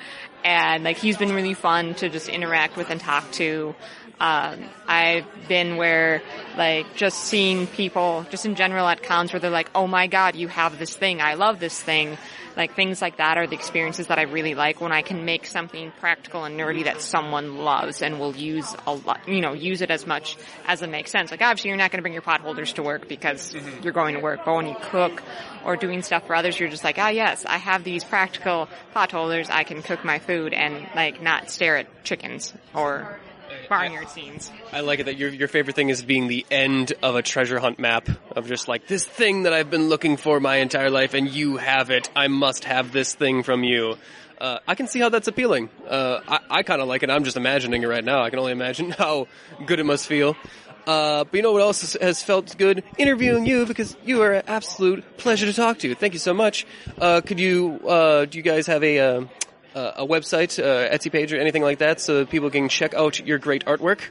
And like, he's been really fun to just interact with and talk to. I've been where, like, just seeing people, just in general at cons where they're like, oh my god, you have this thing, I love this thing. Like things like that are the experiences that I really like when I can make something practical and nerdy that someone loves and will use a lot, use it as much as it makes sense. Like obviously you're not going to bring your pot holders to work because you're going to work, but when you cook or doing stuff for others, you're just like, yes, I have these practical pot holders. I can cook my food and like not stare at chickens or barnyard scenes. I like it that your favorite thing is being the end of a treasure hunt map of just like this thing that I've been looking for my entire life and you have it. I must have this thing from you. I can see how that's appealing. I kind of like it. I'm just imagining it right now. I can only imagine how good it must feel. But you know what else has felt good? Interviewing you, because you are an absolute pleasure to talk to. Thank you so much. Do you guys have a website, Etsy page, or anything like that, so people can check out your great artwork?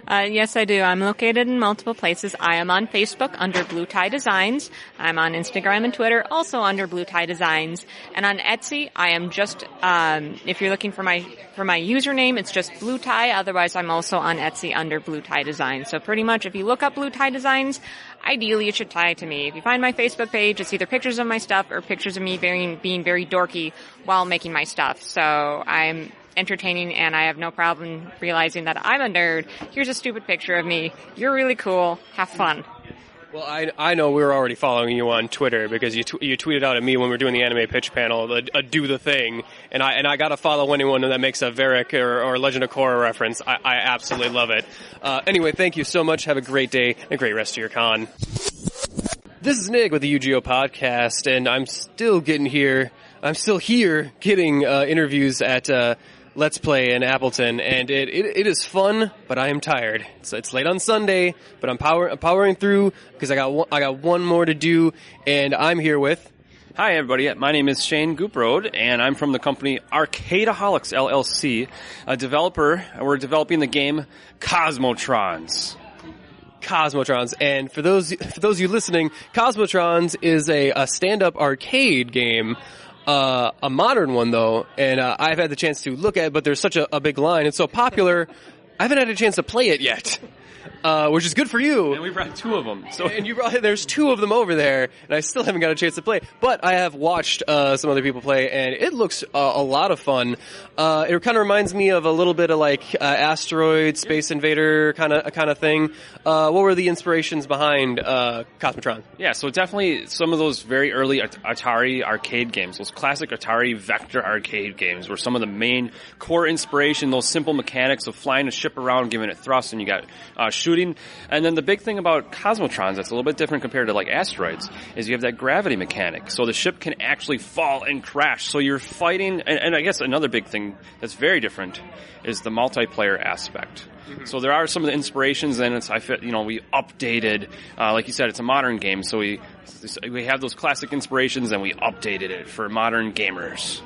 Yes, I do. I'm located in multiple places. I am on Facebook under Blue Tie Designs. I'm on Instagram and Twitter also under Blue Tie Designs. And on Etsy, I am just, if you're looking for my username, it's just Blue Tie. Otherwise, I'm also on Etsy under Blue Tie Designs. So pretty much if you look up Blue Tie Designs, ideally it should tie to me. If you find my Facebook page, it's either pictures of my stuff or pictures of me being very dorky while making my stuff. So I'm entertaining and I have no problem realizing that I'm a nerd. Here's a stupid picture of me. You're really cool. Have fun. Well, I know we were already following you on Twitter because you tweeted out at me when we were doing the anime pitch panel, a do the thing, and I gotta follow anyone that makes a Varric or Legend of Korra reference. I absolutely love it. Anyway, thank you so much. Have a great day and a great rest of your con. This is Nick with the UGO podcast, and I'm still here getting interviews at Let's Play in Appleton, and it is fun, but I am tired. It's late on Sunday, but I'm powering through because I got one more to do, and I'm here with. Hi everybody, my name is Shane Gooprode, and I'm from the company Arcadeaholics LLC, a developer. We're developing the game Cosmotrons. And for those of you listening, Cosmotrons is a stand-up arcade game. A modern one, though, and I've had the chance to look at it, but there's such a big line. It's so popular, I haven't had a chance to play it yet, which is good for you. And we brought two of them. There's two of them over there, and I still haven't got a chance to play. But I have watched some other people play, and it looks a lot of fun. It kind of reminds me of a little bit of like Asteroid, Space Invader kind of thing. What were the inspirations behind Cosmotron? Yeah, so definitely some of those very early Atari arcade games, those classic Atari vector arcade games, were some of the main core inspiration. Those simple mechanics of flying a ship around, giving it thrust, and you got shooting. And then the big thing about Cosmotrons that's a little bit different compared to like Asteroids is you have that gravity mechanic. So the ship can actually fall and crash. So you're fighting, and I guess another big thing that's very different is the multiplayer aspect. Mm-hmm. So there are some of the inspirations, and we updated, like you said, it's a modern game, so we have those classic inspirations, and we updated it for modern gamers.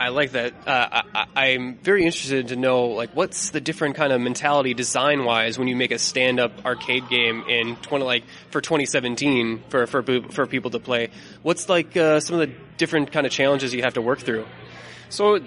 I like that. I'm very interested to know, like, what's the different kind of mentality design-wise when you make a stand-up arcade game in for 2017 for people to play. What's like some of the different kind of challenges you have to work through? So,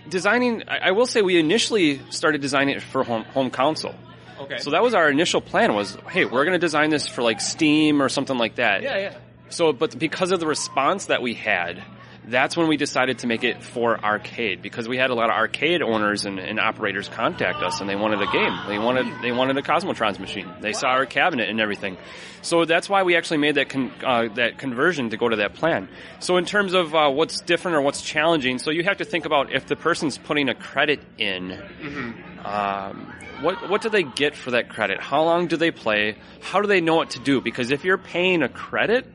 designing, I will say we initially started designing it for home console. Okay. So that was our initial plan was, hey, we're going to design this for like Steam or something like that. Yeah. So, but because of the response that we had, that's when we decided to make it for arcade, because we had a lot of arcade owners and operators contact us, and they wanted a game. They wanted a Cosmotrons machine. They saw our cabinet and everything. So that's why we actually made that that conversion to go to that plan. So in terms of what's different or what's challenging, so you have to think about if the person's putting a credit in, what do they get for that credit? How long do they play? How do they know what to do? Because if you're paying a credit,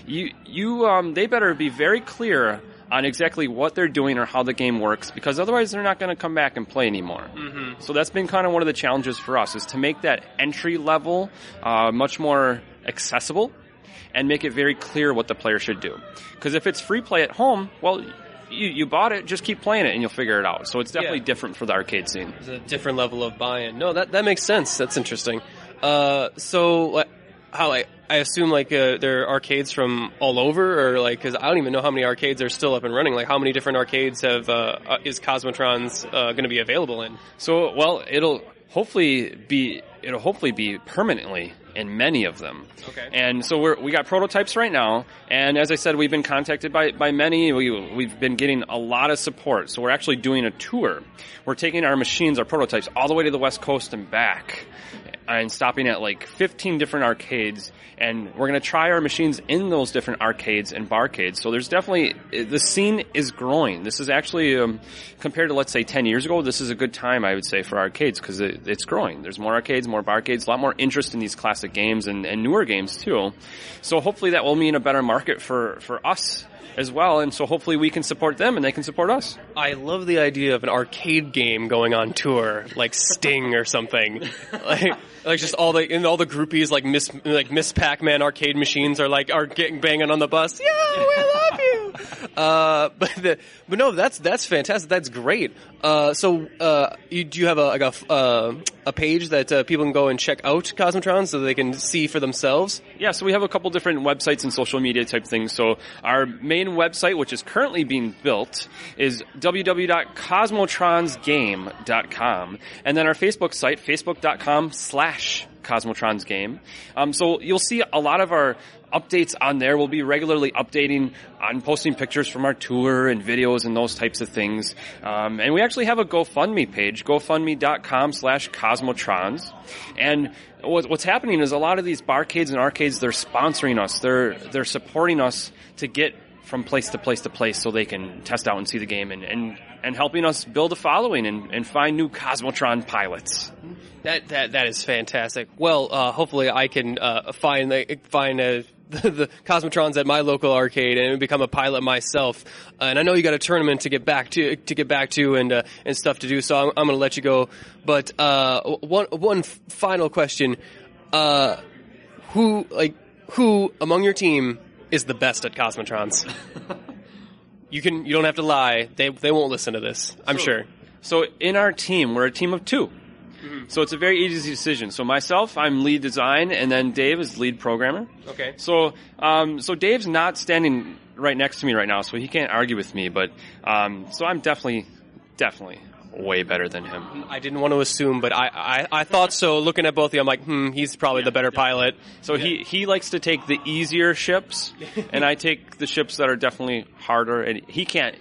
they better be very clear on exactly what they're doing or how the game works, because otherwise they're not going to come back and play anymore. Mm-hmm. So that's been kind of one of the challenges for us, is to make that entry level much more accessible and make it very clear what the player should do. Because if it's free play at home, well, you bought it, just keep playing it and you'll figure it out. So it's definitely different for the arcade scene. There's a different level of buy-in. No, that makes sense. That's interesting. I assume there are arcades from all over, or because I don't even know how many arcades are still up and running. Like, how many different arcades is Cosmotrons going to be available in? So, well, it'll hopefully be permanently in many of them. Okay. And so we got prototypes right now, and as I said, we've been contacted by many. We've been getting a lot of support. So we're actually doing a tour. We're taking our machines, our prototypes, all the way to the West Coast and back, and stopping at like 15 different arcades, and we're going to try our machines in those different arcades and barcades. So there's definitely, the scene is growing. This is actually, compared to, let's say, 10 years ago, this is a good time, I would say, for arcades, because it's growing. There's more arcades, more barcades, a lot more interest in these classic games and newer games, too. So hopefully that will mean a better market for us as well, and so hopefully we can support them and they can support us. I love the idea of an arcade game going on tour, like Sting or something. Like just all the groupies, like Miss Pac-Man arcade machines are getting banging on the bus. Yeah, we love you. But no, that's fantastic. That's great. So do you have a page that people can go and check out Cosmotron so they can see for themselves? Yeah, so we have a couple different websites and social media type things. So our main website, which is currently being built, is www.cosmotronsgame.com. And then our Facebook site, facebook.com/CosmotronsGame. So you'll see a lot of our updates on there. We'll be regularly updating on posting pictures from our tour and videos and those types of things. And we actually have a GoFundMe page, gofundme.com/Cosmotrons. And what's happening is a lot of these barcades and arcades, they're sponsoring us. They're supporting us to get from place to place to place so they can test out and see the game and helping us build a following and find new Cosmotron pilots. That is fantastic. Well, hopefully I can find the Cosmotrons at my local arcade and become a pilot myself. And I know you got a tournament to get back to and stuff to do. So I'm going to let you go. But one final question: who among your team is the best at Cosmotrons? You don't have to lie. They won't listen to this, I'm sure. So in our team, we're a team of two. Mm-hmm. So it's a very easy decision. So myself, I'm lead design, and then Dave is lead programmer. Okay. So Dave's not standing right next to me right now, so he can't argue with me. But so I'm definitely way better than him. I didn't want to assume, but I thought so. Looking at both of you, I'm like, he's probably the better pilot. So he likes to take the easier ships, and I take the ships that are definitely harder, and he can't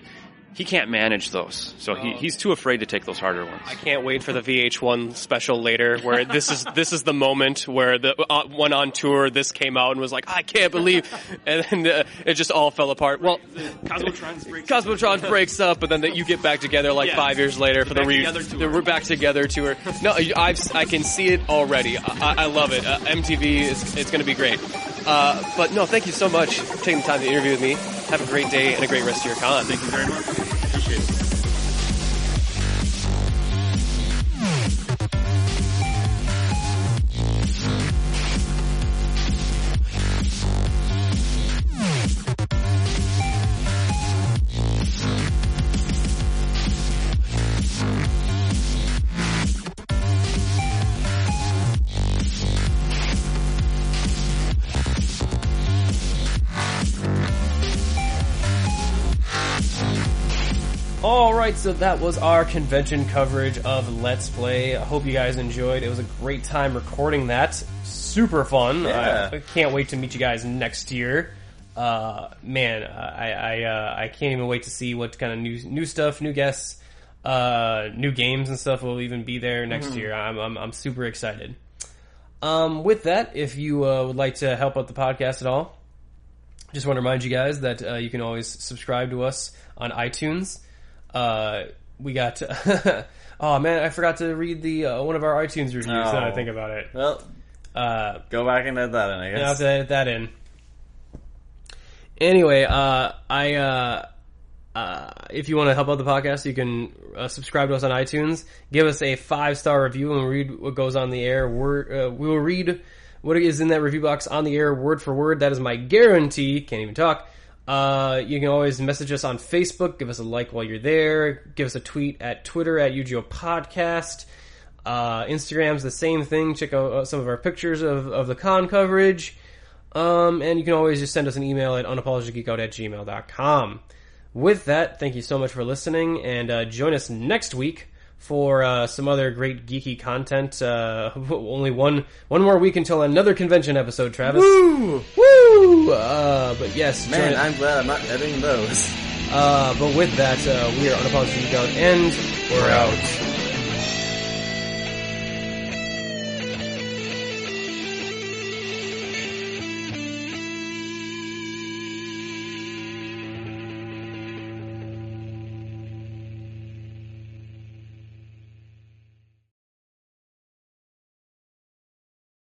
manage those. So he's too afraid to take those harder ones. I can't wait for the VH1 special later where this is the moment where the one on tour, this came out and was like, I can't believe, and then it just all fell apart. Well, Cosmotron breaks up, but then you get back together 5 years later for we're back together tour. No, I can see it already. I love it. MTV it's going to be great. But no, thank you so much for taking the time to interview with me. Have a great day and a great rest of your con. Thank you very much. Appreciate it. Alright, so that was our convention coverage of Let's Play. I hope you guys enjoyed. It was a great time recording that. Super fun. Yeah. I can't wait to meet you guys next year. I can't even wait to see what kind of new stuff, new guests, new games and stuff will even be there next year. I'm super excited. With that, if you would like to help out the podcast at all, just want to remind you guys that you can always subscribe to us on iTunes. We got oh man, I forgot to read the one of our iTunes reviews. Now that I think about it. Well, go back and edit that in, I guess. I'll have to edit that in. Anyway, if you want to help out the podcast, you can subscribe to us on iTunes. Give us a 5-star review and read what goes on the air. We will read what is in that review box on the air, word for word. That is my guarantee. Can't even talk. You can always message us on Facebook. Give us a like while you're there. Give us a tweet at Twitter at UGO Podcast. Instagram's the same thing. Check out some of our pictures of the con coverage. And you can always just send us an email at unapologeticgeekout@gmail.com. With that, thank you so much for listening, and join us next week for some other great geeky content. Only one more week until another convention episode, Travis. Woo! Woo! But yes, man, I'm glad I'm not editing those. But with that, we are Unapologetic Geek Out, and we're out.